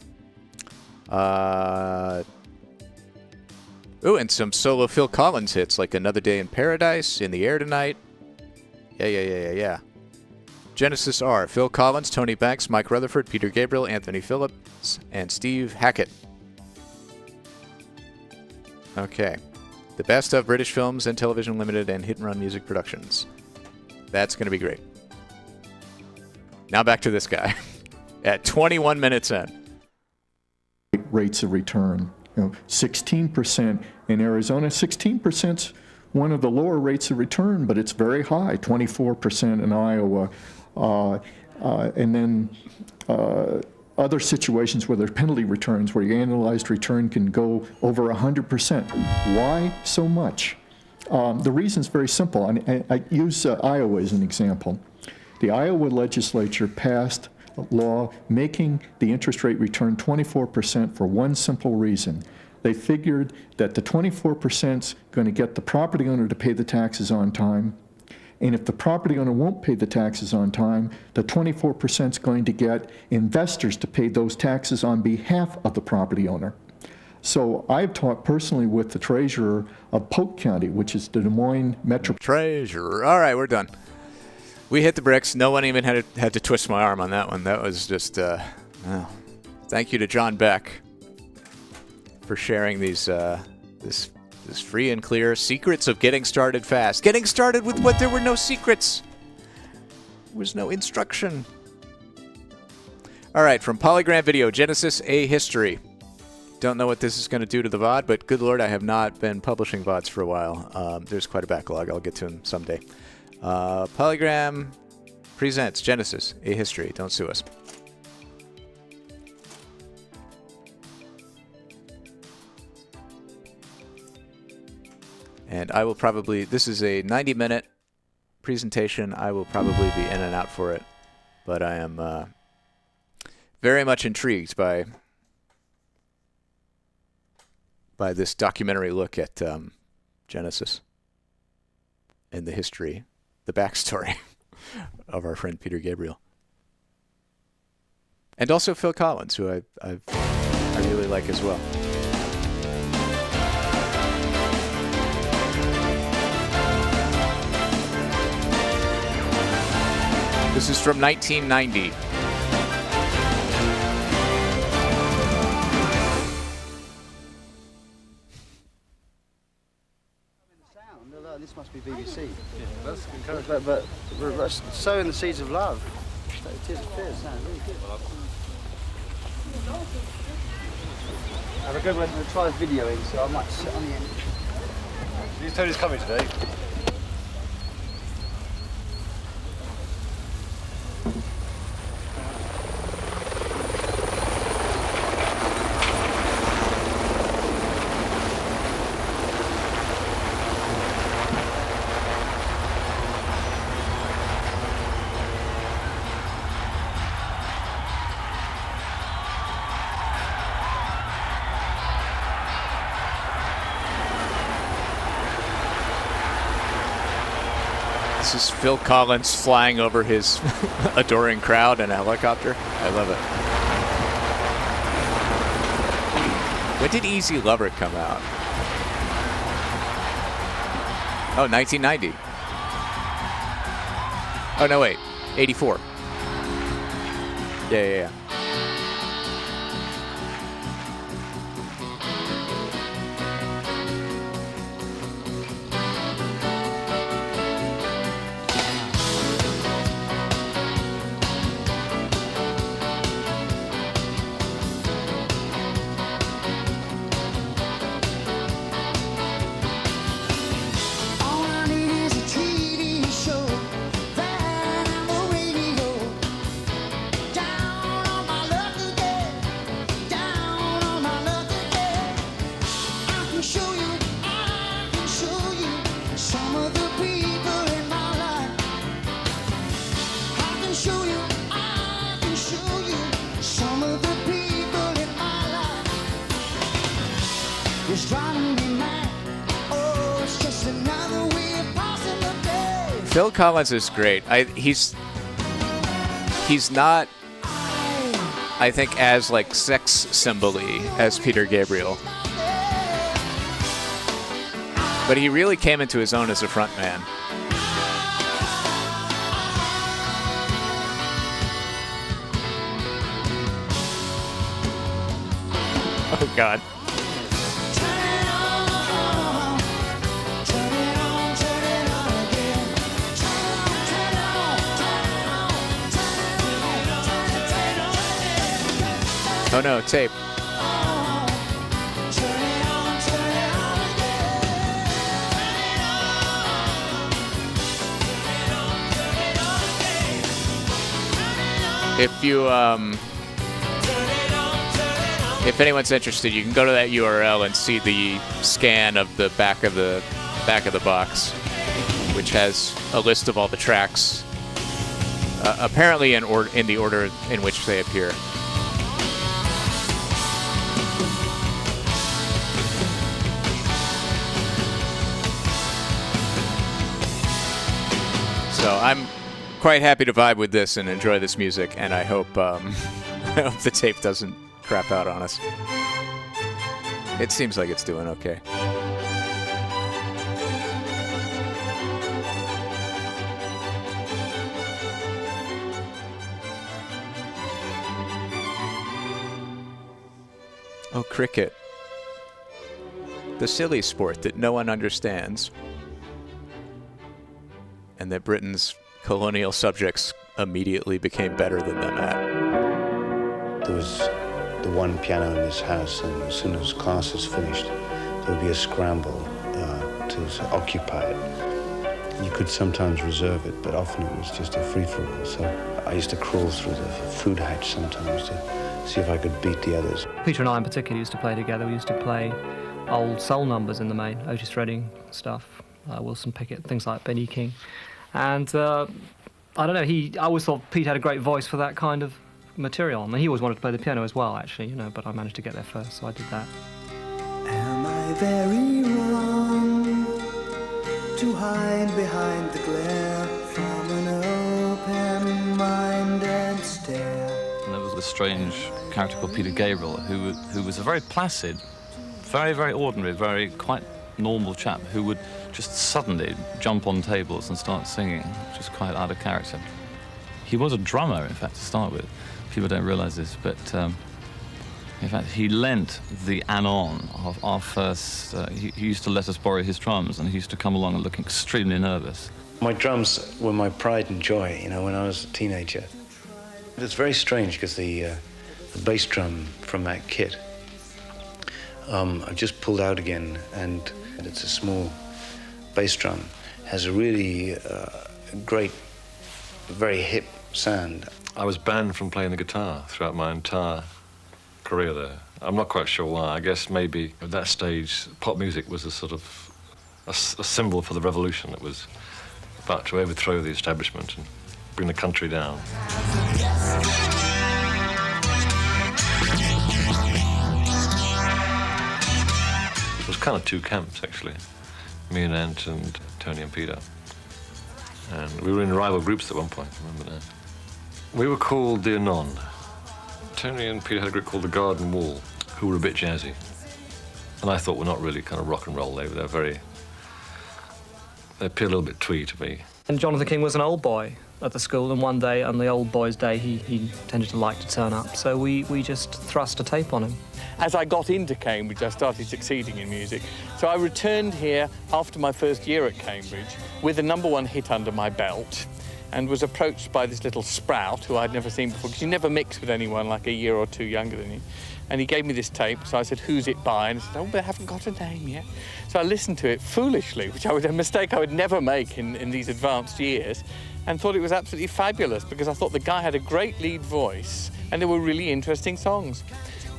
And some solo Phil Collins hits like Another Day in Paradise, In the Air Tonight. Yeah. Genesis are Phil Collins, Tony Banks, Mike Rutherford, Peter Gabriel, Anthony Phillips, and Steve Hackett. Okay. The best of British films and television limited and hit and run music productions. That's going to be great. Now back to this guy at 21 minutes in. Rates of return. 16% in Arizona. 16%'s one of the lower rates of return, but it's very high, 24% in Iowa. And then other situations where there's penalty returns, where your annualized return can go over 100%. Why so much? The reason's very simple. I use Iowa as an example. The Iowa legislature passed a law making the interest rate return 24% for one simple reason. They figured that the 24% is going to get the property owner to pay the taxes on time, and if the property owner won't pay the taxes on time, the 24% is going to get investors to pay those taxes on behalf of the property owner. So I've talked personally with the treasurer of Polk County, which is the Des Moines Metro. Treasurer. All right, we're done. We hit the bricks. No one even had to twist my arm on that one. That was just, well, thank you to John Beck for sharing these, this free and clear secrets of getting started fast. Getting started with what there were no secrets. There was no instruction. All right, from Polygram Video, Genesis, A History. Don't know what this is going to do to the VOD, but good Lord, I have not been publishing VODs for a while. There's quite a backlog. I'll get to them someday. Polygram presents Genesis, A History. Don't sue us. And I will probably, this is a 90-minute presentation. I will probably be in and out for it. But I am very much intrigued by this documentary look at Genesis and the history, the backstory of our friend Peter Gabriel. And also Phil Collins, who I really like as well. This is from 1990. This must be BBC. Yeah, that's encouraging. But we're sowing the seeds of love. Tears of Fear sounds really good. Have a good one. We'll try videoing, so I might sit on the end. These Tony's coming today. This is Phil Collins flying over his adoring crowd in a helicopter. I love it. When did Easy Lover come out? Oh, 1990. Oh, no, wait. 84. Yeah. Phil Collins is great. He's not, I think, as like sex symbol-y as Peter Gabriel, but he really came into his own as a frontman. Oh God. Oh no, tape. If you, if anyone's interested, you can go to that URL and see the scan of the back of the box, which has a list of all the tracks, apparently in the order in which they appear. So I'm quite happy to vibe with this and enjoy this music, and I hope I hope the tape doesn't crap out on us. It seems like it's doing okay. Oh, cricket. The silly sport that no one understands, and that Britain's colonial subjects immediately became better than them at. There was the one piano in this house, and as soon as class is finished, there would be a scramble to occupy it. You could sometimes reserve it, but often it was just a free-for-all. So I used to crawl through the food hatch sometimes to see if I could beat the others. Peter and I in particular used to play together. We used to play old soul numbers in the main, Otis Redding stuff, Wilson Pickett, things like Benny King. And I don't know, I always thought Pete had a great voice for that kind of material. I mean, he always wanted to play the piano as well, actually, you know, but I managed to get there first, so I did that. Am I very wrong to hide behind the glare from an open-minded stare? And there was this strange character called Peter Gabriel, who was a very placid, very, very ordinary, very quite normal chap who would just suddenly jump on tables and start singing, which is quite out of character. He was a drummer, in fact, to start with. People don't realise this, but in fact, he lent the anon of our first... he used to let us borrow his drums, and he used to come along and look extremely nervous. My drums were my pride and joy, you know, when I was a teenager. It's very strange because the bass drum from that kit, I've just pulled out again, and it's a small bass drum. Has a really great, very hip sound. I was banned from playing the guitar throughout my entire career there. I'm not quite sure why. I guess maybe at that stage, pop music was a sort of a symbol for the revolution that was about to overthrow the establishment and bring the country down. It was kind of two camps, actually. Me and Ant and Tony and Peter. And we were in rival groups at one point, I remember that. We were called the Anon. Tony and Peter had a group called the Garden Wall, who were a bit jazzy. And I thought were not really kind of rock and roll. They appeared a little bit twee to me. And Jonathan King was an old boy at the school, and one day, on the old boy's day, he tended to like to turn up. So we just thrust a tape on him. As I got into Cambridge, I started succeeding in music. So I returned here after my first year at Cambridge with a #1 hit under my belt, and was approached by this little sprout who I'd never seen before, because you never mix with anyone like a year or two younger than you. And he gave me this tape, so I said, "Who's it by?" And he said, "Oh, but I haven't got a name yet." So I listened to it foolishly, which was a mistake I would never make in these advanced years, and thought it was absolutely fabulous, because I thought the guy had a great lead voice, and they were really interesting songs.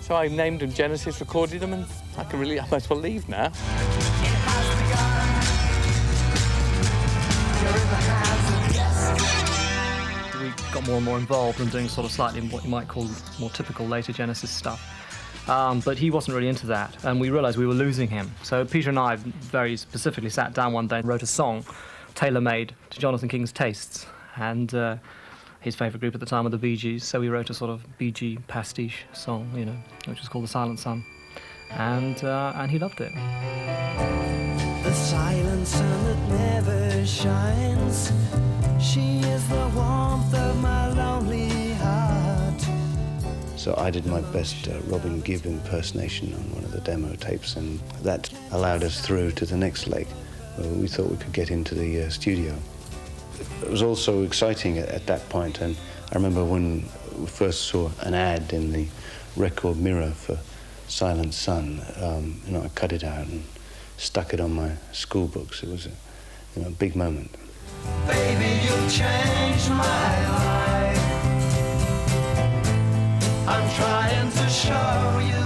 So I named them Genesis, recorded them, and I might as well leave now. We got more and more involved in doing sort of slightly what you might call more typical later Genesis stuff. But he wasn't really into that, and we realised we were losing him. So Peter and I very specifically sat down one day and wrote a song tailor-made to Jonathan King's tastes, and his favourite group at the time were the Bee Gees, so we wrote a sort of Bee Gee pastiche song, you know, which was called The Silent Sun, and he loved it. The silent sun that never shines, she is the warmth of my lonely heart. So I did my best Robin Gibb impersonation on one of the demo tapes, and that allowed us through to the next leg, where we thought we could get into the studio. It was also exciting at that point, and I remember when we first saw an ad in the record mirror for Silent Sun, I cut it out and stuck it on my school books. It was a big moment. Baby, you've changed my life. I'm trying to show you.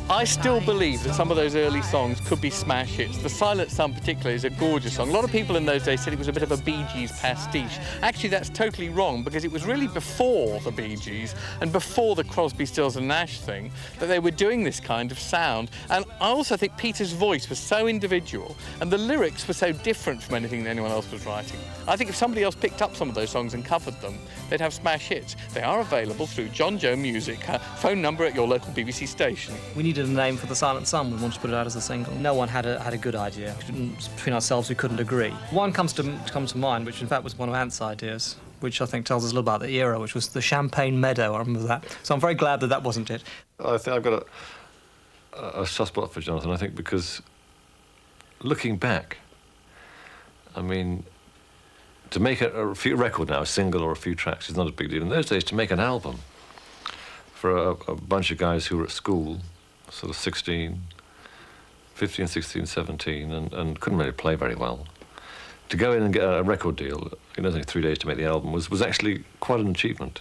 I still believe that some of those early songs could be smash hits. The Silent Sun particularly is a gorgeous song. A lot of people in those days said it was a bit of a Bee Gees pastiche. Actually, that's totally wrong, because it was really before the Bee Gees and before the Crosby, Stills and Nash thing that they were doing this kind of sound. And I also think Peter's voice was so individual and the lyrics were so different from anything that anyone else was writing. I think if somebody else picked up some of those songs and covered them, they'd have smash hits. They are available through John Joe Music, phone number at your local BBC station. We needed a name for The Silent Sun. We wanted to put it out as a single. No one had a good idea. Between ourselves, we couldn't agree. One comes to mind, which in fact was one of Ant's ideas, which I think tells us a little about the era, which was the Champagne Meadow. I remember that. So I'm very glad that that wasn't it. I think I've got a soft spot for Jonathan, I think, because looking back, I mean, to make a record now, a single or a few tracks, is not a big deal. In those days, to make an album for a bunch of guys who were at school, sort of 15, 16, 17, and couldn't really play very well, to go in and get a record deal, it only 3 days to make the album, was actually quite an achievement.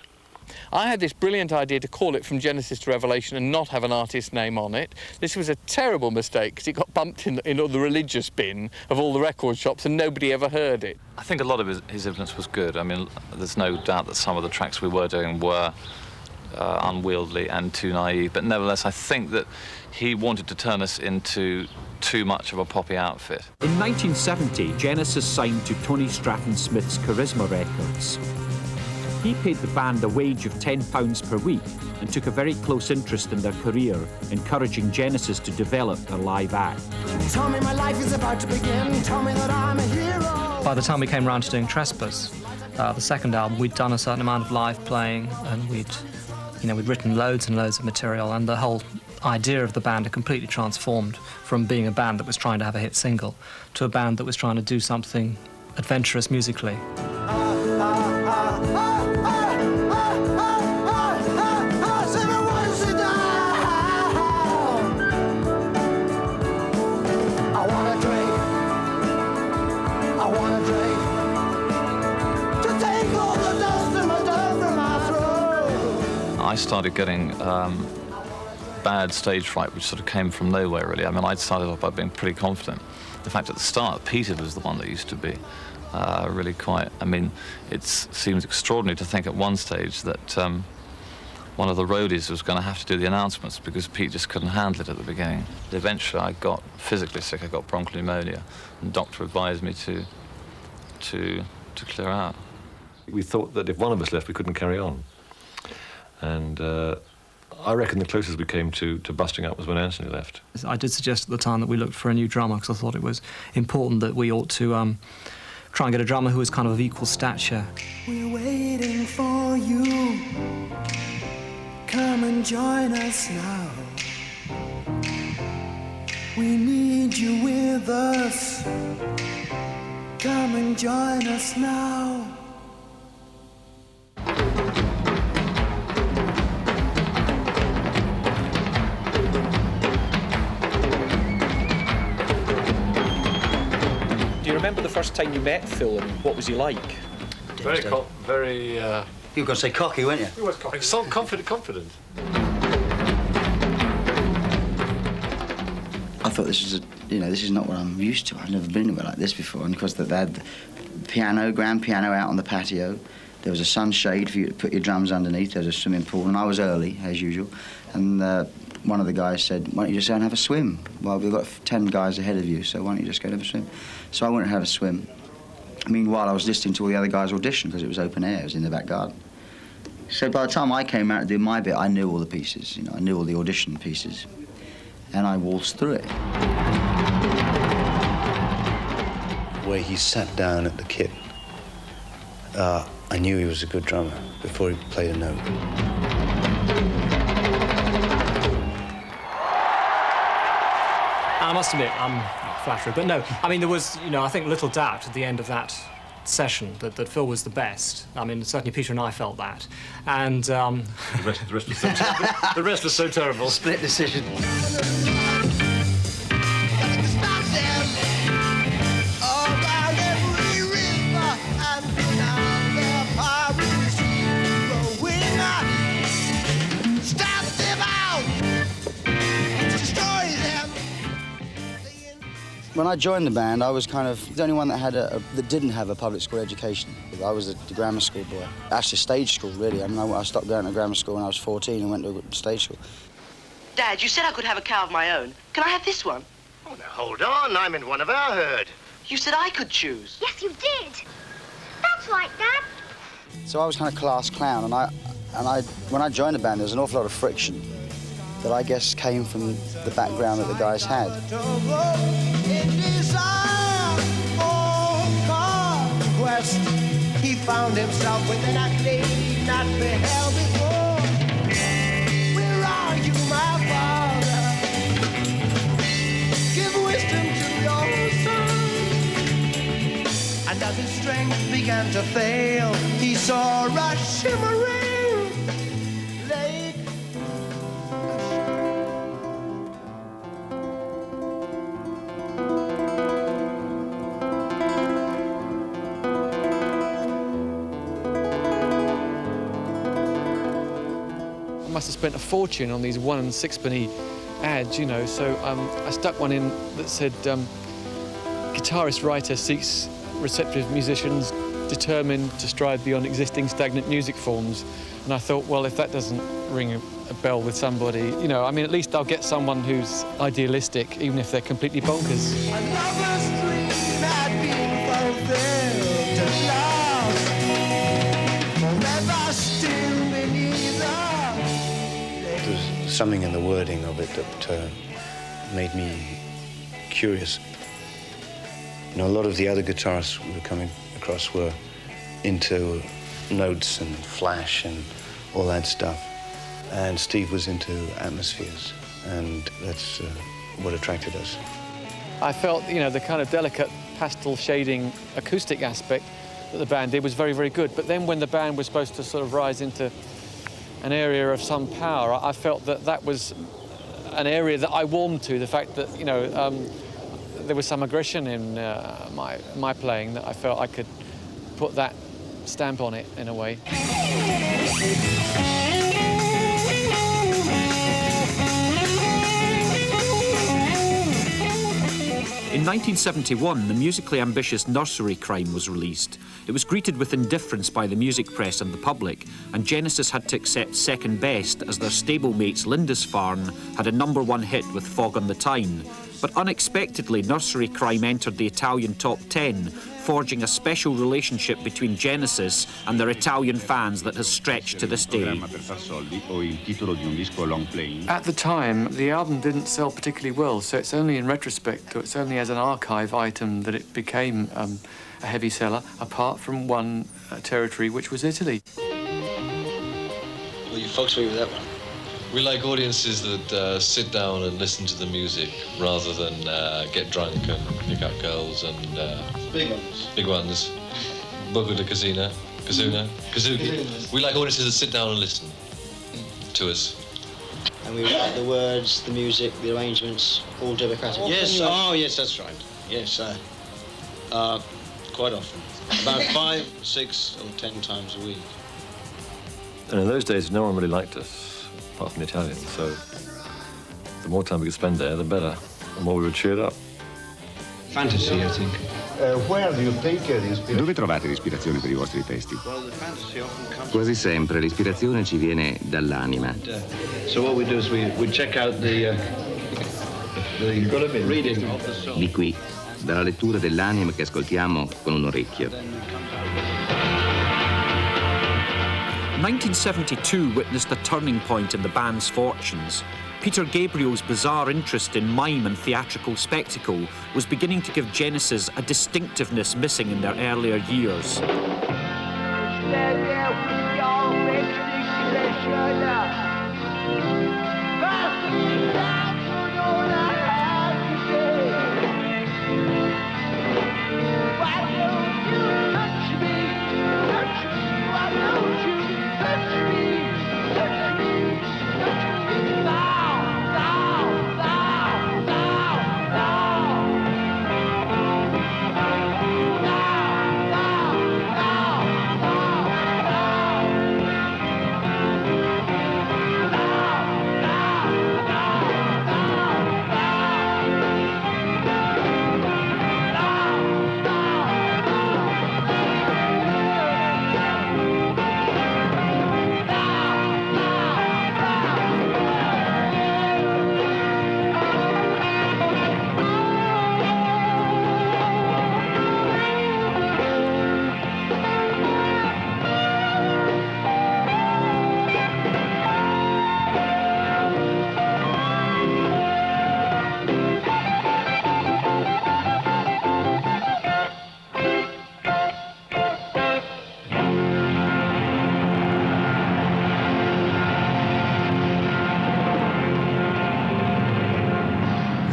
I had this brilliant idea to call it From Genesis to Revelation and not have an artist's name on it. This was a terrible mistake because it got bumped in the religious bin of all the record shops and nobody ever heard it. I think a lot of his influence was good. I mean, there's no doubt that some of the tracks we were doing were unwieldy and too naive, but nevertheless, I think that he wanted to turn us into too much of a poppy outfit. In 1970, Genesis signed to Tony Stratton Smith's Charisma Records. He paid the band a wage of £10 per week and took a very close interest in their career, encouraging Genesis to develop their live act. Tell me my life is about to begin. Tell me that I'm a hero. By the time we came around to doing Trespass, the second album, we'd done a certain amount of live playing, and we'd written loads and loads of material, and the whole idea of the band had completely transformed from being a band that was trying to have a hit single to a band that was trying to do something adventurous musically. I started getting bad stage fright, which sort of came from nowhere, really. I mean, I'd started off by being pretty confident. In fact, at the start, Peter was the one that used to be really quite... I mean, it seems extraordinary to think at one stage that one of the roadies was going to have to do the announcements because Pete just couldn't handle it at the beginning. Eventually, I got physically sick. I got bronchial pneumonia, and the doctor advised me to clear out. We thought that if one of us left, we couldn't carry on. And I reckon the closest we came to busting up was when Anthony left. I did suggest at the time that we looked for a new drummer because I thought it was important that we ought to try and get a drummer who was kind of equal stature. We're waiting for you. Come and join us now. We need you with us. Come and join us now. Do you remember the first time you met Phil and what was he like? Very... You were going to say cocky, weren't you? He was cocky. So confident. I thought this is not what I'm used to. I've never been anywhere like this before. And because they had the grand piano out on the patio, there was a sunshade for you to put your drums underneath. There was a swimming pool, and I was early, as usual. And one of the guys said, why don't you just go and have a swim? Well, we've got 10 guys ahead of you, so why don't you just go and have a swim? So I went and had a swim. Meanwhile, I was listening to all the other guys audition because it was open air. It was in the back garden. So by the time I came out to do my bit, I knew all the pieces. I knew all the audition pieces. And I waltzed through it. Where he sat down at the kit, I knew he was a good drummer before he played a note. I must admit, I'm flattered, but no. I mean, there was, I think little doubt at the end of that session that Phil was the best. I mean, certainly Peter and I felt that. And the rest was so terrible. Split decision. When I joined the band, I was kind of the only one that had that didn't have a public school education. I was the grammar school boy. Actually, stage school, really. I mean, I stopped going to grammar school when I was 14 and went to stage school. Dad, you said I could have a cow of my own. Can I have this one? Oh, now, hold on. I'm in one of our herd. You said I could choose. Yes, you did. That's right, Dad. So I was kind of class clown, and when I joined the band, there was an awful lot of friction that I guess came from the background that the guys had. He found himself with an accolade not beheld before. Where are you, my father? Give wisdom to your son. And as his strength began to fail, he saw a shimmering lake. I must have spent a fortune on these 1 and 6-penny ads, you know, so I stuck one in that said, guitarist writer seeks receptive musicians determined to strive beyond existing stagnant music forms. And I thought, well, if that doesn't ring a bell with somebody, you know, I mean, at least I'll get someone who's idealistic, even if they're completely bonkers. Another's dream had been fulfilled at last. Forever still beneath us. There's something in the wording of it that made me curious. You know, a lot of the other guitarists we were coming across were into notes and flash and all that stuff. And Steve was into atmospheres, and that's what attracted us. I felt, you know, the kind of delicate pastel shading acoustic aspect that the band did was very, very good. But then when the band was supposed to sort of rise into an area of some power, I felt that that was an area that I warmed to, the fact that, you know, there was some aggression in my playing that I felt I could put that stamp on it in a way. In 1971, the musically ambitious Nursery Crime was released. It was greeted with indifference by the music press and the public, and Genesis had to accept second best as their stablemates Lindisfarne had a #1 hit with Fog on the Tyne. But unexpectedly, Nursery Crime entered the Italian top 10, forging a special relationship between Genesis and their Italian fans that has stretched to this day. At the time, the album didn't sell particularly well, so it's only in retrospect, or it's only as an archive item that it became a heavy seller, apart from one territory, which was Italy. Well, you folks agree with that one? We like audiences that sit down and listen to the music rather than get drunk and pick up girls and... Big ones. Big ones. Bogu de Kazuna. Kazuki. We like audiences that sit down and listen to us. And we like the words, the music, the arrangements, all democratic. Yes, oh yes, that's right. Yes, quite often. About 5, 6 or 10 times a week. And in those days, no one really liked us, apart from the Italians, so the more time we could spend there, the better, the more we were cheered up. Fantasy, I think. Where do you take the inspiration? Dove trovate l'ispirazione per I vostri testi? Well, the fantasy often comes... Quasi sempre l'ispirazione ci viene dall'anima. So what we do is we check out the reading of the song. Di qui, dalla lettura dell'anima che ascoltiamo con un orecchio. 1972 witnessed a turning point in the band's fortunes. Peter Gabriel's bizarre interest in mime and theatrical spectacle was beginning to give Genesis a distinctiveness missing in their earlier years.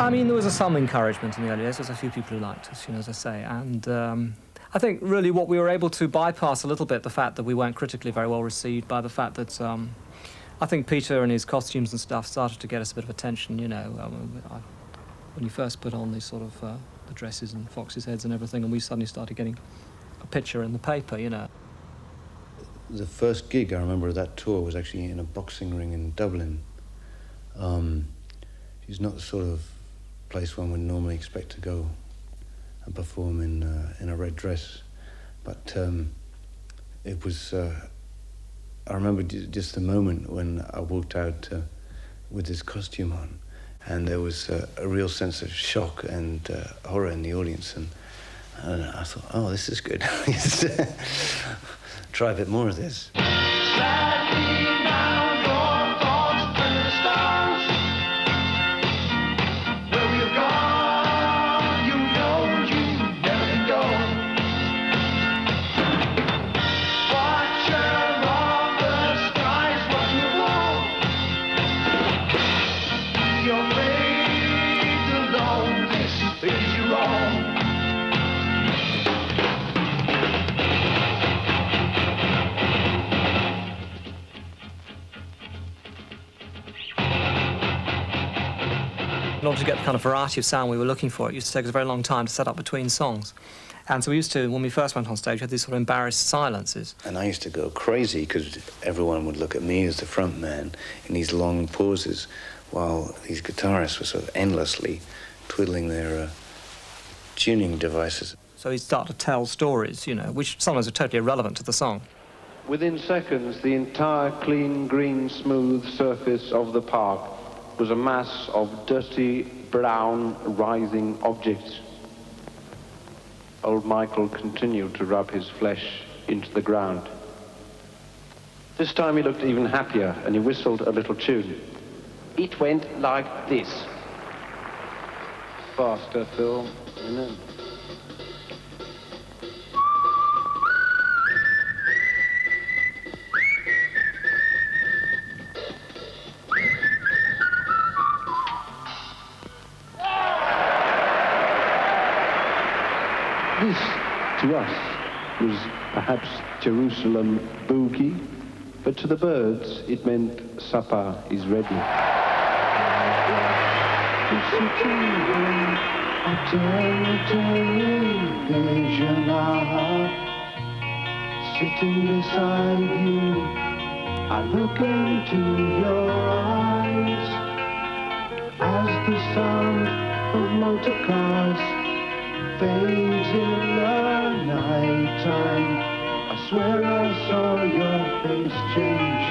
I mean, there was some encouragement in the early days. There was a few people who liked us, you know, as I say. And I think really what we were able to bypass a little bit, the fact that we weren't critically very well received, by the fact that I think Peter and his costumes and stuff started to get us a bit of attention, you know. When you first put on these sort of the dresses and foxes' heads and everything, and we suddenly started getting a picture in the paper, you know. The first gig I remember of that tour was actually in a boxing ring in Dublin. It's not the sort of place one would normally expect to go and perform in a red dress, but it was. I remember just the moment when I walked out with this costume on, and there was a real sense of shock and horror in the audience, and I thought, oh, this is good. Try a bit more of this. In order to get the kind of variety of sound we were looking for, it used to take us a very long time to set up between songs. And so we used to, when we first went on stage, we had these sort of embarrassed silences. And I used to go crazy because everyone would look at me as the front man in these long pauses while these guitarists were sort of endlessly twiddling their tuning devices. So he'd start to tell stories, you know, which sometimes are totally irrelevant to the song. Within seconds, the entire clean, green, smooth surface of the park was a mass of dirty, brown, writhing objects. Old Michael continued to rub his flesh into the ground. This time he looked even happier, and he whistled a little tune. It went like this. Faster, Phil. This, to us, was perhaps Jerusalem boogie, but to the birds it meant supper is ready. Sitting beside you, I look into your eyes as the sound of motor cars fades in the nighttime. I swear I saw your face change.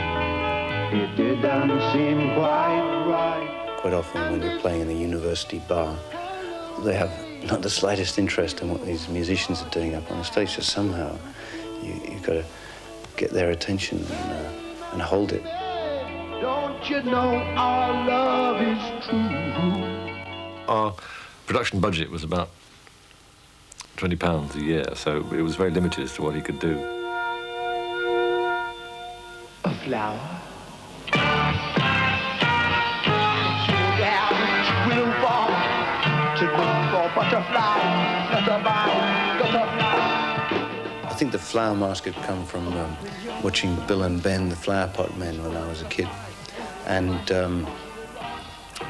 It didn't seem quite right. Quite often when you're playing in a university bar, they have not the slightest interest in what these musicians are doing up on the stage, so somehow you've got to get their attention and hold it. Don't you know our love is true? Our production budget was about £20 a year, so it was very limited as to what he could do. A flower. I think the flower mask had come from watching Bill and Ben, the Flower Pot Men, when I was a kid. And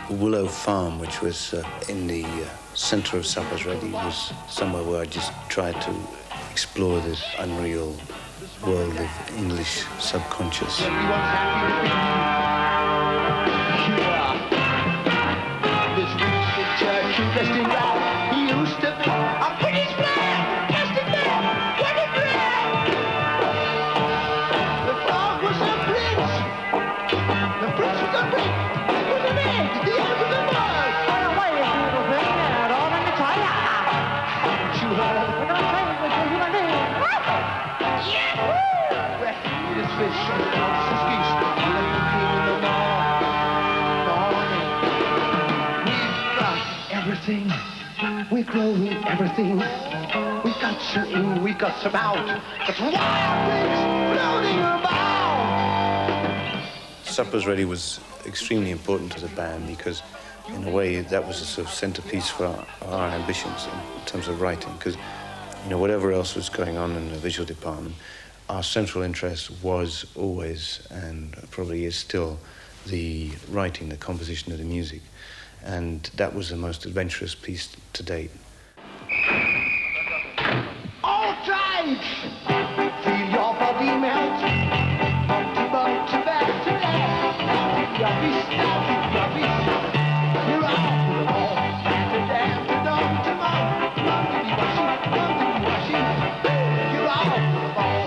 Willow Farm, which was in the centre of Suppers Ready, was somewhere where I just tried to explore this unreal world of English subconscious. Everything, we're growing everything. We got you in, we got you out. But wild things floating about. Suppers Ready was extremely important to the band because in a way, that was a sort of centerpiece for our ambitions in terms of writing, because, you know, whatever else was going on in the visual department, our central interest was always, and probably is still, the writing, the composition of the music. And that was the most adventurous piece to date. All right! Feel your body melt. Bump to back to left. Rubbish, rubbish. You're out to the ball. Back to dance, to dump, to mouth. Run to be washing. You're out to the ball.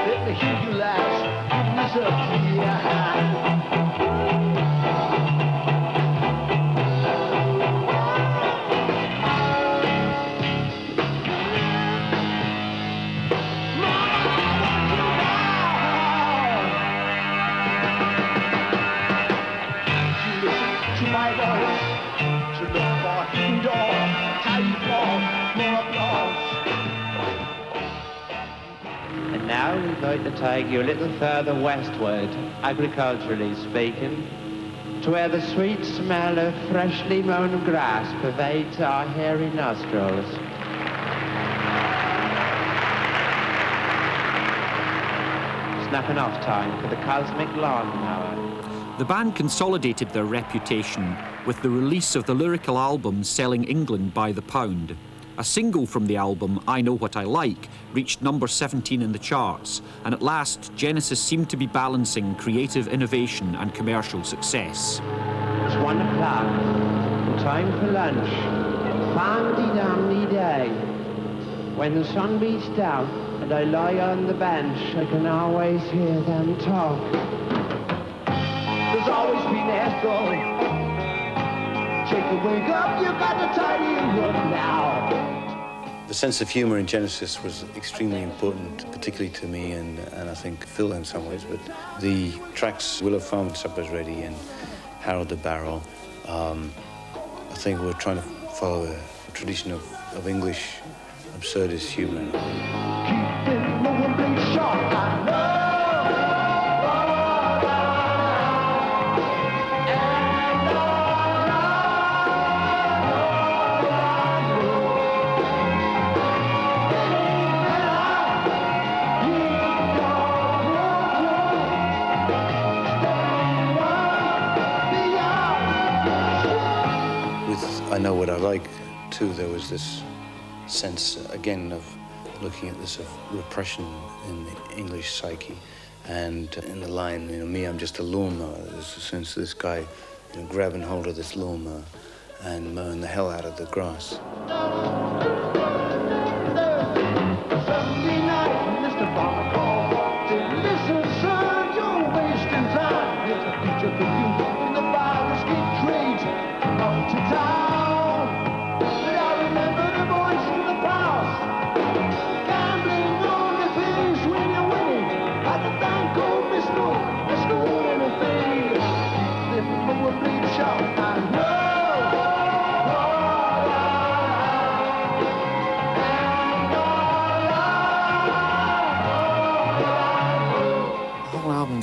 Let me hear you laugh. Listen, yeah. And now we'd like to take you a little further westward, agriculturally speaking, to where the sweet smell of freshly mown grass pervades our hairy nostrils. Snapping off time for the cosmic lawnmower. The band consolidated their reputation with the release of the lyrical album Selling England by the Pound. A single from the album, I Know What I Like, reached number 17 in the charts, and at last Genesis seemed to be balancing creative innovation and commercial success. It's 1 o'clock, time for lunch. Famdy-damdy day. When the sun beats down and I lie on the bench, I can always hear them talk. There's always been echo. Shake the wake up, you got the tiny run now. The sense of humour in Genesis was extremely important, particularly to me and I think Phil in some ways, but the tracks Willow Farm, Supper's Ready and Harold the Barrel, I think we're trying to follow a tradition of English absurdist humour. Keep it moving, big shot, I know. I Know What I Like, too, there was this sense, again, of looking at this sort of repression in the English psyche. And in the line, you know, me, I'm just a lawnmower, there's a sense of this guy, you know, grabbing hold of this lawnmower and mowing the hell out of the grass. Sunday night, Mr. Farmer called. Said, listen, son, you're wasting time. Here's a picture for you in the bar whiskey trades up to town.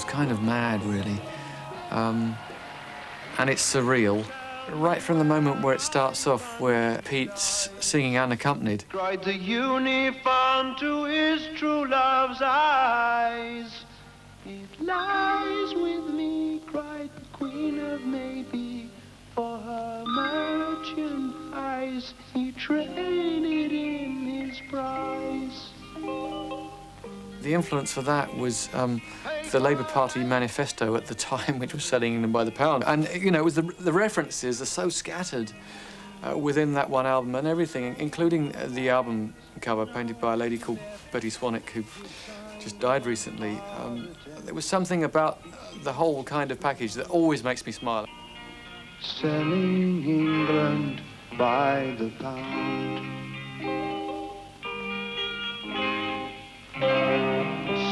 Kind of mad, really, and it's surreal right from the moment where it starts off, where Pete's singing unaccompanied. Cried the uniform to his true love's eyes. It lies with me, cried the Queen of Maybe, for her merchandise he traded in his price. The influence for that was the Labour Party manifesto at the time, which was selling England by the pound. And, you know, it was the references are so scattered within that one album and everything, including the album cover painted by a lady called Betty Swanwick, who just died recently. There was something about the whole kind of package that always makes me smile. Selling England by the pound.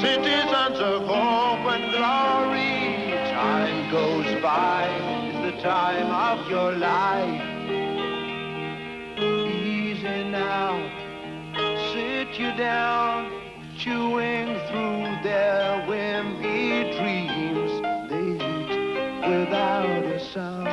Citizens of hope and glory, time goes by, is the time of your life. Easy now, sit you down, chewing through their wimpy dreams. They eat without a sound.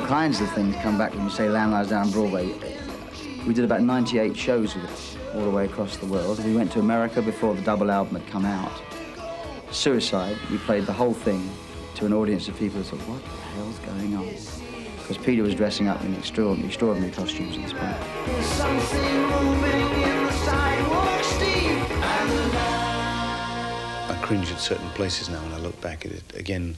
kinds of things come back when you say Lamb Lies Down on Broadway. We did about 98 shows with it all the way across the world. We went to America before the double album had come out. Suicide, we played the whole thing to an audience of people who thought, what the hell's going on? Because Peter was dressing up in extraordinary costumes at this point. There's something moving in the sidewalk, Steve. I cringe at certain places now when I look back at it. Again,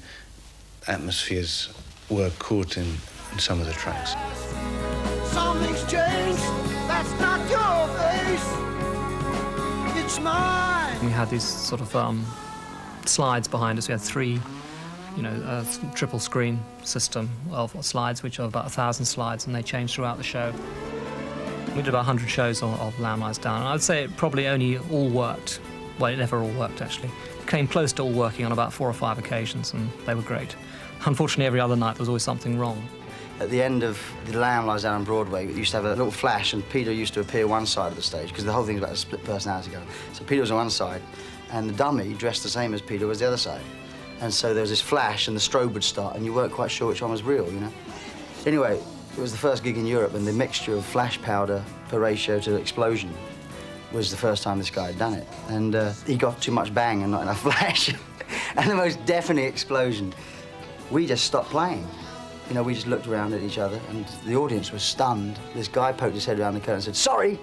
atmospheres were caught in some of the tracks. Something's changed. That's not your face. It's mine. We had these sort of slides behind us. We had three, a triple screen system of slides, which are about 1,000 slides, and they changed throughout the show. We did about 100 shows of Lamb Lies Down, and I'd say it probably only all worked. Well, it never all worked, actually. It came close to all working on about 4 or 5 occasions, and they were great. Unfortunately, every other night there was always something wrong. At the end of The Lamb Lies Down on Broadway, we used to have a little flash, and Peter used to appear one side of the stage, because the whole thing's about a split personality going. So Peter was on one side, and the dummy, dressed the same as Peter, was the other side. And so there was this flash, and the strobe would start, and you weren't quite sure which one was real, Anyway, it was the first gig in Europe, and the mixture of flash powder per ratio to explosion was the first time this guy had done it. And he got too much bang and not enough flash. And the most deafening explosion. We just stopped playing. We just looked around at each other, and the audience was stunned. This guy poked his head around the curtain and said, "Sorry!"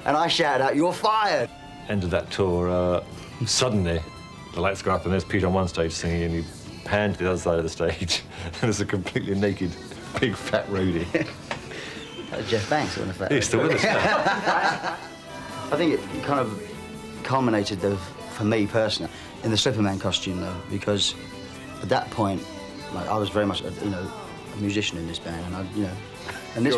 And I shouted out, "You're fired!" End of that tour, suddenly, the lights go up and there's Peter on one stage singing, and he panned to the other side of the stage, and there's a completely naked, big, fat roadie. That was Jeff Banks, wasn't it? He's still with us now. I think it kind of culminated, for me personally, in the Slipperman costume, though, because at that point, I was very much, a musician in this band, and and this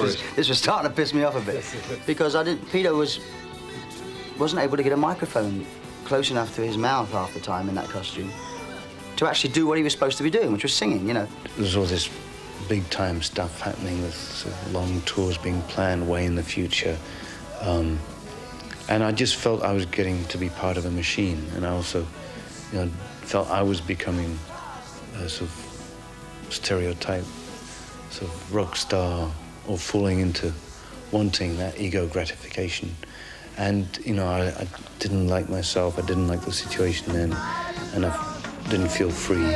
was starting to piss me off a bit, because Peter wasn't able to get a microphone close enough to his mouth half the time in that costume to actually do what he was supposed to be doing, which was singing, There's all this big-time stuff happening with sort of long tours being planned way in the future. And I just felt I was getting to be part of a machine, and I also, felt I was becoming a sort of stereotype, sort of rock star, or falling into wanting that ego gratification. And, I didn't like myself, I didn't like the situation then, and I didn't feel free.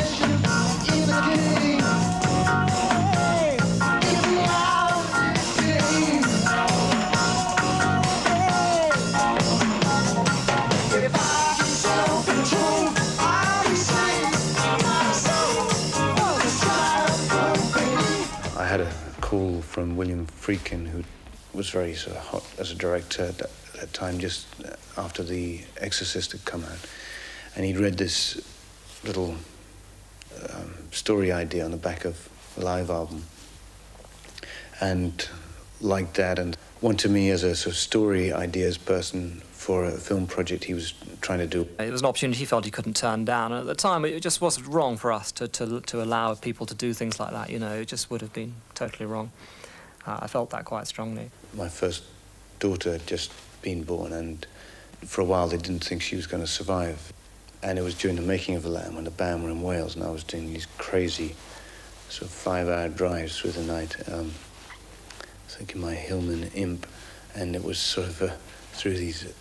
I had a call from William Friedkin, who was very sort of hot as a director at that time, just after The Exorcist had come out. And he'd read this little story idea on the back of a live album, and liked that, and wanted me as a sort of story ideas person for a film project he was trying to do. It was an opportunity he felt he couldn't turn down, and at the time it just wasn't wrong for us to allow people to do things like that, it just would have been totally wrong. I felt that quite strongly. My first daughter had just been born, and for a while they didn't think she was going to survive. And it was during the making of The Lamb when the band were in Wales, and I was doing these crazy sort of 5-hour drives through the night, thinking my Hillman Imp, and it was sort of through these,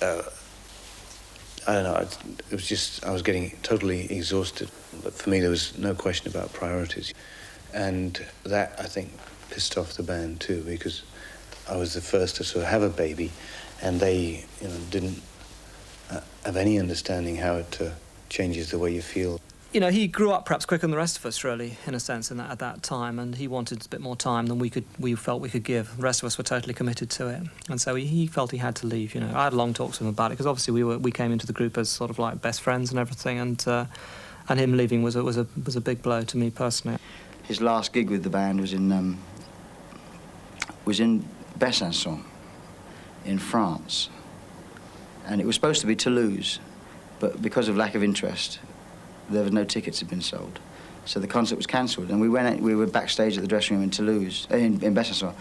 I don't know, it was just, I was getting totally exhausted. But for me, there was no question about priorities. And that, I think, pissed off the band too, because I was the first to sort of have a baby, and they, didn't have any understanding how it changes the way you feel. He grew up perhaps quicker than the rest of us, really, in a sense, at that time, and he wanted a bit more time than we felt we could give. The rest of us were totally committed to it, and so he felt he had to leave. I had long talks with him about it, because obviously we came into the group as sort of like best friends and everything, and him leaving was a big blow to me personally. His last gig with the band was in Besançon, in France, and it was supposed to be Toulouse, but because of lack of interest, there was no tickets had been sold, so the concert was cancelled. And we were backstage at the dressing room in Toulouse, in Besançon,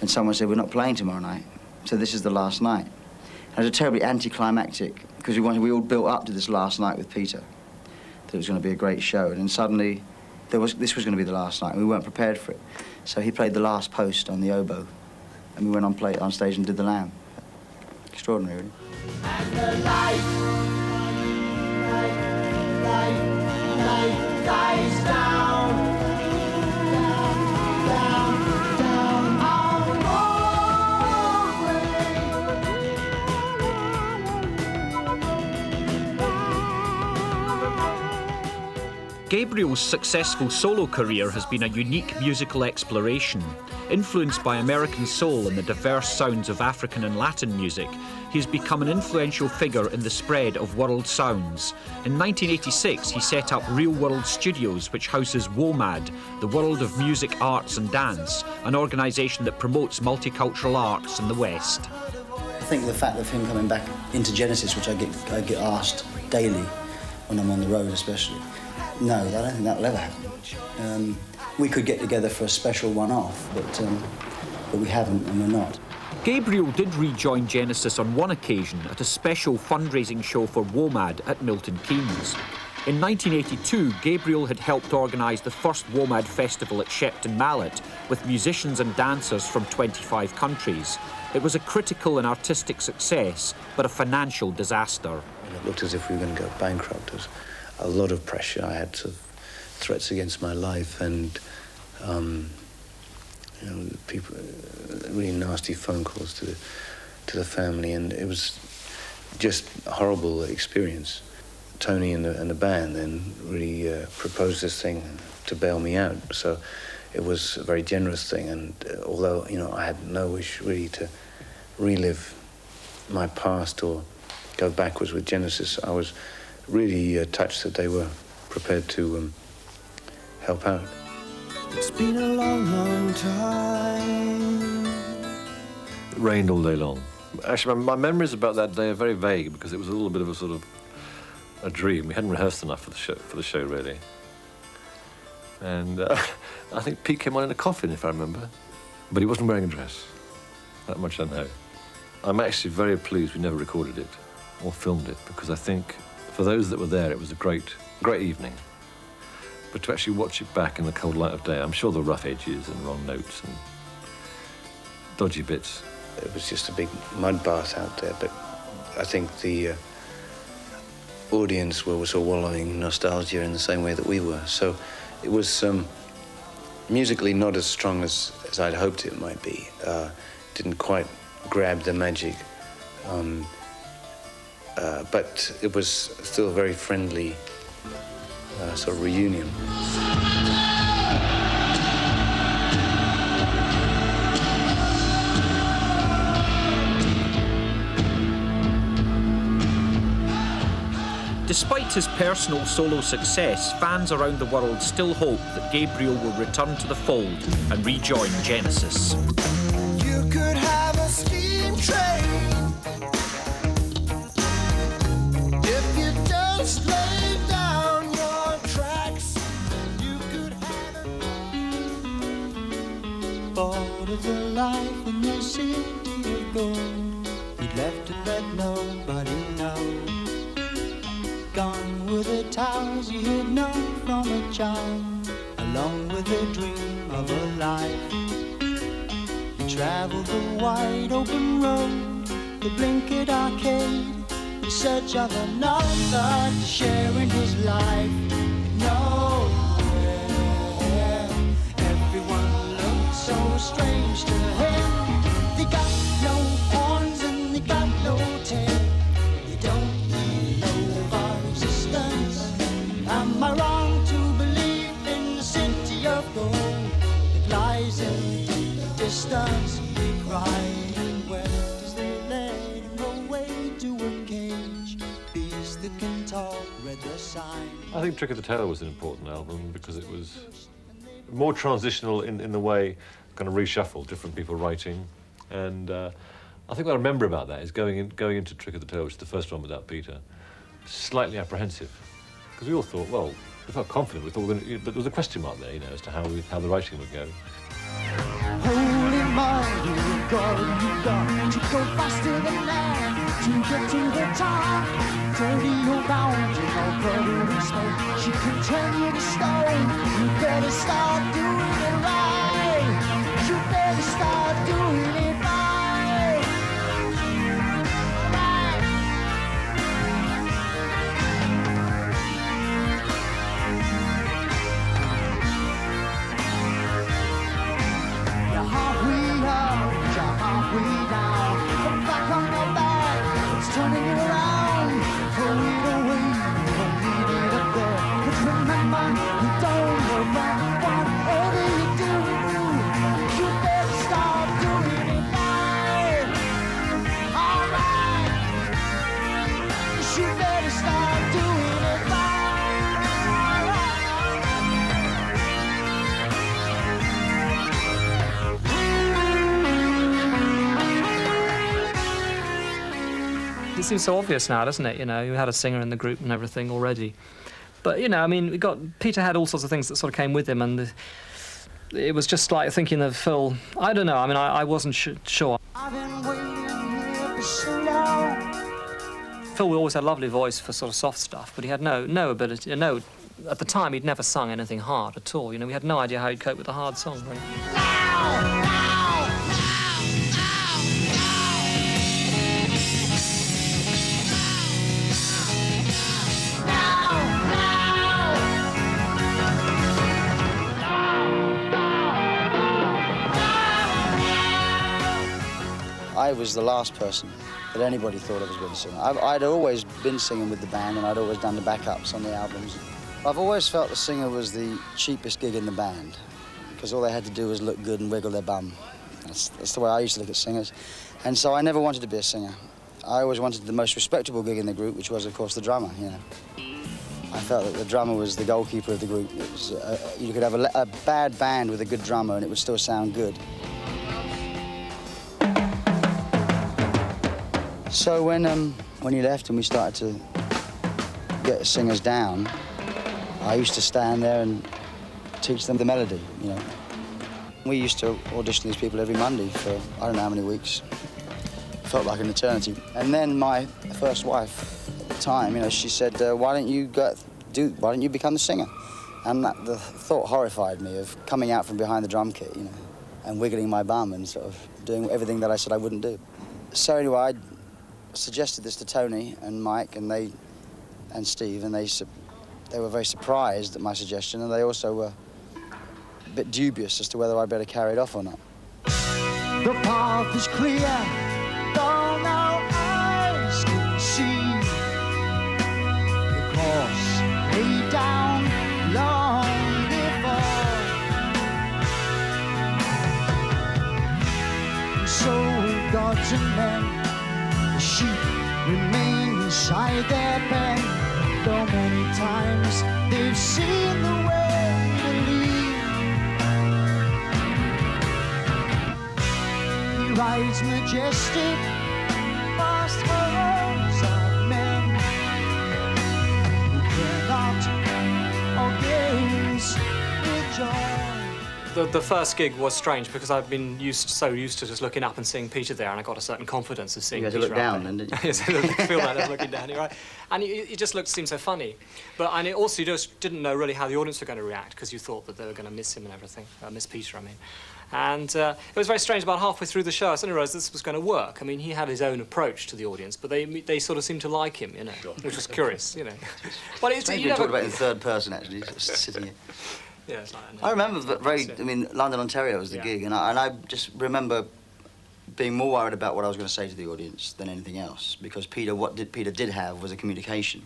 and someone said, "We're not playing tomorrow night, so this is the last night." And it was a terribly anticlimactic, because we all built up to this last night with Peter, that it was going to be a great show, and then suddenly this was going to be the last night, and we weren't prepared for it. So he played the last post on the oboe, and we went on stage and did the Lamb. Extraordinary, really. And the light dies down, down our Gabriel's successful solo career has been a unique musical exploration. Influenced by American soul and the diverse sounds of African and Latin music, he has become an influential figure in the spread of world sounds. In 1986, he set up Real World Studios, which houses WOMAD, the World of Music, Arts and Dance, an organisation that promotes multicultural arts in the West. I think the fact of him coming back into Genesis, which I get asked daily when I'm on the road especially, no, I don't think that'll ever happen. We could get together for a special one-off, but we haven't and we're not. Gabriel did rejoin Genesis on one occasion at a special fundraising show for WOMAD at Milton Keynes. In 1982, Gabriel had helped organise the first WOMAD festival at Shepton Mallet with musicians and dancers from 25 countries. It was a critical and artistic success, but a financial disaster. It looked as if we were going to go bankrupt. There was a lot of pressure. I had sort of threats against my life and you know, people, really nasty phone calls to the family, and it was just a horrible experience. Tony and the band then really proposed this thing to bail me out, so it was a very generous thing, and although, you know, I had no wish really to relive my past or go backwards with Genesis, I was really touched that they were prepared to help out. It's been a long, long time. It rained all day long. Actually, my memories about that day are very vague because it was a little bit of a sort of a dream. We hadn't rehearsed enough for the show really. And I think Pete came on in a coffin, if I remember. But he wasn't wearing a dress. That much I know. I'm actually very pleased we never recorded it or filmed it, because I think for those that were there, it was a great evening. But to actually watch it back in the cold light of day, I'm sure there were rough edges and wrong notes and dodgy bits. It was just a big mud bath out there, but I think the audience were sort of wallowing in nostalgia in the same way that we were. So it was musically not as strong as I'd hoped it might be. Didn't quite grab the magic. But it was still a very friendly sort of reunion. Despite his personal solo success, fans around the world still hope that Gabriel will return to the fold and rejoin Genesis. You could have a steam train if you just lay down your tracks. You could have thought of the life in the city of gold. He'd left it, let nobody know. Gone were the towers you had known from a child, along with the dream of a life. He traveled the wide open road, the blinkered arcade, in search of another to share in his life. Nowhere, everyone looked so strange to him. They got no horns and they got no tail. They don't even know of our existence. Am I wrong to believe in the city of gold that lies in the distance? They cried and wept as they led him away to a cage. Beasts that can talk read the sign. I think Trick of the Tail was an important album because it was more transitional in the way, kind of reshuffled, different people writing. And I think what I remember about that is going into Trick of the Tail, which is the first one without Peter, slightly apprehensive. Because we all thought, well, we felt confident, we thought we were going to, but there was a question mark there, you know, as to how the writing would go. Holy moly, God, you got to go faster than that. to get to the top. Dirty old mountain of butter and smoke. She can turn you to stone. You better start doing it right. You better start doing it right. You're halfway up, you're halfway down. Come back on your back, it's turning you around. Throw it away, you won't need it up there. But remember, you don't know back. Whatever you do, you better start doing it right. All right, you better start doing it right. It seems so obvious now, doesn't it? You know, you had a singer in the group and everything already. But, you know, I mean, Peter had all sorts of things that sort of came with him, and it was just like thinking of Phil. I don't know, I mean, I wasn't sure. I've been waiting here for so long. Phil always had a lovely voice for sort of soft stuff, but he had no ability, at the time he'd never sung anything hard at all. You know, we had no idea how he'd cope with a hard song, really. I was the last person that anybody thought I was going to sing. I'd always been singing with the band, and I'd always done the backups on the albums. I've always felt the singer was the cheapest gig in the band, because all they had to do was look good and wiggle their bum. That's the way I used to look at singers. And so I never wanted to be a singer. I always wanted the most respectable gig in the group, which was, of course, the drummer, you know. I felt that the drummer was the goalkeeper of the group. It was, you could have a bad band with a good drummer, and it would still sound good. So when he left and we started to get singers down, I used to stand there and teach them the melody, you know. We used to audition these people every Monday for I don't know how many weeks. It felt like an eternity. And then my first wife at the time, you know, she said, why don't you become the singer? And the thought horrified me of coming out from behind the drum kit, you know, and wiggling my bum and sort of doing everything that I said I wouldn't do. So anyway, I suggested this to Tony and Mike and Steve, and they were very surprised at my suggestion, and they also were a bit dubious as to whether I'd better carry it off or not. The path is clear, though no eyes can see. The course laid down long before. And so gods and men, the sheep remain inside their pen, though many times they've seen the way to lead. He rides majestic past hordes of men who cannot or gaze with joy. The first gig was strange because I've been so used to just looking up and seeing Peter there, and I got a certain confidence of seeing Peter. You had to look down then, didn't you? Yes, I feel like I was looking down, you're right. And it just seemed so funny. And also, you just didn't know really how the audience were going to react, because you thought that they were going to miss him and everything. Miss Peter, I mean. And it was very strange. About halfway through the show, I suddenly realised this was going to work. I mean, he had his own approach to the audience, but they sort of seemed to like him, you know, which was curious, you know. Well, it's you talk about it in third person, actually, just sitting here. Yeah, it's like, I remember London, Ontario was the gig, and I just remember being more worried about what I was going to say to the audience than anything else, because Peter did have was a communication.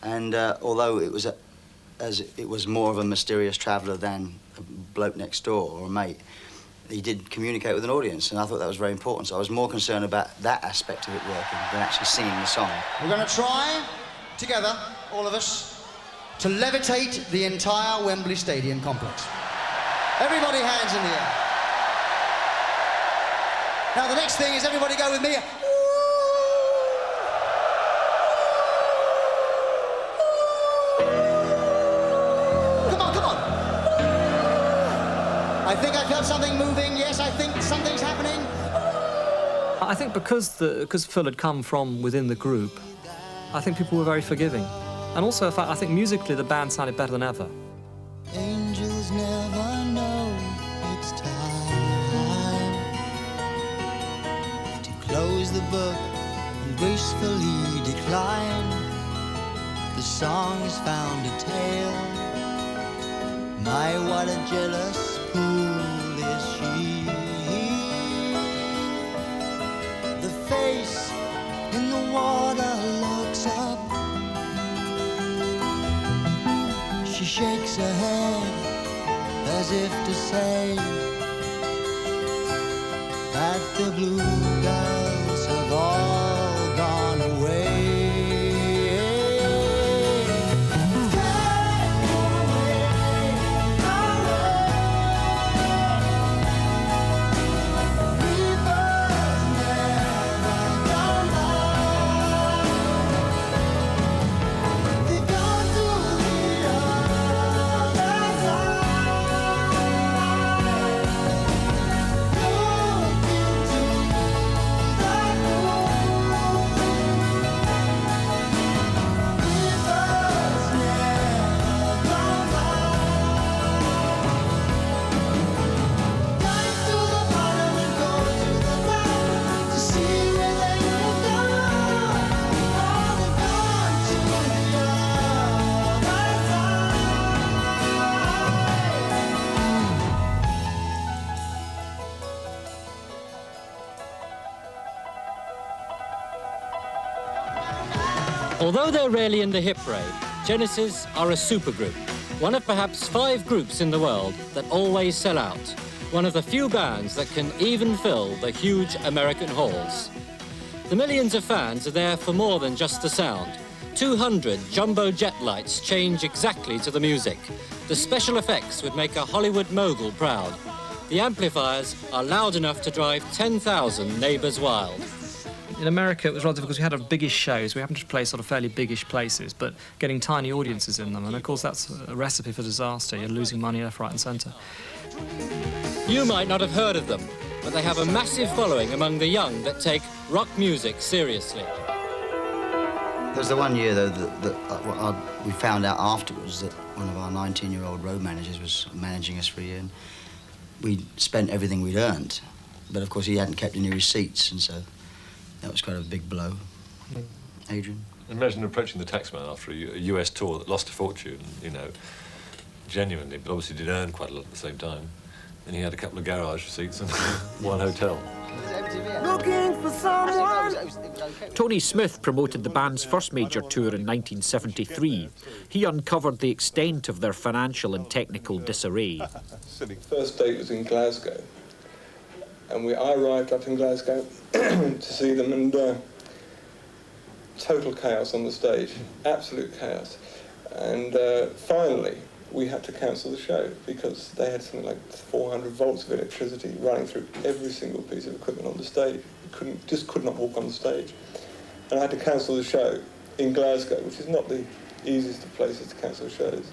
And although it was more of a mysterious traveller than a bloke next door or a mate, he did communicate with an audience, and I thought that was very important. So I was more concerned about that aspect of it working than actually singing the song. We're going to try, together, all of us, to levitate the entire Wembley Stadium complex. Everybody hands in the air. Now the next thing is everybody go with me. Come on, come on. I think I felt something moving. Yes, I think something's happening. I think because Phil had come from within the group, I think people were very forgiving. And also, in fact, I think musically the band sounded better than ever. Angels never know it's time to close the book and gracefully decline. The song has found a tale. My, what a jealous fool is she. The face in the water looks up. She shakes her head as if to say that the blue girls have all gone away. Although they're rarely in the hit parade, Genesis are a supergroup, one of perhaps 5 groups in the world that always sell out, one of the few bands that can even fill the huge American halls. The millions of fans are there for more than just the sound. 200 jumbo jet lights change exactly to the music. The special effects would make a Hollywood mogul proud. The amplifiers are loud enough to drive 10,000 neighbors wild. In America, it was rather because we had our biggest shows. We happened to play sort of fairly biggish places, but getting tiny audiences in them. And of course, that's a recipe for disaster. You're losing money left, right, and centre. You might not have heard of them, but they have a massive following among the young that take rock music seriously. There was the one year, though, that we found out afterwards that one of our 19-year-old road managers was managing us for a year, and we spent everything we'd earned. But, of course, he hadn't kept any receipts, and so that was quite a big blow. Adrian? Imagine approaching the taxman after a US tour that lost a fortune, you know, genuinely, but obviously did earn quite a lot at the same time. And he had a couple of garage receipts and one hotel. Looking for someone. Tony Smith promoted the band's first major tour in 1973. He uncovered the extent of their financial and technical disarray. First date was in Glasgow, and I arrived up in Glasgow to see them, and total chaos on the stage, absolute chaos. And finally, we had to cancel the show because they had something like 400 volts of electricity running through every single piece of equipment on the stage. We could not walk on the stage. And I had to cancel the show in Glasgow, which is not the easiest of places to cancel shows.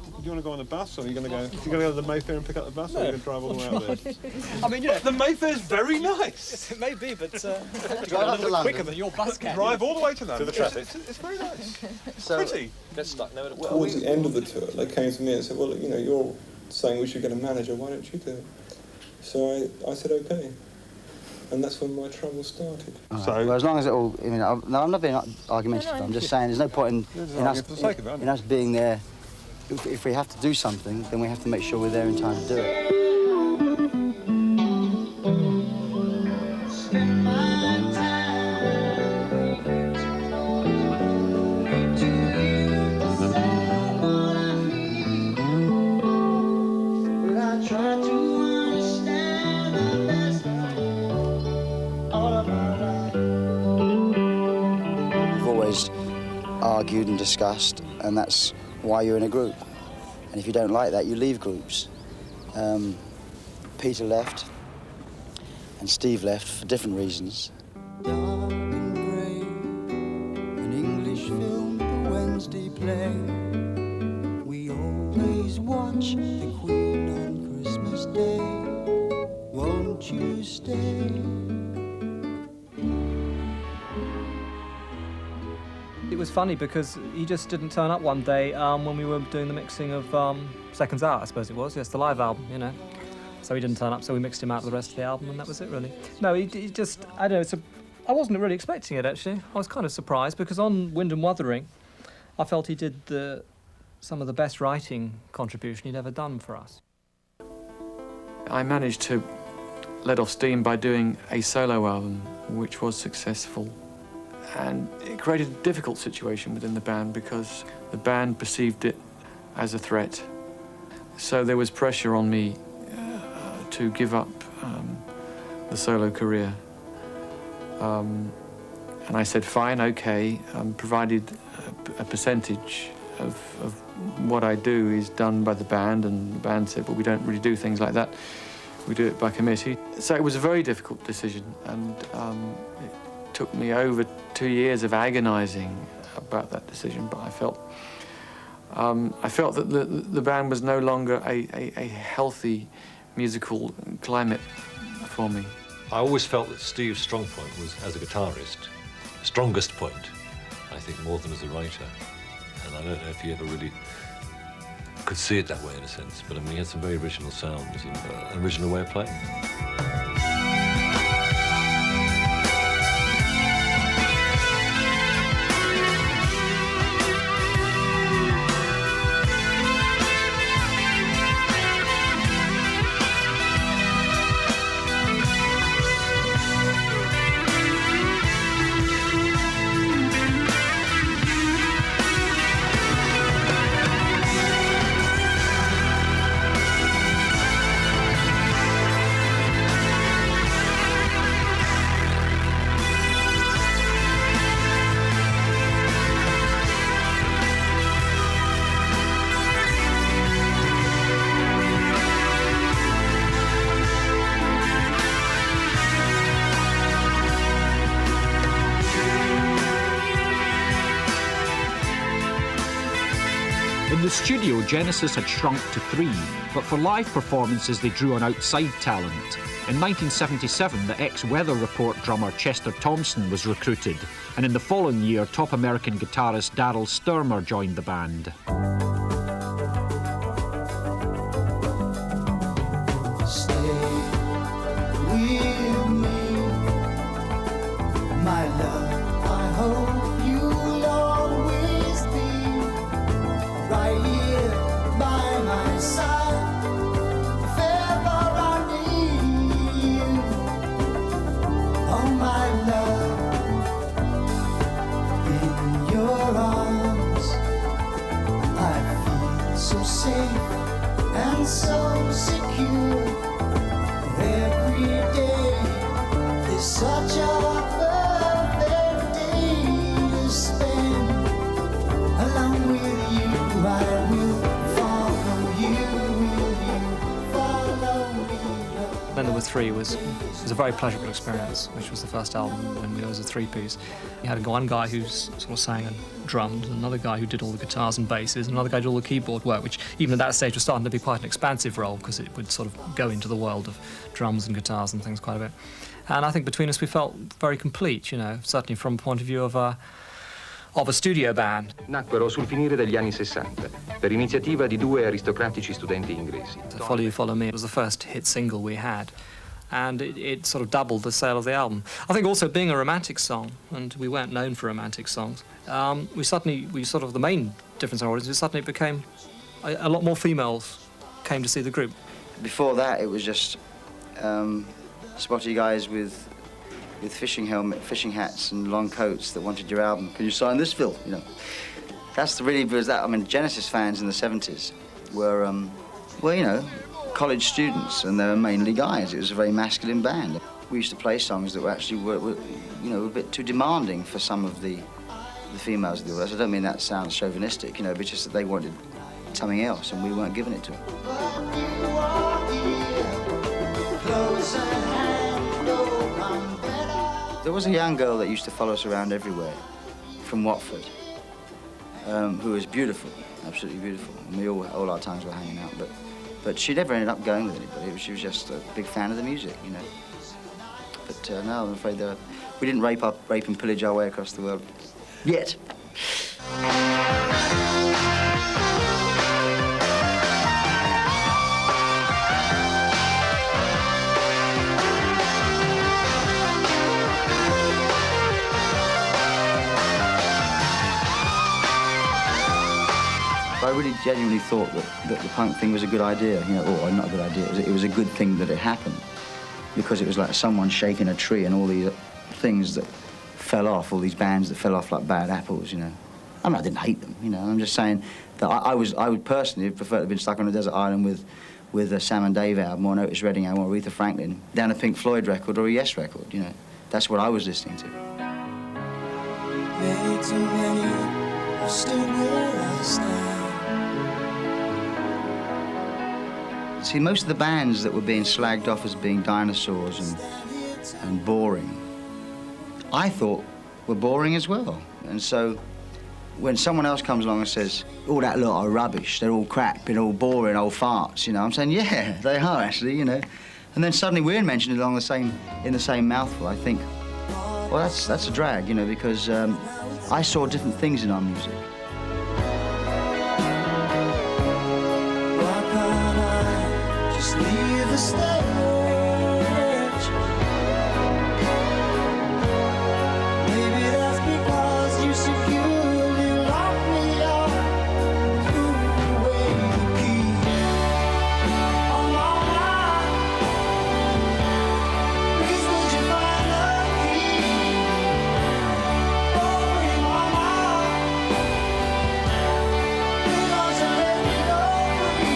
Do you want to go on the bus, or are you going to go to the Mayfair and pick up the bus, or are you going to drive all the way out there? I mean, yeah, the Mayfair's very nice. It may be, but drive a little bit quicker than your bus can. Drive all the way to London. To the traffic. It's very nice. So, pretty. Get stuck nowhere. Towards the end of the tour, they came to me and said, well, you know, you're saying we should get a manager, why don't you do it? So I said, OK. And that's when my trouble started. Right. So, well, as long as it all... I mean, I'm not being argumentative, I'm just saying there's no point in us being there. If we have to do something, then we have to make sure we're there in time to do it. We've always argued and discussed, and that's why you're in a group. And if you don't like that, you leave groups. Peter left, and Steve left for different reasons. Dark and grey, an English film, the Wednesday play. We always watch the Queen on Christmas Day. Won't you stay? was funny because he just didn't turn up one day when we were doing the mixing of Seconds Out, I suppose it was. Yes, the live album, you know. So he didn't turn up, so we mixed him out of the rest of the album, and that was it, really. No, he just, I don't know, I wasn't really expecting it, actually. I was kind of surprised because on Wind and Wuthering, I felt he did some of the best writing contribution he'd ever done for us. I managed to let off steam by doing a solo album, which was successful. And it created a difficult situation within the band because the band perceived it as a threat. So there was pressure on me to give up the solo career. And I said, fine, okay, provided a percentage of what I do is done by the band, and the band said, well, we don't really do things like that. We do it by committee. So it was a very difficult decision, and it took me over 2 years of agonizing about that decision, but I felt that the band was no longer a healthy musical climate for me. I always felt that Steve's strong point was as a guitarist, strongest point, I think, more than as a writer. And I don't know if he ever really could see it that way in a sense, but I mean, he had some very original sounds and an original way of playing. In the studio, Genesis had shrunk to 3, but for live performances they drew on outside talent. In 1977, the ex-Weather Report drummer Chester Thompson was recruited, and in the following year, top American guitarist Darryl Sturmer joined the band. Stay with me, my love. I hope you'll always be right here by my side. If ever I need you, oh my love, in your arms I feel so safe and so secure. Every day is such a perfect day to spend along with you. I will follow you, will you follow me? Then there were 3 was a very pleasurable experience, which was the first album when we was a 3-piece. You had one guy who sort of sang and drummed, another guy who did all the guitars and basses, another guy who did all the keyboard work, which even at that stage was starting to be quite an expansive role because it would sort of go into the world of drums and guitars and things quite a bit. And I think between us we felt very complete, you know, certainly from the point of view of a studio band. Nacquero sul finire degli anni 60 per iniziativa di 2 aristocratici studenti inglesi. Follow You, Follow Me, it was the first hit single we had, and it sort of doubled the sale of the album. I think also being a romantic song, and we weren't known for romantic songs, the main difference in our audience is suddenly it became a lot more females came to see the group. Before that, it was just spotty guys with fishing hats and long coats that wanted your album. Can you sign this, Phil? You know, that's really was that. I mean, Genesis fans in the 70s were, you know, college students, and they were mainly guys. It was a very masculine band. We used to play songs that were actually you know, a bit too demanding for some of the females of the audience. I don't mean that sounds chauvinistic, you know, but just that they wanted something else, and we weren't giving it to them. There was a young girl that used to follow us around everywhere, from Watford, who was beautiful, absolutely beautiful. And we all our times were hanging out, but she never ended up going with anybody. She was just a big fan of the music, you know. But no, I'm afraid we didn't rape and pillage our way across the world yet. really genuinely thought that the punk thing was a good idea, you know, or not a good idea. It was a good thing that it happened, because it was like someone shaking a tree and all these things that fell off, all these bands that fell off like bad apples, you know. I mean, I didn't hate them, you know. I'm just saying that I would personally prefer to have been stuck on a desert island with a Sam and Dave album, or an Otis Redding album, or Aretha Franklin, down a Pink Floyd record or a Yes record, you know. That's what I was listening to. Many too many have stood where I stand. See, most of the bands that were being slagged off as being dinosaurs and boring, I thought were boring as well. And so when someone else comes along and says, all that lot are rubbish, they're all crap, they're all boring old farts, you know, I'm saying, yeah, they are actually, you know. And then suddenly we're mentioned in the same mouthful. I think, well, that's a drag, you know, because I saw different things in our music. Why can't I just leave the stage? Maybe that's because you securely locked me up, threw away the key. On my mind, please would you find the key? Open my mind, because you let me go free.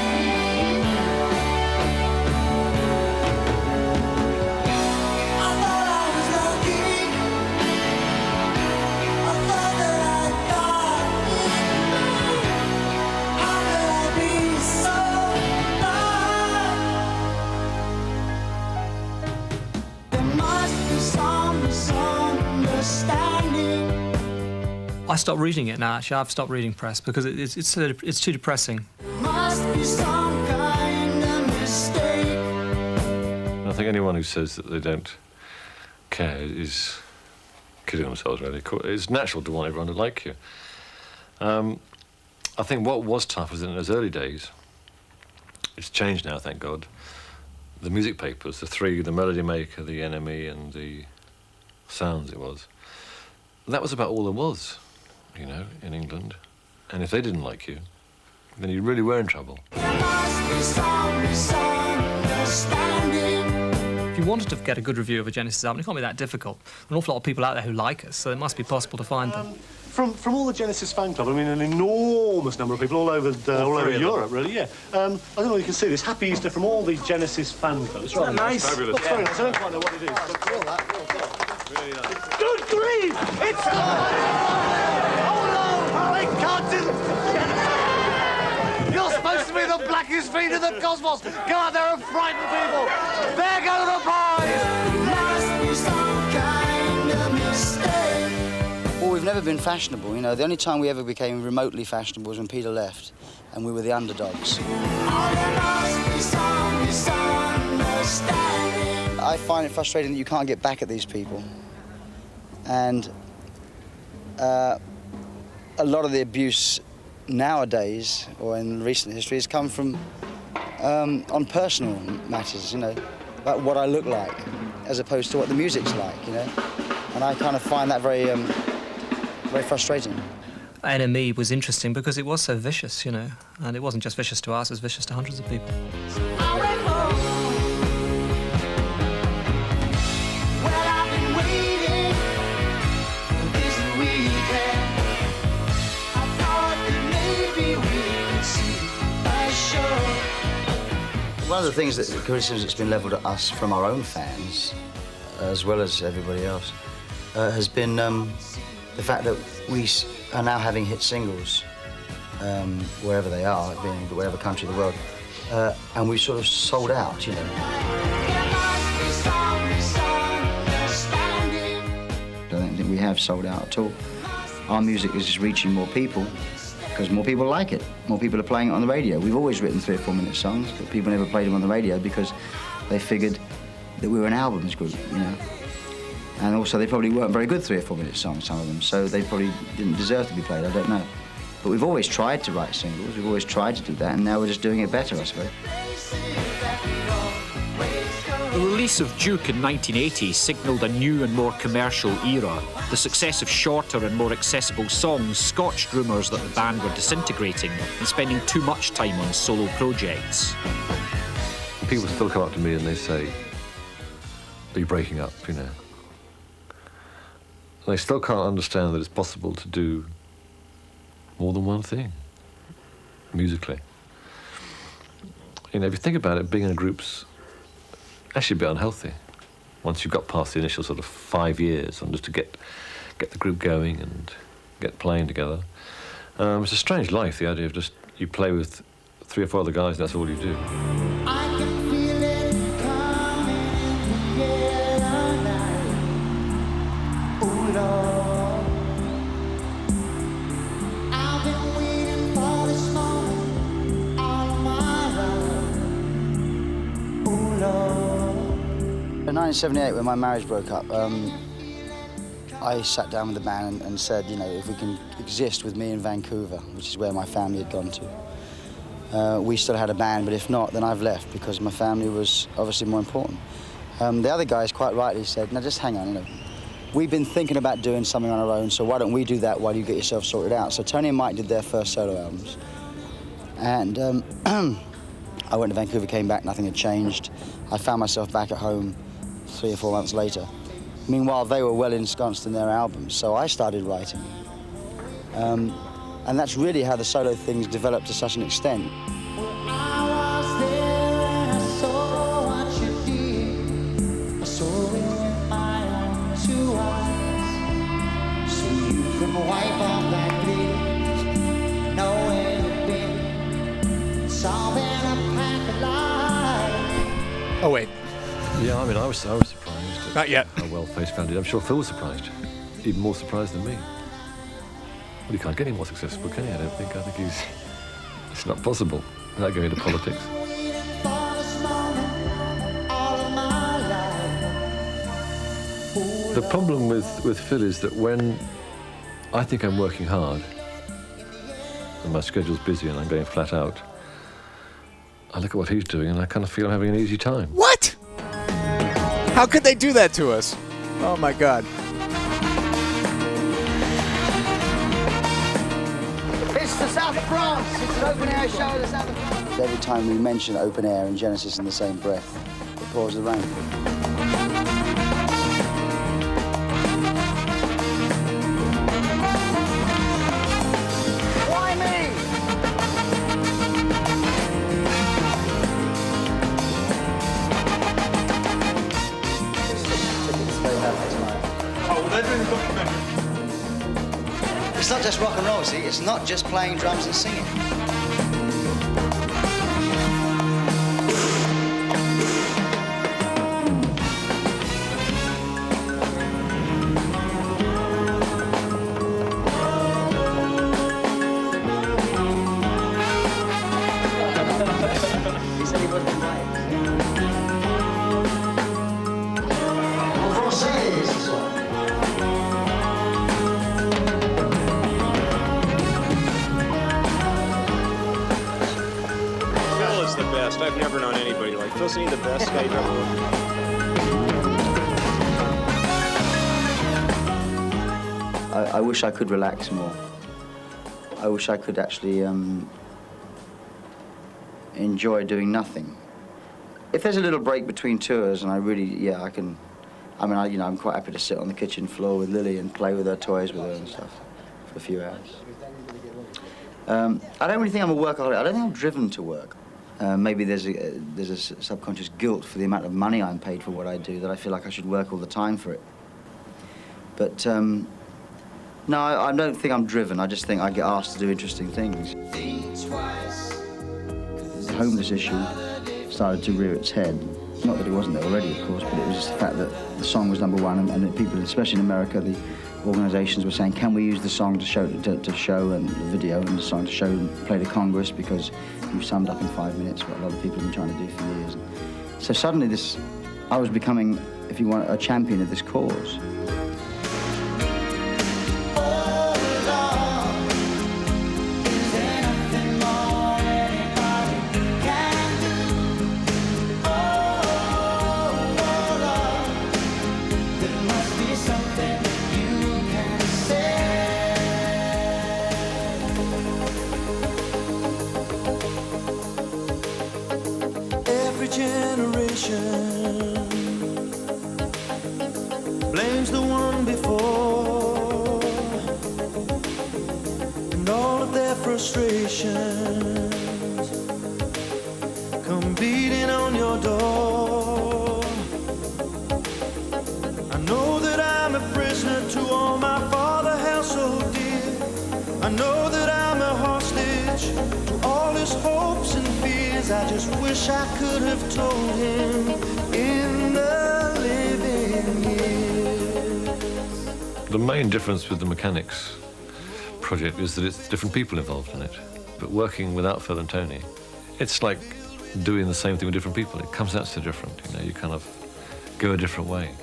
I thought I was lucky. I thought that I got it. How could I be so blind? There must be some misunderstanding. I stopped reading it now, actually. I've stopped reading press because it's too depressing. Must be some kind of mistake. I think anyone who says that they don't care is kidding themselves, really. It's natural to want everyone to like you. I think what was tough was in those early days, it's changed now, thank God. The music papers, the three, the Melody Maker, the NME, and the Sounds it was, that was about all there was, you know, in England. And if they didn't like you, then you really were in trouble. There must be some misunderstanding. If you wanted to get a good review of a Genesis album, it can't be that difficult. An awful lot of people out there who like us, so it must be possible to find them. From all the Genesis fan club, I mean, an enormous number of people all over Europe, really, yeah. I don't know if you can see this. Happy Easter from all the Genesis fan clubs. It's Isn't that nice? Fabulous. Looks Very yeah. nice. I don't quite know what it is. But... Really nice. Good grief! It's... Oh no! I can't do... You're supposed to be the blackest fiend in the cosmos! Go out there and frighten people! There go the boys! Must be some kind of mistake. Well, we've never been fashionable, you know. The only time we ever became remotely fashionable was when Peter left, and we were the underdogs. I find it frustrating that you can't get back at these people. And a lot of the abuse nowadays, or in recent history, has come from on personal matters, you know, about what I look like, as opposed to what the music's like, you know. And I kind of find that very frustrating. NME was interesting because it was so vicious, you know, and it wasn't just vicious to us, it was vicious to hundreds of people. One of the things that criticism that's been levelled at us from our own fans, as well as everybody else, has been the fact that we are now having hit singles wherever they are, being in whatever country of the world, and we've sort of sold out, you know. I don't think we have sold out at all. Our music is just reaching more people because more people like it. More people are playing it on the radio. We've always written 3 or 4 minute songs, but people never played them on the radio because they figured that we were an albums group, you know. And also they probably weren't very good 3 or 4 minute songs, some of them, so they probably didn't deserve to be played, I don't know. But we've always tried to write singles, we've always tried to do that, and now we're just doing it better, I suppose. The release of Duke in 1980 signalled a new and more commercial era. The success of shorter and more accessible songs scotched rumours that the band were disintegrating and spending too much time on solo projects. People still come up to me and they say, "Are you breaking up?" you know. And they still can't understand that it's possible to do more than one thing, musically. You know, if you think about it, being in a group's actually a bit unhealthy. Once you've got past the initial sort of 5 years, and just to get the group going and get playing together. It's a strange life, the idea of just you play with 3 or 4 other guys and that's all you do. I can feel it coming in the air tonight. Oh Lord, I've been waiting for this moment all my life. Oh Lord. In 1978, when my marriage broke up, I sat down with the band and said, you know, if we can exist with me in Vancouver, which is where my family had gone to, we still had a band, but if not, then I've left because my family was obviously more important. The other guys quite rightly said, now just hang on, you know, we've been thinking about doing something on our own, so why don't we do that while you get yourself sorted out? So Tony and Mike did their first solo albums. And I went to Vancouver, came back, nothing had changed. I found myself back at home 3 or 4 months later. Meanwhile, they were well ensconced in their albums, so I started writing. And that's really how the solo things developed to such an extent. I was there and I saw what you did. I saw it with my own 2 eyes. So you can wipe off that glitter, know where you've been. Solving a pack of lies. Oh, wait. Yeah, I mean, I was surprised Not yet. How well Face found it. I'm sure Phil was surprised, even more surprised than me. Well, you can't get any more successful, can you? I think he's... It's not possible without going into politics. The problem with Phil is that when I think I'm working hard and my schedule's busy and I'm going flat out, I look at what he's doing and I kind of feel I'm having an easy time. What? How could they do that to us? Oh, my God. It's the South of France. It's an open-air show at the South of France. Every time we mention open air and Genesis in the same breath, it pours the rain. Why me? Oh, they're doing a documentary. It's not just rock and roll, see? It's not just playing drums and singing. He said he wasn't invited. Phil is the best. I've never known anybody like Phil's the best guy you've ever worked with. I wish I could relax more. I wish I could actually enjoy doing nothing. If there's a little break between tours, and I really, yeah, I can. I mean, you know, I'm quite happy to sit on the kitchen floor with Lily and play with her toys with her and stuff for a few hours. I don't really think I'm a workaholic. I don't think I'm driven to work. Maybe there's a subconscious guilt for the amount of money I'm paid for what I do, that I feel like I should work all the time for it. But no, I don't think I'm driven. I just think I get asked to do interesting things. The homeless issue started to rear its head. Not that it wasn't there already, of course, but it was just the fact that the song was #1, and people, especially in America, the organisations were saying, can we use the song to show and the video and the song to show and play to Congress, because you've summed up in 5 minutes what a lot of people have been trying to do for years. So suddenly I was becoming, if you want, a champion of this cause. generation blames the one before, and all of their frustrations come beating on your door. I know that I'm a prisoner to all my father held so dear. I know that I'm a hostage to all his hopes and fears. I just wish I could have told him in the living years. The main difference with the Mechanics project is that it's different people involved in it. But working without Phil and Tony, it's like doing the same thing with different people. It comes out so different, you know, you kind of go a different way.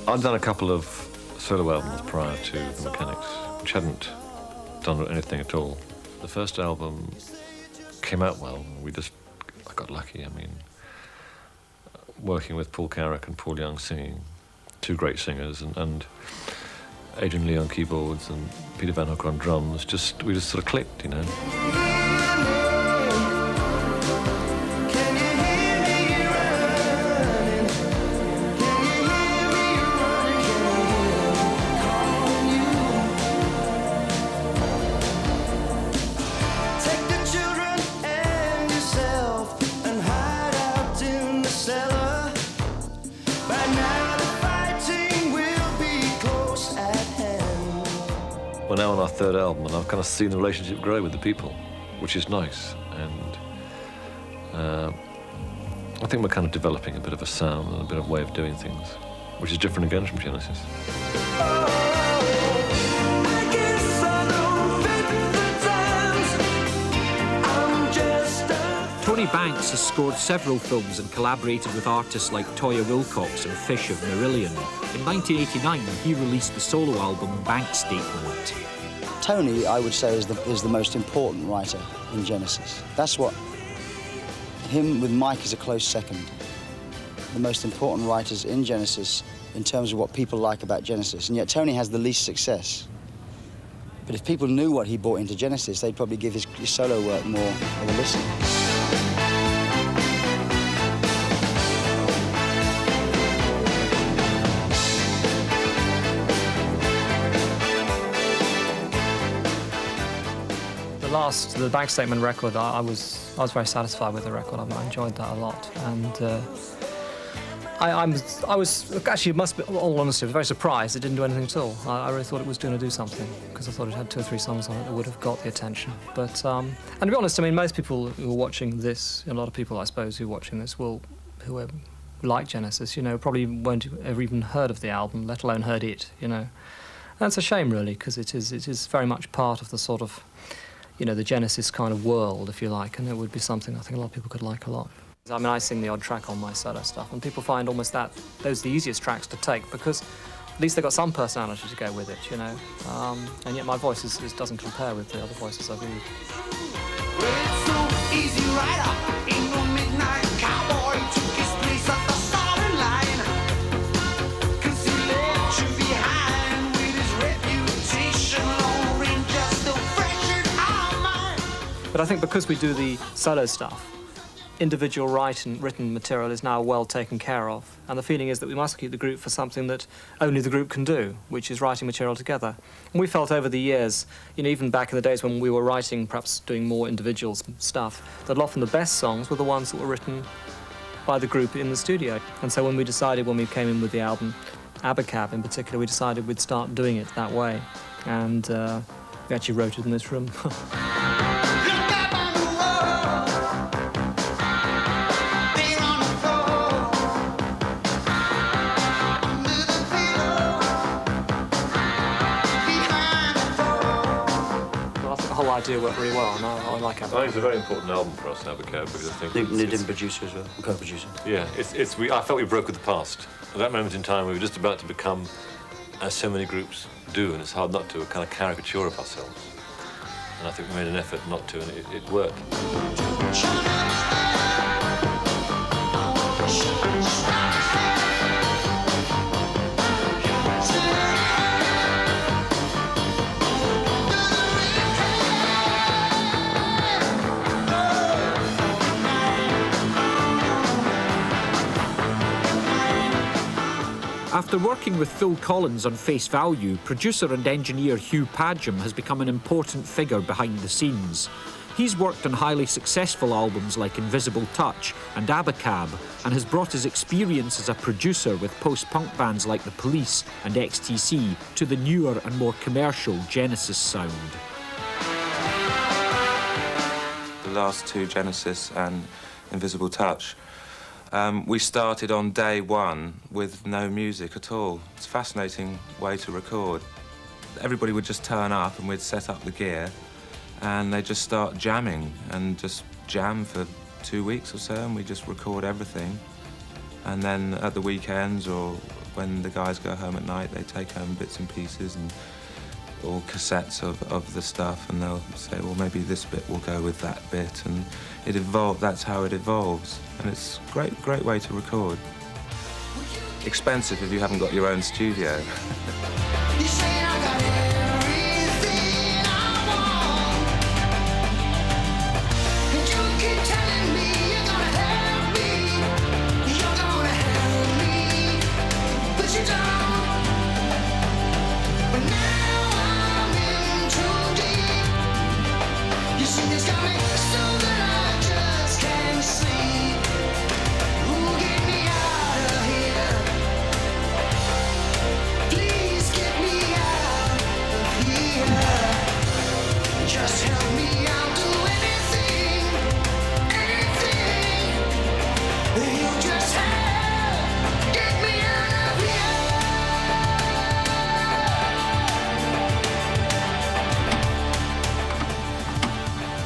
I'd done a couple of solo albums prior to the Mechanics, which hadn't done anything at all. The first album came out well. I got lucky. I mean, working with Paul Carrick and Paul Young singing, two great singers, and Adrian Lee on keyboards and Peter Van Hook on drums, we just sort of clicked, you know. We're now on our third album, and I've kind of seen the relationship grow with the people, which is nice. And I think we're kind of developing a bit of a sound and a bit of way of doing things, which is different again from Genesis. Tony Banks has scored several films and collaborated with artists like Toyah Willcox and Fish of Marillion. In 1989, he released the solo album Bank Statement. Tony, I would say, is the most important writer in Genesis. That's what... Him with Mike is a close second. The most important writers in Genesis in terms of what people like about Genesis. And yet Tony has the least success. But if people knew what he brought into Genesis, they'd probably give his solo work more of a listen. The Bank Statement record, I was very satisfied with the record. I enjoyed that a lot, and I was actually, must be all honesty, I was very surprised it didn't do anything at all. I really thought it was going to do something, because I thought it had 2 or 3 songs on it that would have got the attention. But and to be honest, I mean, most people who are watching this, a lot of people I suppose who are watching this who like Genesis, you know, probably won't have ever even heard of the album, let alone heard it, you know. And that's a shame, really, because it is very much part of the sort of, you know, the Genesis kind of world, if you like, and it would be something I think a lot of people could like a lot. I mean, I sing the odd track on my solo stuff, and people find almost those are the easiest tracks to take, because at least they've got some personality to go with it, you know. And yet my voice doesn't compare with the other voices I've used. It's so easy, rider, ain't no midnight cowboy, took his place at the starting line. 'Cause he left you behind with his reputation, Lone Ranger still fresh in our mind. But I think because we do the solo stuff, individual written material is now well taken care of, and the feeling is that we must keep the group for something that only the group can do, which is writing material together. And we felt over the years, you know, even back in the days when we were writing, perhaps doing more individual stuff, that often the best songs were the ones that were written by the group in the studio. And so when we came in with the album, Abacab in particular, we decided we'd start doing it that way. And we actually wrote it in this room. Idea worked really well, and I like Abacab. I think it's a very important album for us, Abacab, because I think New producer as well, co-producer. Yeah, I felt we broke with the past. At that moment in time, we were just about to become, as so many groups do, and it's hard not to, a kind of caricature of ourselves. And I think we made an effort not to, and it worked. After working with Phil Collins on Face Value, producer and engineer Hugh Padgham has become an important figure behind the scenes. He's worked on highly successful albums like Invisible Touch and Abacab, and has brought his experience as a producer with post-punk bands like The Police and XTC to the newer and more commercial Genesis sound. The last two, Genesis and Invisible Touch, we started on day one with no music at all. It's a fascinating way to record. Everybody would just turn up and we'd set up the gear and they'd just start jamming and just jam for 2 weeks or so, and we just record everything. And then at the weekends or when the guys go home at night, they take home bits and pieces and or cassettes of the stuff, and they'll say, well, maybe this bit will go with that bit, and it evolved. That's how it evolves, and it's a great way to record. Expensive if you haven't got your own studio.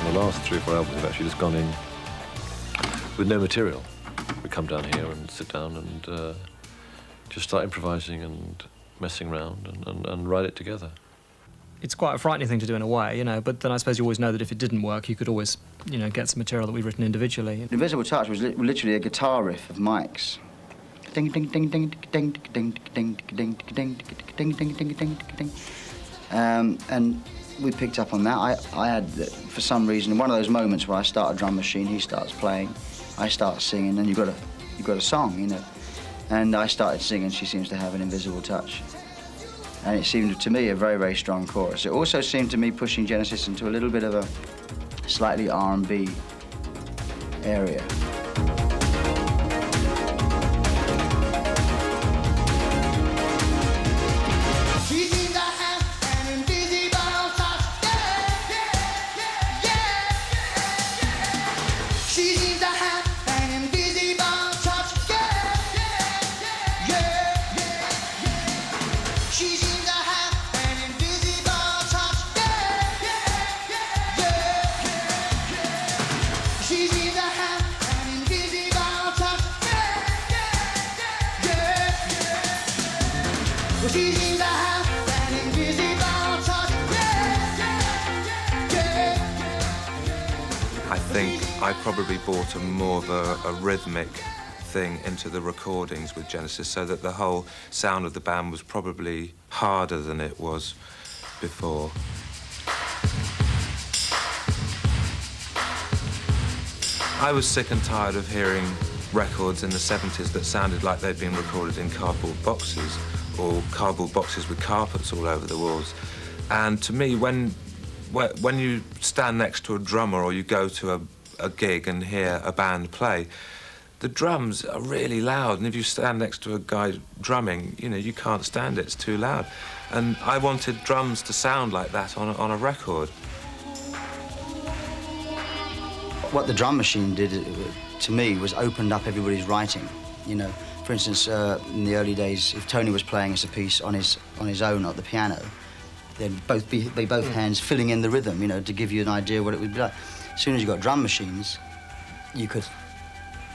The last 3 or 4 albums have actually just gone in with no material. We come down here and sit down and just start improvising and messing around and write it together. It's quite a frightening thing to do in a way, you know, but then I suppose you always know that if it didn't work, you could always, you know, get some material that we've written individually. Invisible Touch was literally a guitar riff of Mike's. Ding ding ding ding ding ding ding ding ding ding ding ding ding. And we picked up on that. I had, for some reason, one of those moments where I start a drum machine, he starts playing, I start singing, and you've got a song, you know. And I started singing, She Seems to Have an Invisible Touch. And it seemed to me a very strong chorus. It also seemed to me pushing Genesis into a little bit of a slightly R&B area. I think I probably brought more of a rhythmic thing into the recordings with Genesis, so that the whole sound of the band was probably harder than it was before. I was sick and tired of hearing records in the 70s that sounded like they'd been recorded in cardboard boxes, or cardboard boxes with carpets all over the walls. And to me, when you stand next to a drummer or you go to a gig and hear a band play, the drums are really loud, and if you stand next to a guy drumming, you know, you can't stand it, it's too loud. And I wanted drums to sound like that on a record. What the drum machine did, to me, was opened up everybody's writing, you know. For instance, in the early days, if Tony was playing us a piece on his own at the piano, they'd both be both hands filling in the rhythm, you know, to give you an idea what it would be like. As soon as you got drum machines, you could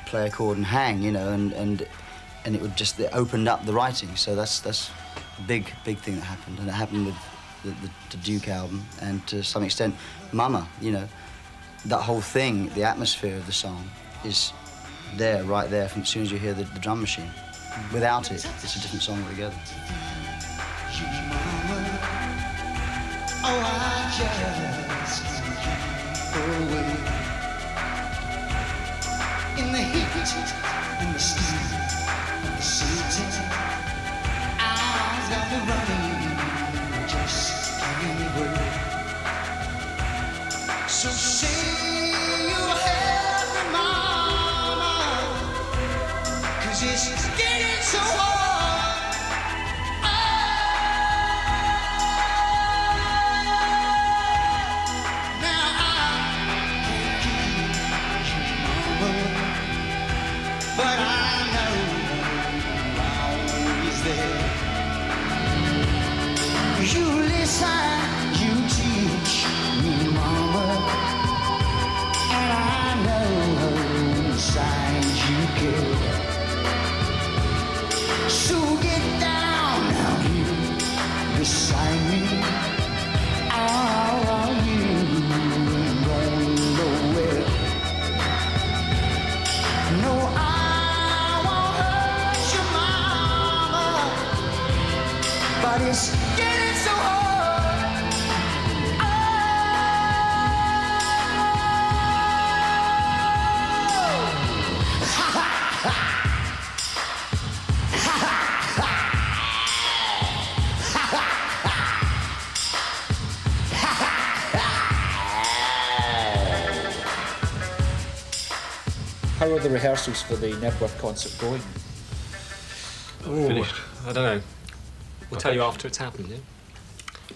play a chord and hang, you know, and it opened up the writing. So that's a big thing that happened, and it happened with the Duke album, and to some extent, Mama, you know, that whole thing, the atmosphere of the song is there, right there, from as soon as you hear the drum machine. Without it, it's a different song altogether. Oh, I just can't go away. In the heat, in the steam of the city, the running, just give me a word. So say you'll help me, mama, 'cause it's getting so hard. Now I can't give you more, but I know I'm always there. You listen, you teach me, mama, and I know signs you get. So get down now here beside me. How are you going nowhere? No, I won't hurt you, mama, but it's getting so hard. How are the rehearsals for the Nebworth concert going? Finished. I don't know. We'll tell you after it's happened, yeah?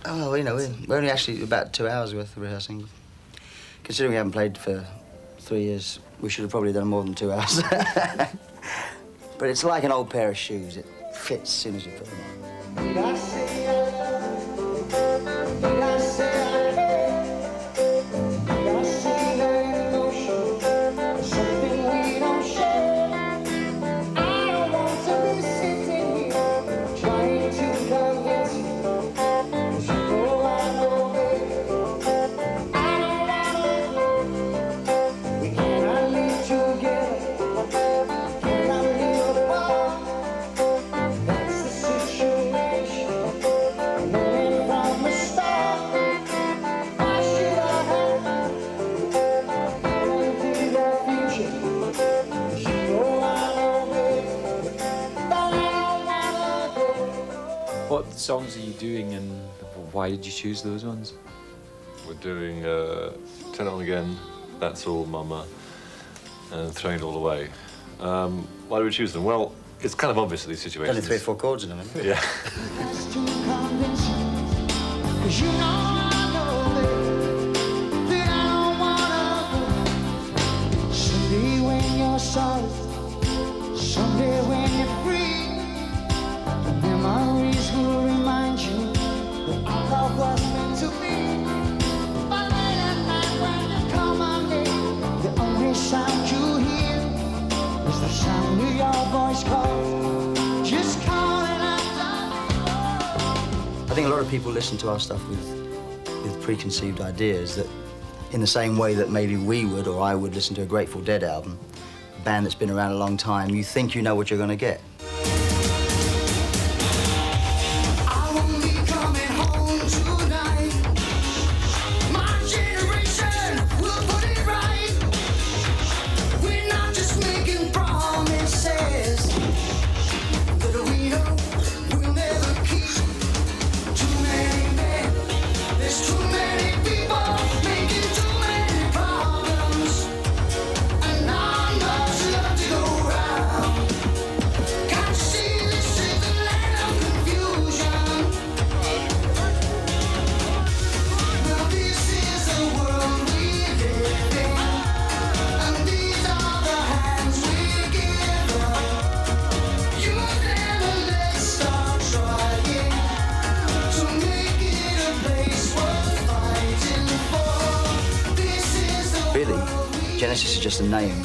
Oh, you know, we're only actually about 2 hours worth of rehearsing. Considering we haven't played for 3 years, we should have probably done more than 2 hours. But it's like an old pair of shoes. It fits as soon as you put them on. Did I say I love you? Did I say I care? Did I say that emotion is something we don't share? I don't want to be sitting here trying to convince you, 'cause you know I know, baby, I don't wanna go. We cannot live together, cannot live apart. That's the situation. Knowing from the start, why should I have into that future? 'Cause you know I know, baby, but I don't wanna go. What songs are you doing and why did you choose those ones? We're doing Turn It On Again, That's All Mama, and Throwing It All Away. Why do we choose them? Well, it's kind of obvious in these situations. Only 3 or 4 chords in them, isn't it? Yeah. Has to convince you, 'cause you know I know, baby, that I don't wanna go. Someday when you're sorry, someday when you're free, the memories will remind you that our love was meant to be. But late at night when you come on me, the only sound you hear is the sound of your voice call, just calling out. I think a lot of people listen to our stuff with preconceived ideas that, in the same way that maybe we would or I would listen to a Grateful Dead album, a band that's been around a long time, you think you know what you're going to get. I won't be coming home tonight. My generation will put it right. We're not just making promises that we know we'll never keep. Too many men, there's too many people making too many problems, and not much love to go round. Can't you see this is the land of confusion? Well, this is the world we live in, and these are the hands we give up. You never let's start trying to make it a place worth fighting for. This is the Really, Genesis is just a name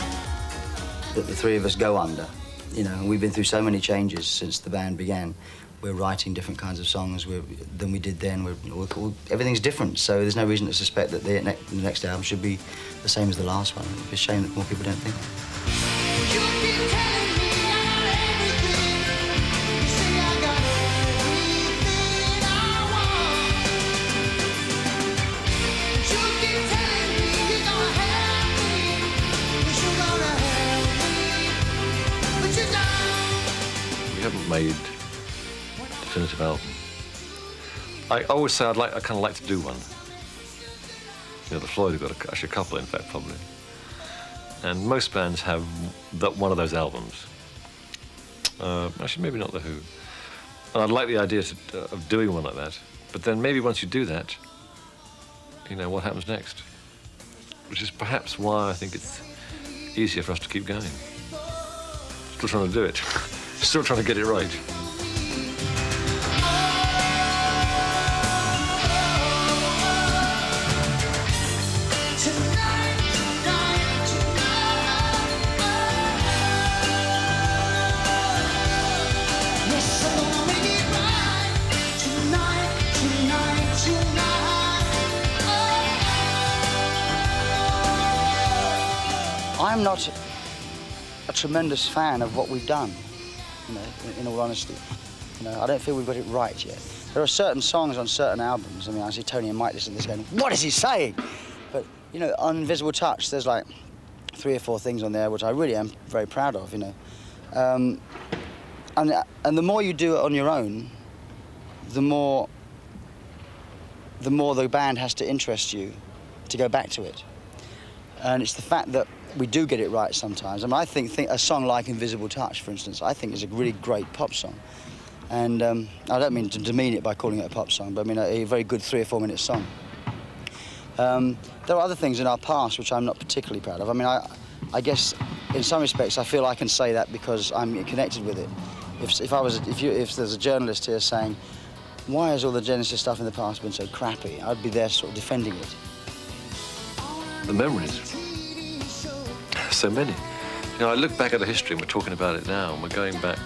that the three of us go under. You know, we've been through so many changes since the band began. We're writing different kinds of songs than we did then. Everything's different, so there's no reason to suspect that the next album should be the same as the last one. It's a shame that more people don't think that. You keep telling me I got everything. You say I got everything I want. You keep telling me you're gonna help me, but you're gonna help me, but you don't. We haven't made a definitive album. I always say I kind of like to do one. You know, the Floyd have got actually a couple, in fact, probably. And most bands have one of those albums. Actually, maybe not The Who. And I'd like the idea of doing one like that. But then maybe once you do that, you know, what happens next? Which is perhaps why I think it's easier for us to keep going. Still trying to do it. Still trying to get it right. I'm not a tremendous fan of what we've done, you know, in all honesty. You know, I don't feel we've got it right yet. There are certain songs on certain albums. I mean, I see Tony and Mike listen to this going, what is he saying? But, you know, on Invisible Touch, there's like 3 or 4 things on there which I really am very proud of, you know. And the more you do it on your own, the more the band has to interest you to go back to it. And it's the fact that we do get it right sometimes. I mean, I think a song like Invisible Touch, for instance, I think is a really great pop song. And I don't mean to demean it by calling it a pop song, but I mean a very good 3 or 4 minute song. There are other things in our past which I'm not particularly proud of. I mean, I guess in some respects I feel I can say that because I'm connected with it. If there's a journalist here saying, why has all the Genesis stuff in the past been so crappy? I'd be there sort of defending it. The memories. So many. You know, I look back at the history and we're talking about it now, and we're going back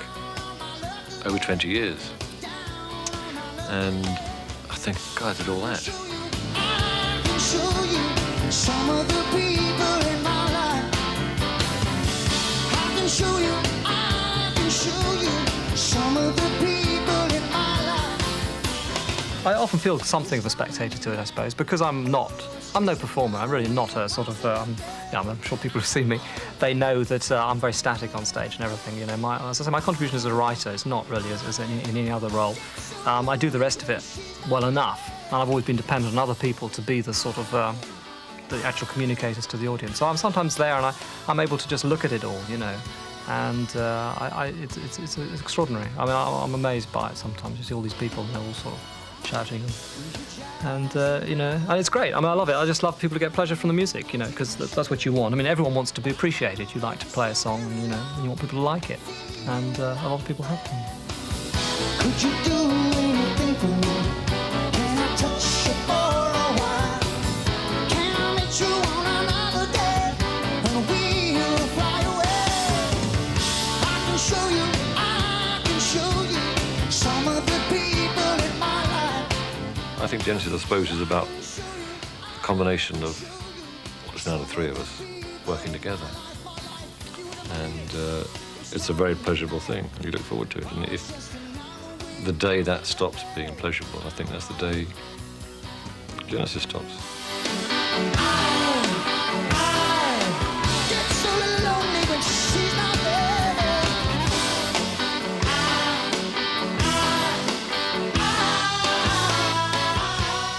over 20 years. And I think, God, I did all that. I can show you some of the people in my life. I can show you some of the people in my life. I often feel something of a spectator to it, I suppose, because I'm no performer. I'm really not a sort of, I'm sure people who've seen me, they know that I'm very static on stage and everything. You know, as I say, my contribution as a writer is not really as in any other role. I do the rest of it well enough, and I've always been dependent on other people to be the sort of, the actual communicators to the audience. So I'm sometimes there and I'm able to just look at it all, you know, and it's extraordinary. I mean, I'm amazed by it sometimes. You see all these people, they're all sort of shouting, and you know, and it's great. I mean, I love it. I just love people to get pleasure from the music, you know, because that's what you want. I mean, everyone wants to be appreciated. You like to play a song, and you know, and you want people to like it, and a lot of people have them. Could you do anything for me? Can I touch you for a while? Can I meet you on another day and we'll fly away? I can show you some of the people in my life. I think Genesis, I suppose, is about a combination of what's now the 3 of us working together. And it's a very pleasurable thing. You look forward to it. And if the day that stops being pleasurable, I think that's the day Genesis stops.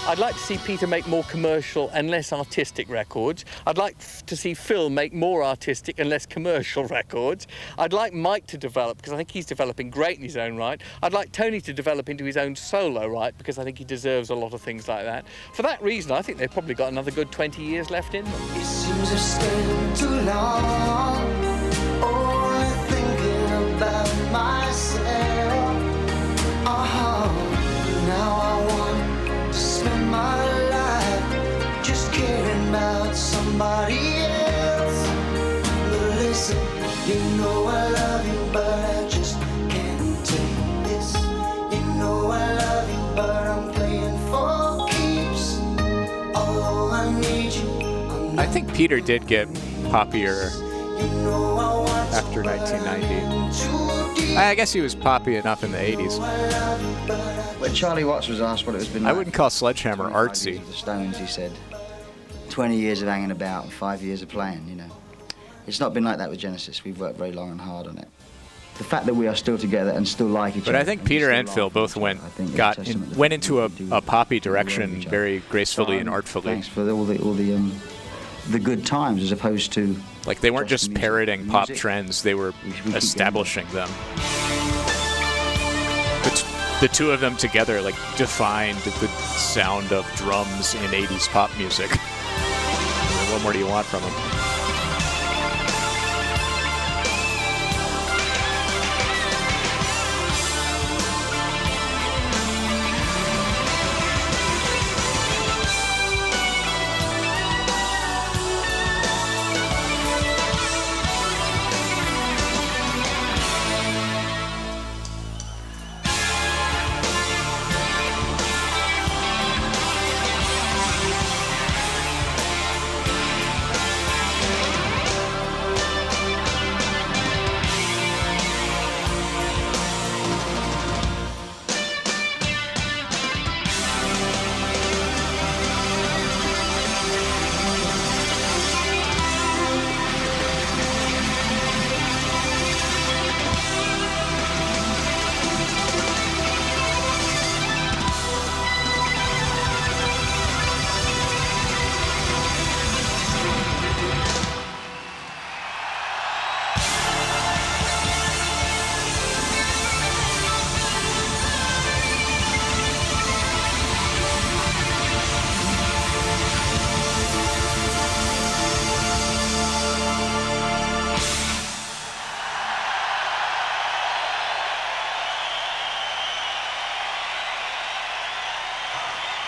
I'd like to see Peter make more commercial and less artistic records. I'd like to see Phil make more artistic and less commercial records. I'd like Mike to develop, because I think he's developing great in his own right. I'd like Tony to develop into his own solo right, because I think he deserves a lot of things like that. For that reason, I think they've probably got another good 20 years left in them. It seems I've stayed too long, only thinking about myself. Now I want to spend my life just caring about somebody else. But listen, you know I love you, but I just can't take this. You know I love you, but I'm playing for keeps. Oh, I need you. I think Peter did get poppier after 1990. I guess he was poppy enough in the 80s. When Charlie Watts was asked what it has been like, I wouldn't call Sledgehammer artsy. The Stones, he said, 20 years of hanging about and 5 years of playing, you know. It's not been like that with Genesis. We've worked very long and hard on it. the fact that we are still together and still like each other. But I think Peter and Phil both went into a poppy direction very gracefully and artfully. Thanks for all the good times, as opposed to like they weren't just parroting pop trends; they were establishing them. The two of them together like defined the sound of drums in 80s pop music. I mean, what more do you want from them?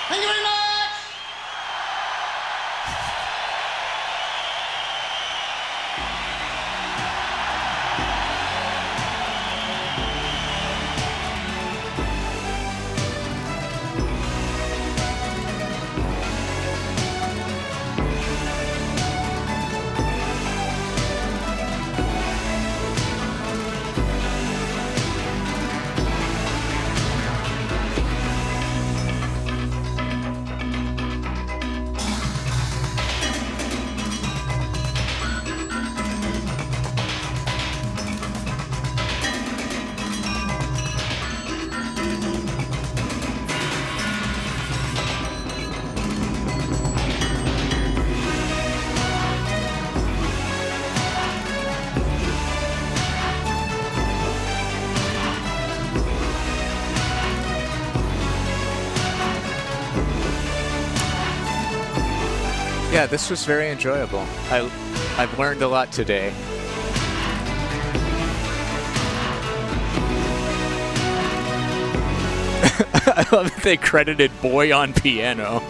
Thank you very much. Yeah, this was very enjoyable. I've learned a lot today. I love that they credited Boy on piano.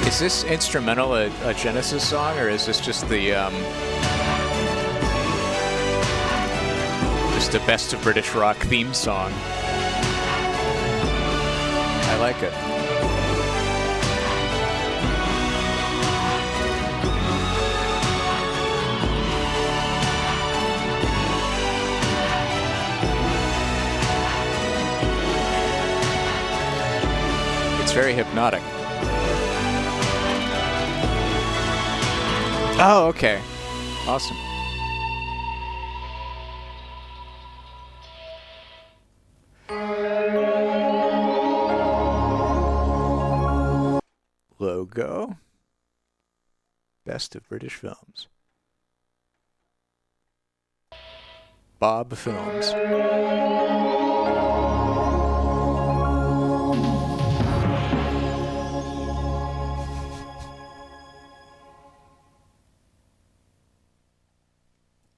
Is this instrumental a Genesis song, or is this just the Best of British Rock theme song? I like it. It's very hypnotic. Oh, okay. Awesome. Logo. Best of British Films. Bob Films.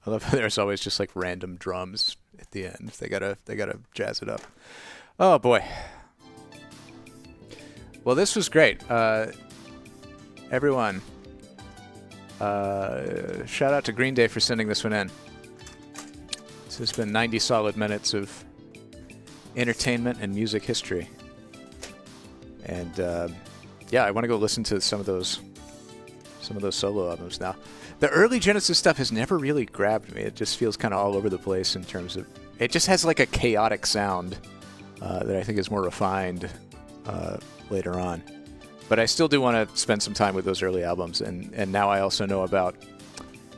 I love how there's always just like random drums at the end. They gotta jazz it up. Oh boy. Well, this was great. Everyone, shout out to Green Day for sending this one in. This has been 90 solid minutes of entertainment and music history. And yeah, I want to go listen to some of those solo albums now. The early Genesis stuff has never really grabbed me. It just feels kind of all over the place in terms of... It just has like a chaotic sound that I think is more refined later on. But I still do want to spend some time with those early albums, and now I also know about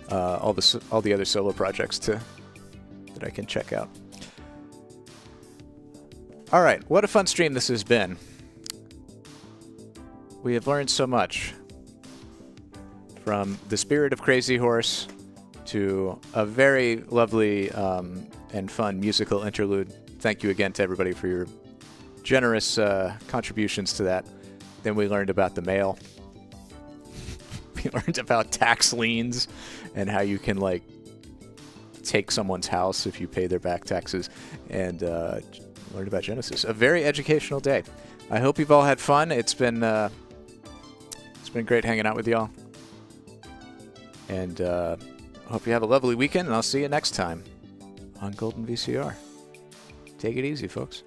all the other solo projects that I can check out. All right, what a fun stream this has been. We have learned so much. From the spirit of Crazy Horse to a very lovely and fun musical interlude. Thank you again to everybody for your generous contributions to that. Then we learned about the mail. We learned about tax liens and how you can like take someone's house if you pay their back taxes, and learned about Genesis. A very educational day. I hope you've all had fun. It's been great hanging out with y'all. And I hope you have a lovely weekend, and I'll see you next time on Golden VCR. Take it easy, folks.